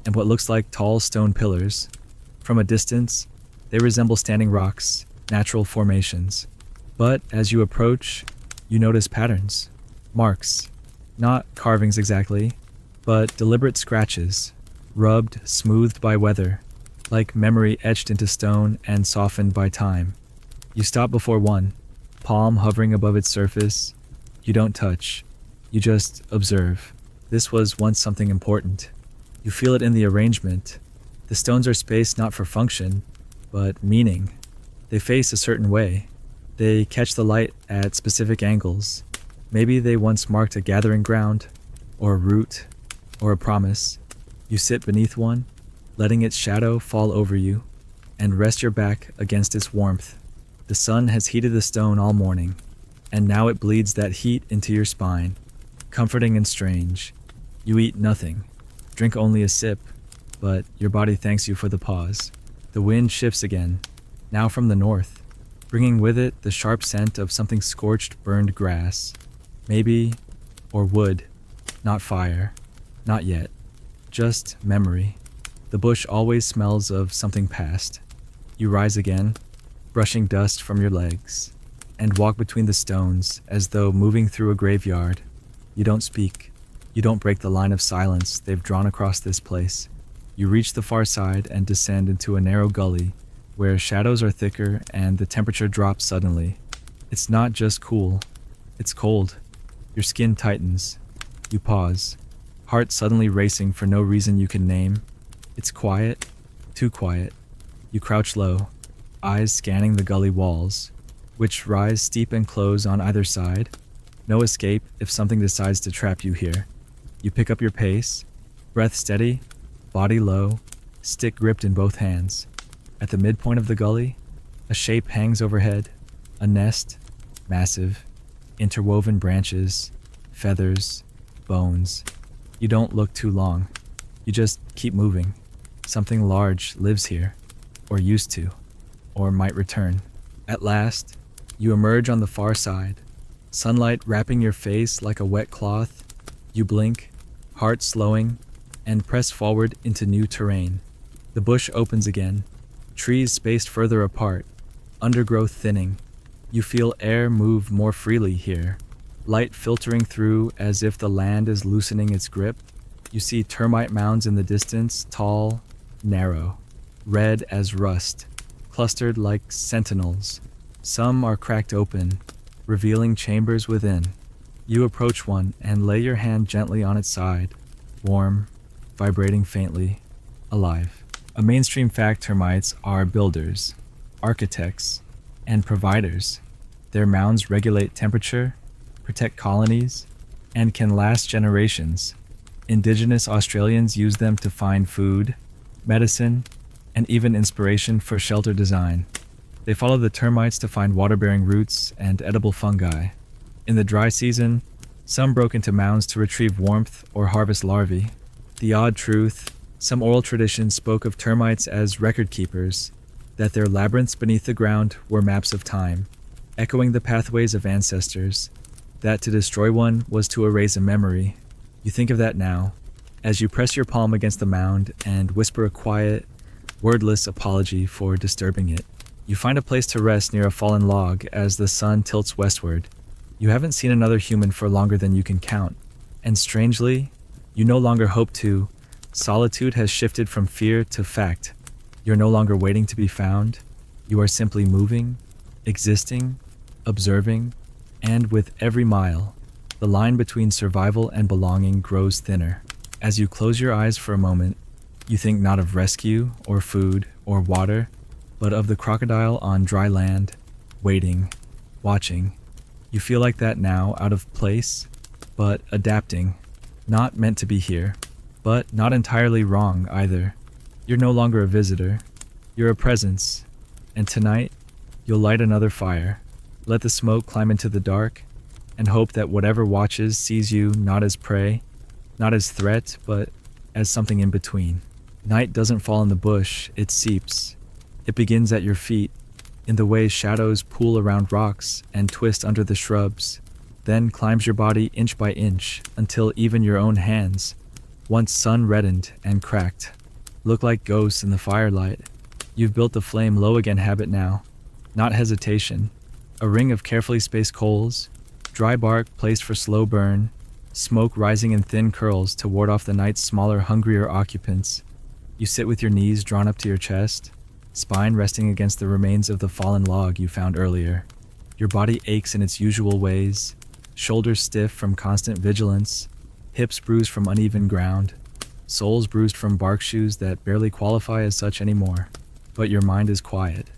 A: and what looks like tall stone pillars. From a distance, they resemble standing rocks, natural formations. But as you approach, you notice patterns, marks, not carvings exactly, but deliberate scratches, rubbed, smoothed by weather, like memory etched into stone and softened by time. You stop before one, palm hovering above its surface. You don't touch, you just observe. This was once something important. You feel it in the arrangement. The stones are spaced not for function, but meaning. They face a certain way. They catch the light at specific angles. Maybe they once marked a gathering ground, or a route, or a promise. You sit beneath one, letting its shadow fall over you, and rest your back against its warmth. The sun has heated the stone all morning, and now it bleeds that heat into your spine, comforting and strange. You eat nothing, drink only a sip, but your body thanks you for the pause. The wind shifts again, now from the north, bringing with it the sharp scent of something scorched, burned grass. Maybe, or wood, not fire. Not yet. Just memory. The bush always smells of something past. You rise again, brushing dust from your legs, and walk between the stones as though moving through a graveyard. You don't speak. You don't break the line of silence they've drawn across this place. You reach the far side and descend into a narrow gully where shadows are thicker and the temperature drops suddenly. It's not just cool. It's cold. Your skin tightens. You pause. Heart suddenly racing for no reason you can name. It's quiet, too quiet. You crouch low, eyes scanning the gully walls, which rise steep and close on either side. No escape if something decides to trap you here. You pick up your pace, breath steady, body low, stick gripped in both hands. At the midpoint of the gully, a shape hangs overhead, a nest, massive, interwoven branches, feathers, bones. You don't look too long. You just keep moving. Something large lives here, or used to, or might return. At last, you emerge on the far side, sunlight wrapping your face like a wet cloth. You blink, heart slowing, and press forward into new terrain. The bush opens again, trees spaced further apart, undergrowth thinning. You feel air move more freely here, light filtering through as if the land is loosening its grip. You see termite mounds in the distance, tall, narrow, red as rust, clustered like sentinels. Some are cracked open, revealing chambers within. You approach one and lay your hand gently on its side, warm, vibrating faintly, alive. A mainstream fact: termites are builders, architects. and providers. Their mounds regulate temperature, protect colonies, and can last generations. Indigenous Australians use them to find food, medicine, and even inspiration for shelter design. They follow the termites to find water-bearing roots and edible fungi. In the dry season, some broke into mounds to retrieve warmth or harvest larvae. The odd truth, some oral traditions spoke of termites as record keepers, that their labyrinths beneath the ground were maps of time, echoing the pathways of ancestors, that to destroy one was to erase a memory. You think of that now, as you press your palm against the mound and whisper a quiet, wordless apology for disturbing it. You find a place to rest near a fallen log as the sun tilts westward. You haven't seen another human for longer than you can count, and strangely, you no longer hope to. Solitude has shifted from fear to fact. You're no longer waiting to be found. You are simply moving, existing, observing, and with every mile, the line between survival and belonging grows thinner. As you close your eyes for a moment, you think not of rescue or food or water, but of the crocodile on dry land, waiting, watching. You feel like that now, out of place, but adapting, not meant to be here, but not entirely wrong either. You're no longer a visitor, you're a presence, and tonight, you'll light another fire, let the smoke climb into the dark, and hope that whatever watches sees you not as prey, not as threat, but as something in between. Night doesn't fall in the bush, it seeps. It begins at your feet, in the way shadows pool around rocks and twist under the shrubs, then climbs your body inch by inch until even your own hands, once sun-reddened and cracked, look like ghosts in the firelight. You've built the flame low again habit now, not hesitation. A ring of carefully spaced coals, dry bark placed for slow burn, smoke rising in thin curls to ward off the night's smaller, hungrier occupants. You sit with your knees drawn up to your chest, spine resting against the remains of the fallen log you found earlier. Your body aches in its usual ways, shoulders stiff from constant vigilance, hips bruised from uneven ground, soles bruised from bark shoes that barely qualify as such anymore. But your mind is quiet,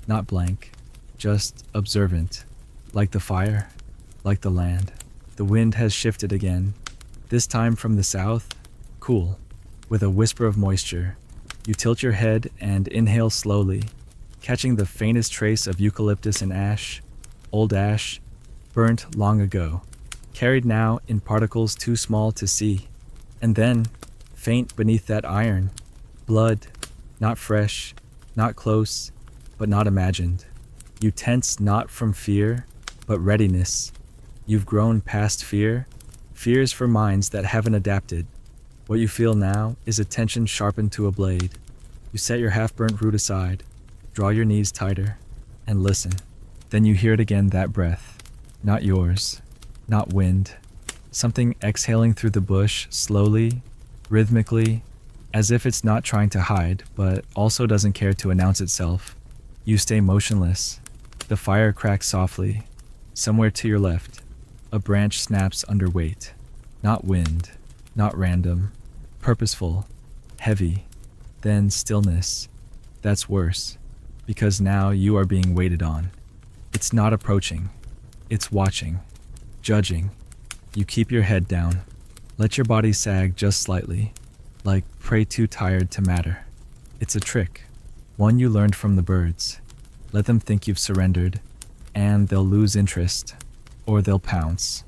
A: not blank, just observant, like the fire, like the land. The wind has shifted again, this time from the south, cool, with a whisper of moisture. You tilt your head and inhale slowly, catching the faintest trace of eucalyptus and ash, old ash, burnt long ago, carried now in particles too small to see. And then, faint beneath that iron, blood, not fresh, not close, but not imagined. You tense not from fear, but readiness. You've grown past fear, fears for minds that haven't adapted. What you feel now is a tension sharpened to a blade. You set your half-burnt root aside, draw your knees tighter, and listen. Then you hear it again, that breath. Not yours, not wind. Something exhaling through the bush, slowly, rhythmically, as if it's not trying to hide, but also doesn't care to announce itself. You stay motionless. The fire cracks softly. Somewhere to your left, a branch snaps under weight. Not wind, not random, purposeful, heavy. Then stillness. That's worse, because now you are being waited on. It's not approaching. It's watching, judging. You keep your head down. Let your body sag just slightly, like prey too tired to matter. It's a trick, one you learned from the birds. Let them think you've surrendered, and they'll lose interest, or they'll pounce.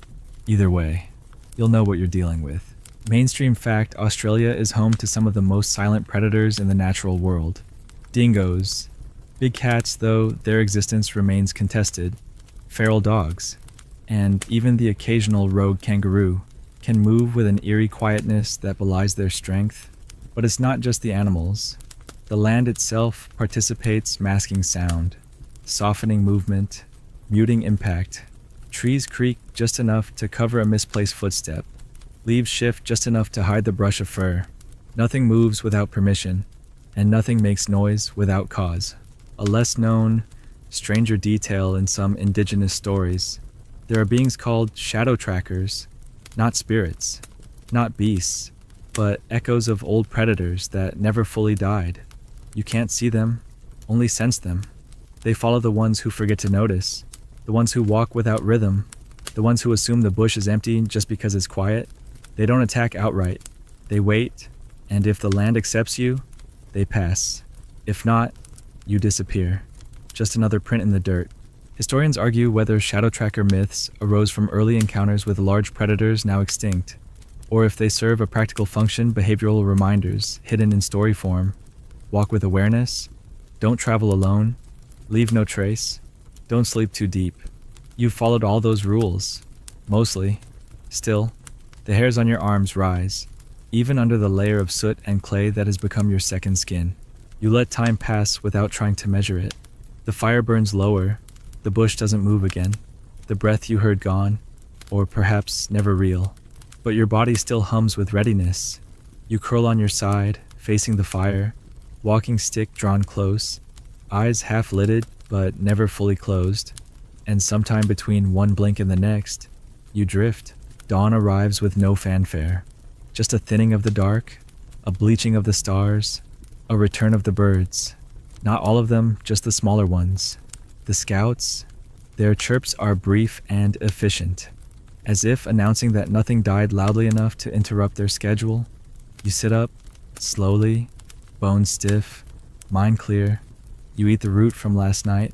A: Either way, you'll know what you're dealing with. Mainstream fact: Australia is home to some of the most silent predators in the natural world. Dingoes. Big cats, though their existence remains contested. Feral dogs. And even the occasional rogue kangaroo can move with an eerie quietness that belies their strength. But it's not just the animals. The land itself participates, masking sound, softening movement, muting impact. Trees creak just enough to cover a misplaced footstep. Leaves shift just enough to hide the brush of fur. Nothing moves without permission, and nothing makes noise without cause. A less known, stranger detail in some indigenous stories. There are beings called shadow trackers, not spirits, not beasts, but echoes of old predators that never fully died. You can't see them, only sense them. They follow the ones who forget to notice, the ones who walk without rhythm, the ones who assume the bush is empty just because it's quiet. They don't attack outright. They wait, and if the land accepts you, they pass. If not, you disappear. Just another print in the dirt. Historians argue whether shadow tracker myths arose from early encounters with large predators now extinct, or if they serve a practical function, behavioral reminders hidden in story form. Walk with awareness. Don't travel alone. Leave no trace. Don't sleep too deep. You've followed all those rules. Mostly. Still, the hairs on your arms rise, even under the layer of soot and clay that has become your second skin. You let time pass without trying to measure it. The fire burns lower. The bush doesn't move again. The breath you heard gone, or perhaps never real. But your body still hums with readiness. You curl on your side, facing the fire, walking stick drawn close, eyes half-lidded but never fully closed. And sometime between one blink and the next, you drift. Dawn arrives with no fanfare. Just a thinning of the dark, a bleaching of the stars, a return of the birds. Not all of them, just the smaller ones. The scouts, their chirps are brief and efficient, as if announcing that nothing died loudly enough to interrupt their schedule. You sit up, slowly, bones stiff, mind clear. You eat the root from last night.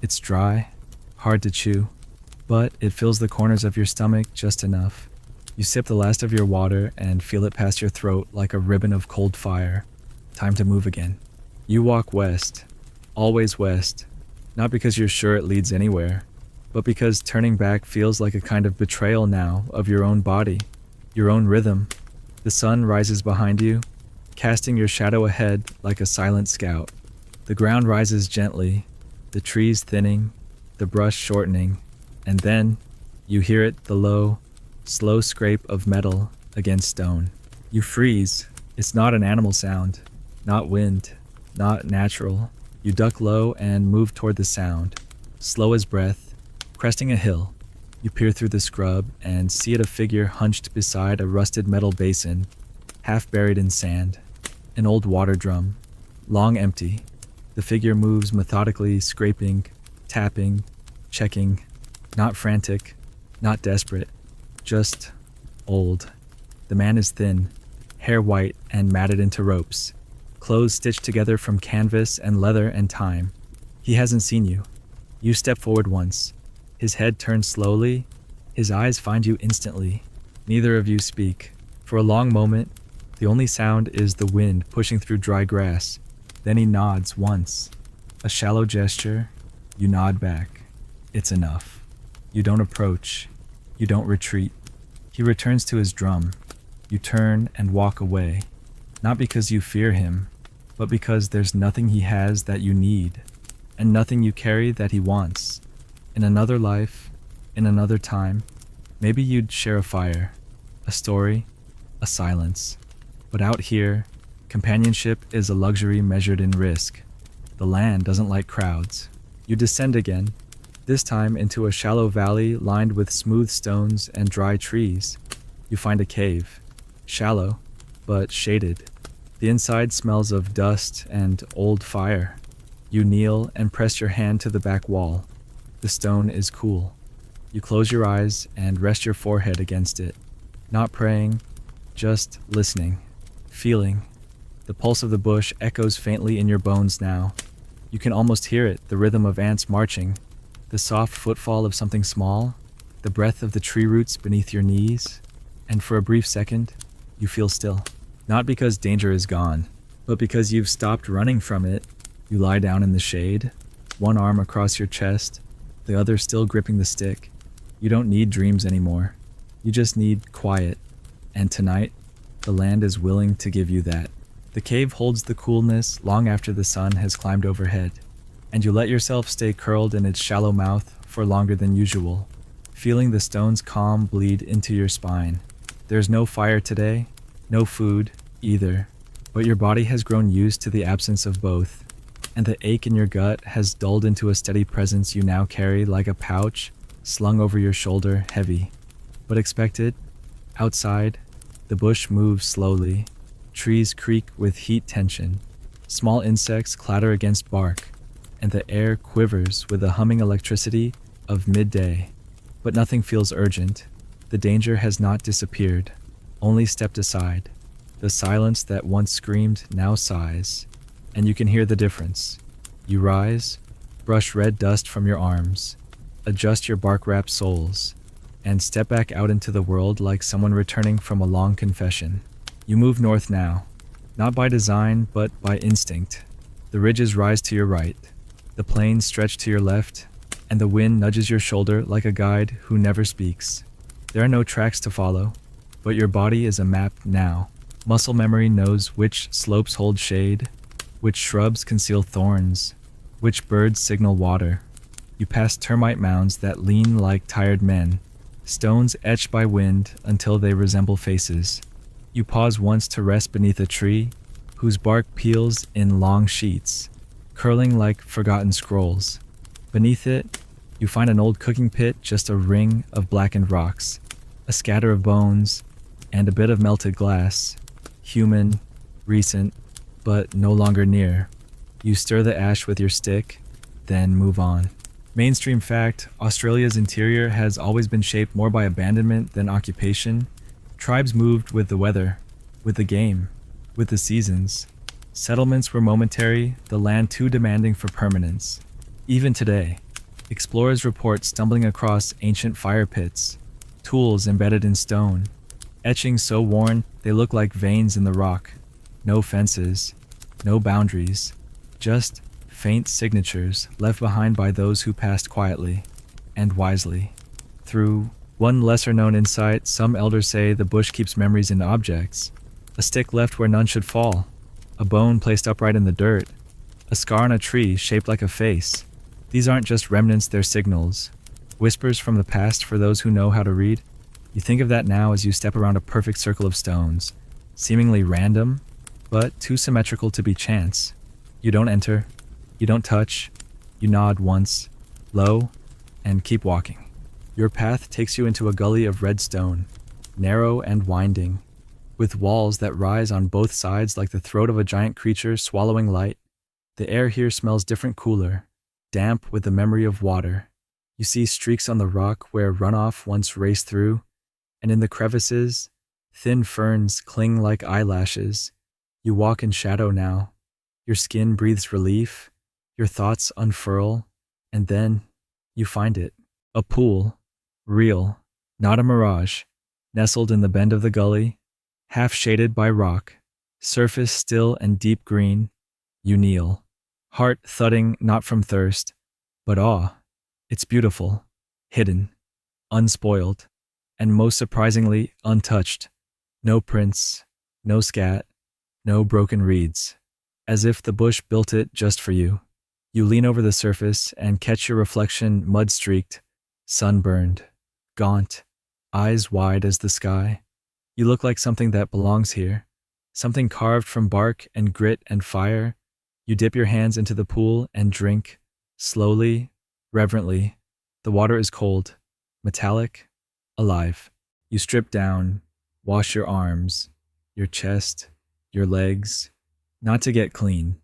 A: It's dry, hard to chew, but it fills the corners of your stomach just enough. You sip the last of your water and feel it pass your throat like a ribbon of cold fire. Time to move again. You walk west, always west, not because you're sure it leads anywhere, but because turning back feels like a kind of betrayal now of your own body, your own rhythm. The sun rises behind you, casting your shadow ahead like a silent scout. The ground rises gently, the trees thinning, the brush shortening, and then you hear it, the low, slow scrape of metal against stone. You freeze. It's not an animal sound, not wind, not natural. You duck low and move toward the sound, slow as breath, cresting a hill. You peer through the scrub and see it, a figure hunched beside a rusted metal basin, half buried in sand. An old water drum, long empty. The figure moves methodically, scraping, tapping, checking, not frantic, not desperate, just old. The man is thin, hair white and matted into ropes, clothes stitched together from canvas and leather and time. He hasn't seen you. You step forward once. His head turns slowly. His eyes find you instantly. Neither of you speak. For a long moment, the only sound is the wind pushing through dry grass. Then he nods once. A shallow gesture. You nod back. It's enough. You don't approach. You don't retreat. He returns to his drum. You turn and walk away. Not because you fear him, but because there's nothing he has that you need, and nothing you carry that he wants. In another life, in another time, maybe you'd share a fire, a story, a silence. But out here, companionship is a luxury measured in risk. The land doesn't like crowds. You descend again, this time into a shallow valley lined with smooth stones and dry trees. You find a cave, shallow, but shaded. The inside smells of dust and old fire. You kneel and press your hand to the back wall. The stone is cool. You close your eyes and rest your forehead against it. Not praying, just listening, feeling. The pulse of the bush echoes faintly in your bones now. You can almost hear it, the rhythm of ants marching, the soft footfall of something small, the breath of the tree roots beneath your knees. And for a brief second, you feel still. Not because danger is gone, but because you've stopped running from it. You lie down in the shade, one arm across your chest, the other still gripping the stick. You don't need dreams anymore. You just need quiet. And tonight, the land is willing to give you that. The cave holds the coolness long after the sun has climbed overhead, and you let yourself stay curled in its shallow mouth for longer than usual, feeling the stone's calm bleed into your spine. There's no fire today, no food either, but your body has grown used to the absence of both, and the ache in your gut has dulled into a steady presence you now carry like a pouch slung over your shoulder, heavy. But expected, outside, the bush moves slowly. Trees creak with heat tension. Small insects clatter against bark. and the air quivers with the humming electricity of midday. But nothing feels urgent. The danger has not disappeared, only stepped aside. The silence that once screamed now sighs, and you can hear the difference. You rise, brush red dust from your arms, adjust your bark-wrapped soles, and step back out into the world like someone returning from a long confession. You move north now, not by design but by instinct. The ridges rise to your right, the plains stretch to your left, and the wind nudges your shoulder like a guide who never speaks. There are no tracks to follow, but your body is a map now. Muscle memory knows which slopes hold shade, which shrubs conceal thorns, which birds signal water. You pass termite mounds that lean like tired men, stones etched by wind until they resemble faces. You pause once to rest beneath a tree whose bark peels in long sheets, curling like forgotten scrolls. Beneath it, you find an old cooking pit, just a ring of blackened rocks, a scatter of bones, and a bit of melted glass. Human, recent, but no longer near. You stir the ash with your stick, then move on. Mainstream fact: Australia's interior has always been shaped more by abandonment than occupation. Tribes moved with the weather, with the game, with the seasons. Settlements were momentary, the land too demanding for permanence. Even today, explorers report stumbling across ancient fire pits, tools embedded in stone, etchings so worn they look like veins in the rock. No fences, no boundaries, just faint signatures left behind by those who passed quietly and wisely. Through one lesser-known insight, some elders say the bush keeps memories in objects. A stick left where none should fall, a bone placed upright in the dirt, a scar on a tree shaped like a face. These aren't just remnants, they're signals, whispers from the past for those who know how to read. You think of that now as you step around a perfect circle of stones, seemingly random, but too symmetrical to be chance. You don't enter, you don't touch, you nod once, low, and keep walking. Your path takes you into a gully of red stone, narrow and winding, with walls that rise on both sides like the throat of a giant creature swallowing light. The air here smells different, cooler, damp with the memory of water. You see streaks on the rock where runoff once raced through, and in the crevices, thin ferns cling like eyelashes. You walk in shadow now. Your skin breathes relief, your thoughts unfurl, and then you find it. A pool, real, not a mirage, nestled in the bend of the gully, half shaded by rock, surface still and deep green. You kneel, heart thudding not from thirst, but awe. It's beautiful, hidden, unspoiled, and most surprisingly untouched. No prints, no scat, no broken reeds. As if the bush built it just for you. You lean over the surface and catch your reflection, mud-streaked, sunburned, gaunt, eyes wide as the sky. You look like something that belongs here, something carved from bark and grit and fire. You dip your hands into the pool and drink, slowly, reverently. The water is cold, metallic, alive. You strip down, wash your arms, your chest, your legs, not to get clean.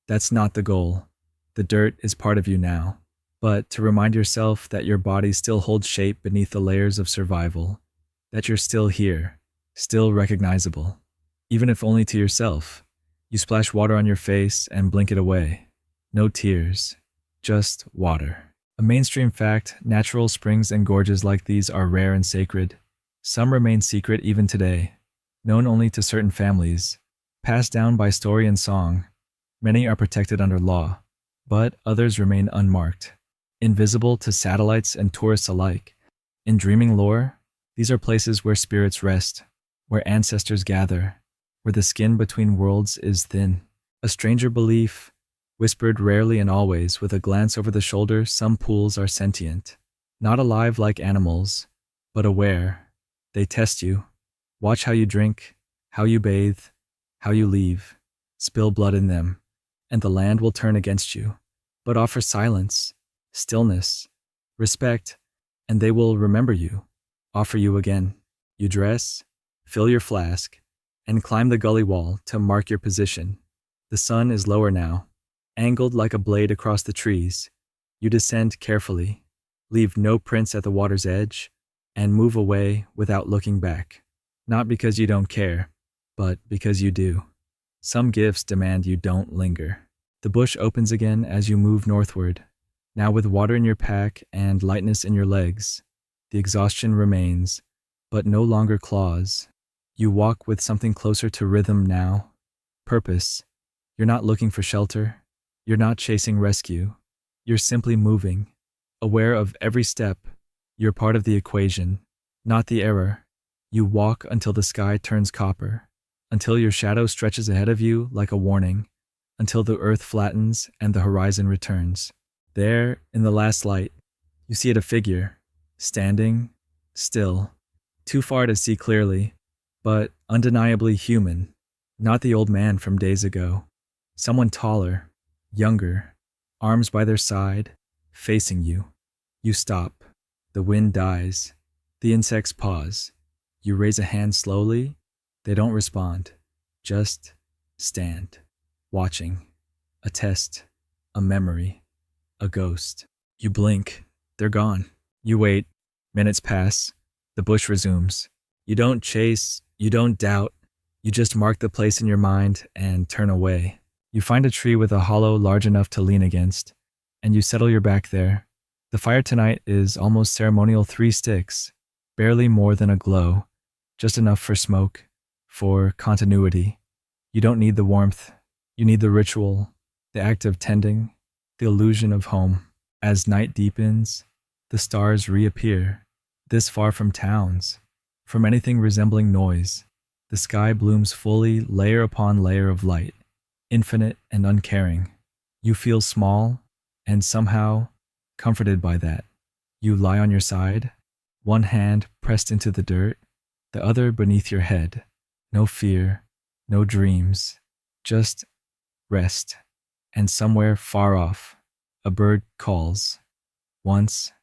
A: That's not the goal. The dirt is part of you now, but to remind yourself that your body still holds shape beneath the layers of survival, that you're still here, still recognizable, even if only to yourself. You splash water on your face and blink it away. No tears, just water. A mainstream fact: natural springs and gorges like these are rare and sacred. Some remain secret even today, known only to certain families, passed down by story and song. Many are protected under law, but others remain unmarked, invisible to satellites and tourists alike. In dreaming lore, these are places where spirits rest, where ancestors gather, where the skin between worlds is thin. A stranger belief, whispered rarely and always with a glance over the shoulder: some pools are sentient, not alive like animals, but aware. They test you, watch how you drink, how you bathe, how you leave, spill blood in them, and the land will turn against you, but offer silence, stillness, respect, and they will remember you, offer you again. You dress, fill your flask, and climb the gully wall to mark your position. The sun is lower now, angled like a blade across the trees. You descend carefully, leave no prints at the water's edge, and move away without looking back. Not because you don't care, but because you do. Some gifts demand you don't linger. The bush opens again as you move northward, now with water in your pack and lightness in your legs. The exhaustion remains, but no longer claws. You walk with something closer to rhythm now. Purpose. You're not looking for shelter. You're not chasing rescue. You're simply moving, aware of every step. You're part of the equation, not the error. You walk until the sky turns copper, until your shadow stretches ahead of you like a warning, until the earth flattens and the horizon returns. There, in the last light, you see it a figure, standing, still, too far to see clearly, but undeniably human, not the old man from days ago. Someone taller, younger, arms by their side, facing you. You stop. The wind dies. The insects pause. You raise a hand slowly. They don't respond. Just stand, watching. A test, a memory, a ghost. You blink. They're gone. You wait. Minutes pass. The bush resumes. You don't chase. You don't doubt. You just mark the place in your mind and turn away. You find a tree with a hollow large enough to lean against, and you settle your back there. The fire tonight is almost ceremonial 3 sticks, barely more than a glow, just enough for smoke, for continuity. You don't need the warmth. You need the ritual, the act of tending, the illusion of home. As night deepens, the stars reappear, this far from towns, from anything resembling noise. The sky blooms fully, layer upon layer of light, infinite and uncaring. You feel small, and somehow comforted by that. You lie on your side, one hand pressed into the dirt, the other beneath your head. No fear, no dreams, just rest. And somewhere far off, a bird calls. Once,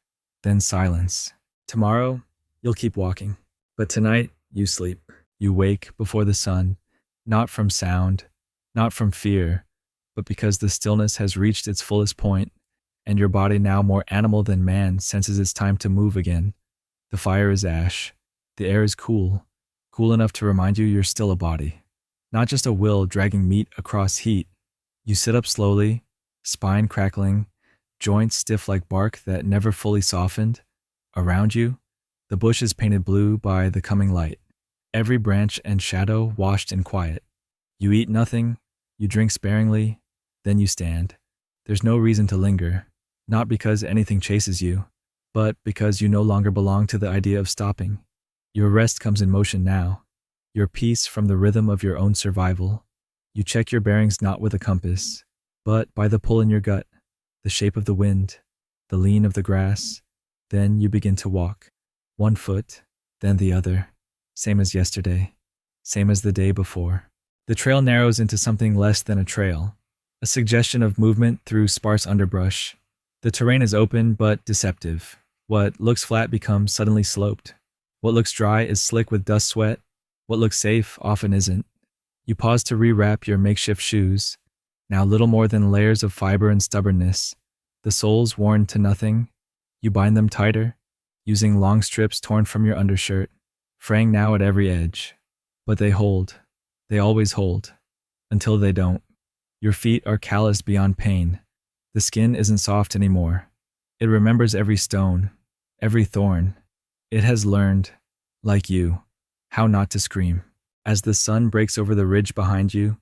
A: then silence. Tomorrow, you'll keep walking. But tonight, you sleep. You wake before the sun, not from sound, not from fear, but because the stillness has reached its fullest point, and your body, now more animal than man, senses it's time to move again. The fire is ash. The air is cool, cool enough to remind you you're still a body, not just a will dragging meat across heat. You sit up slowly, spine crackling, joints stiff like bark that never fully softened. Around you, the bush is painted blue by the coming light, every branch and shadow washed in quiet. You eat nothing, you drink sparingly, then you stand. There's no reason to linger, not because anything chases you, but because you no longer belong to the idea of stopping. Your rest comes in motion now, your peace from the rhythm of your own survival. You check your bearings not with a compass, but by the pull in your gut, the shape of the wind, the lean of the grass. Then you begin to walk, one foot, then the other, same as yesterday, same as the day before. The trail narrows into something less than a trail, a suggestion of movement through sparse underbrush. The terrain is open but deceptive. What looks flat becomes suddenly sloped. What looks dry is slick with dust sweat. What looks safe often isn't. You pause to rewrap your makeshift shoes, now little more than layers of fiber and stubbornness. The soles worn to nothing. You bind them tighter, using long strips torn from your undershirt, fraying now at every edge. But they hold. They always hold. Until they don't. Your feet are calloused beyond pain. The skin isn't soft anymore. It remembers every stone, every thorn. It has learned, like you, how not to scream. As the sun breaks over the ridge behind you,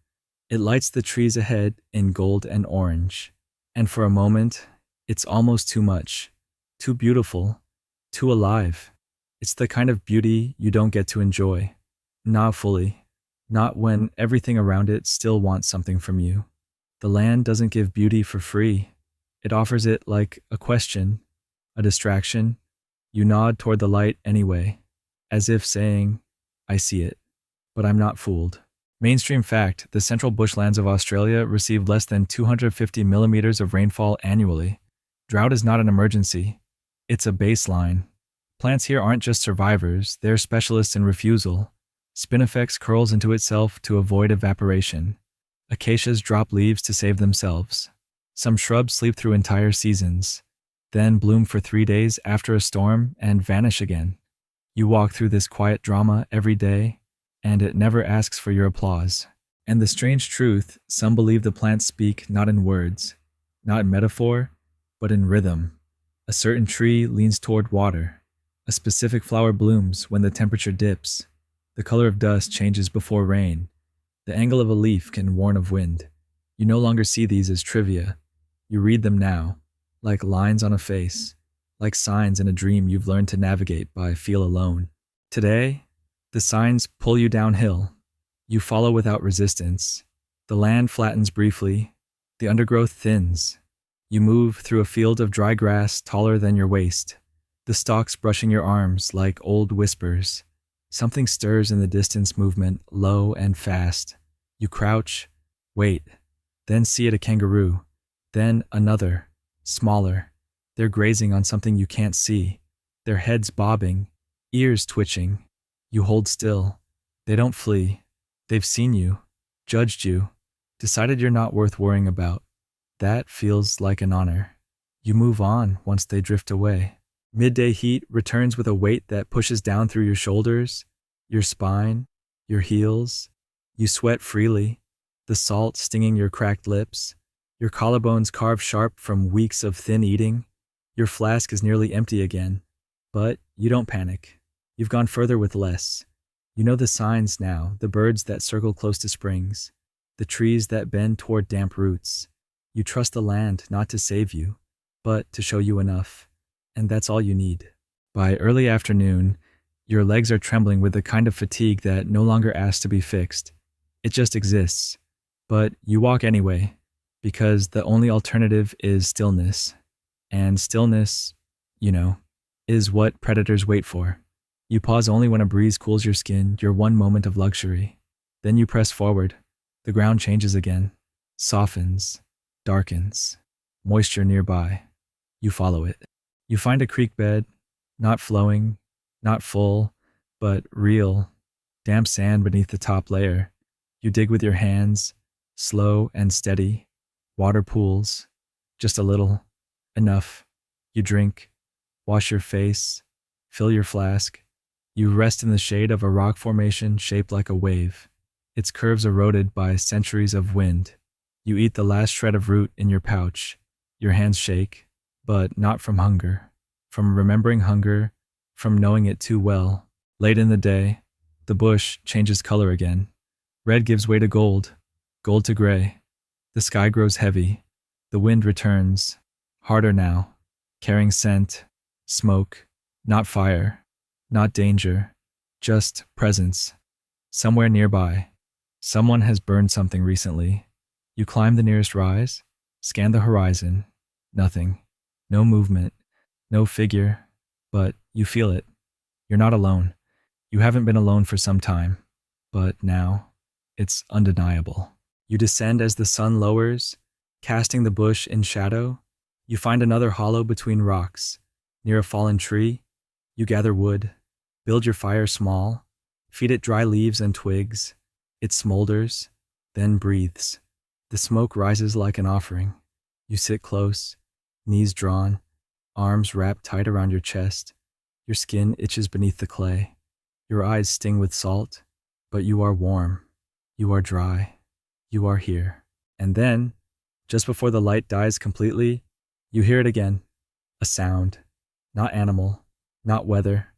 A: it lights the trees ahead in gold and orange. And for a moment, it's almost too much, too beautiful, too alive. It's the kind of beauty you don't get to enjoy. Not fully. Not when everything around it still wants something from you. The land doesn't give beauty for free. It offers it like a question, a distraction. You nod toward the light anyway, as if saying, I see it, but I'm not fooled. Mainstream fact, the central bushlands of Australia receive less than 250 millimeters of rainfall annually. Drought is not an emergency. It's a baseline. Plants here aren't just survivors, they're specialists in refusal. Spinifex curls into itself to avoid evaporation. Acacias drop leaves to save themselves. Some shrubs sleep through entire seasons, then bloom for 3 days after a storm and vanish again. You walk through this quiet drama every day, and it never asks for your applause. And the strange truth, some believe the plants speak not in words, not in metaphor, but in rhythm. A certain tree leans toward water. A specific flower blooms when the temperature dips. The color of dust changes before rain. The angle of a leaf can warn of wind. You no longer see these as trivia. You read them now, like lines on a face, like signs in a dream you've learned to navigate by feel alone. Today, the signs pull you downhill. You follow without resistance. The land flattens briefly. The undergrowth thins. You move through a field of dry grass taller than your waist, the stalks brushing your arms like old whispers. Something stirs in the distance movement, low and fast. You crouch, wait, then see it a kangaroo, then another, smaller. They're grazing on something you can't see, their heads bobbing, ears twitching. You hold still. They don't flee. They've seen you, judged you, decided you're not worth worrying about. That feels like an honor. You move on once they drift away. Midday heat returns with a weight that pushes down through your shoulders, your spine, your heels. You sweat freely, the salt stinging your cracked lips, your collarbones carved sharp from weeks of thin eating. Your flask is nearly empty again, but you don't panic. You've gone further with less. You know the signs now, the birds that circle close to springs, the trees that bend toward damp roots. You trust the land not to save you, but to show you enough, and that's all you need. By early afternoon, your legs are trembling with the kind of fatigue that no longer asks to be fixed. It just exists, but you walk anyway, because the only alternative is stillness, and stillness, is what predators wait for. You pause only when a breeze cools your skin, your one moment of luxury. Then you press forward. The ground changes again, softens, darkens, moisture nearby. You follow it. You find a creek bed, not flowing, not full, but real, damp sand beneath the top layer. You dig with your hands, slow and steady. Water pools, just a little, enough. You drink, wash your face, fill your flask. You rest in the shade of a rock formation shaped like a wave, its curves eroded by centuries of wind. You eat the last shred of root in your pouch. Your hands shake, but not from hunger, from remembering hunger, from knowing it too well. Late in the day, the bush changes color again. Red gives way to gold, gold to gray. The sky grows heavy. The wind returns, harder now, carrying scent, smoke, not fire. Not danger, just presence. Somewhere nearby, someone has burned something recently. You climb the nearest rise, scan the horizon. Nothing. No movement, no figure, but you feel it. You're not alone. You haven't been alone for some time, but now it's undeniable. You descend as the sun lowers, casting the bush in shadow. You find another hollow between rocks. Near a fallen tree, you gather wood. Build your fire small, feed it dry leaves and twigs. It smolders, then breathes. The smoke rises like an offering. You sit close, knees drawn, arms wrapped tight around your chest. Your skin itches beneath the clay. Your eyes sting with salt, but you are warm. You are dry. You are here. And then, just before the light dies completely, you hear it again. A sound, not animal, not weather.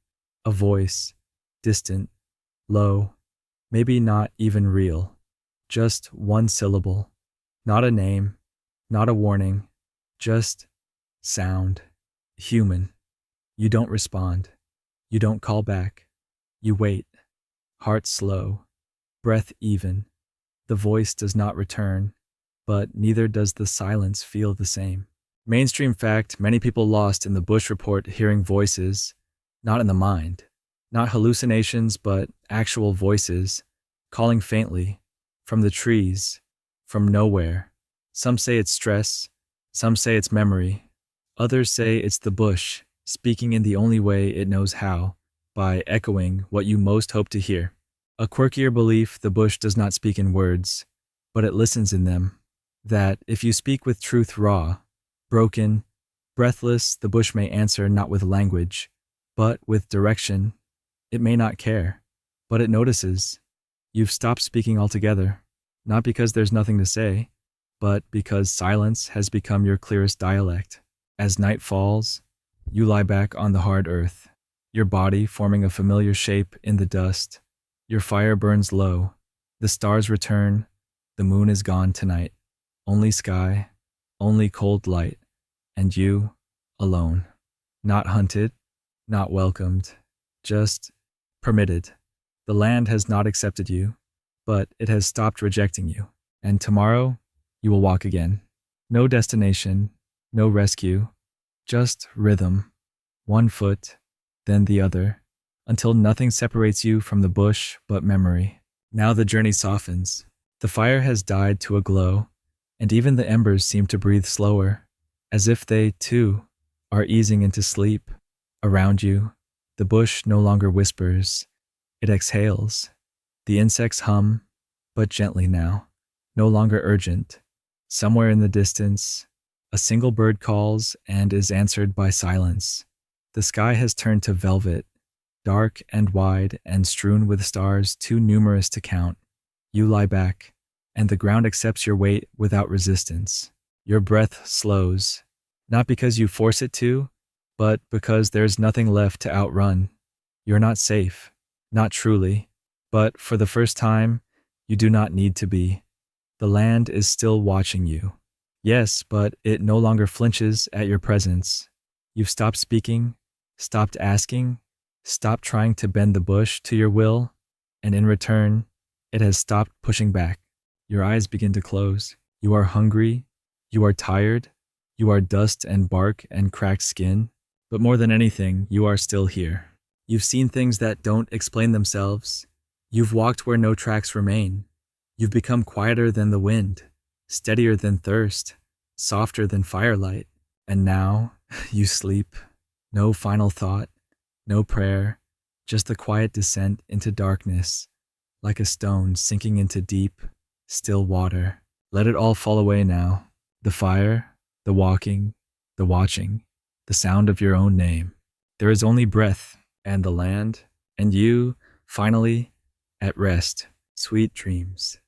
A: A voice, distant, low, maybe not even real. Just one syllable. Not a name, not a warning. Just sound. Human. You don't respond. You don't call back. You wait. Heart slow. Breath even. The voice does not return, but neither does the silence feel the same. Mainstream fact, many people lost in the Bush report hearing voices. Not in the mind, not hallucinations, but actual voices, calling faintly, from the trees, from nowhere. Some say it's stress, some say it's memory, others say it's the bush, speaking in the only way it knows how, by echoing what you most hope to hear. A quirkier belief, the bush does not speak in words, but it listens in them. that if you speak with truth raw, broken, breathless, the bush may answer not with language, but with direction. It may not care, but it notices. You've stopped speaking altogether, not because there's nothing to say, but because silence has become your clearest dialect. As night falls, you lie back on the hard earth, your body forming a familiar shape in the dust. Your fire burns low, the stars return, the moon is gone tonight. Only sky, only cold light, and you, alone. Not hunted, not welcomed, just permitted. The land has not accepted you, but it has stopped rejecting you. And tomorrow, you will walk again. No destination, no rescue, just rhythm. One foot, then the other, until nothing separates you from the bush but memory. Now the journey softens. The fire has died to a glow, and even the embers seem to breathe slower, as if they, too, are easing into sleep. Around you, the bush no longer whispers, it exhales. The insects hum, but gently now, no longer urgent. Somewhere in the distance, a single bird calls and is answered by silence. The sky has turned to velvet, dark and wide and strewn with stars too numerous to count. You lie back, and the ground accepts your weight without resistance. Your breath slows, not because you force it to, but because there's nothing left to outrun. You're not safe, not truly, but for the first time, you do not need to be. The land is still watching you. Yes, but it no longer flinches at your presence. You've stopped speaking, stopped asking, stopped trying to bend the bush to your will, and in return, it has stopped pushing back. Your eyes begin to close. You are hungry, you are tired, you are dust and bark and cracked skin, but more than anything, you are still here. You've seen things that don't explain themselves. You've walked where no tracks remain. You've become quieter than the wind, steadier than thirst, softer than firelight. And now, you sleep. No final thought, no prayer, just the quiet descent into darkness, like a stone sinking into deep, still water. Let it all fall away now. The fire, the walking, the watching, the sound of your own name. There is only breath, and the land, and you, finally, at rest. Sweet dreams.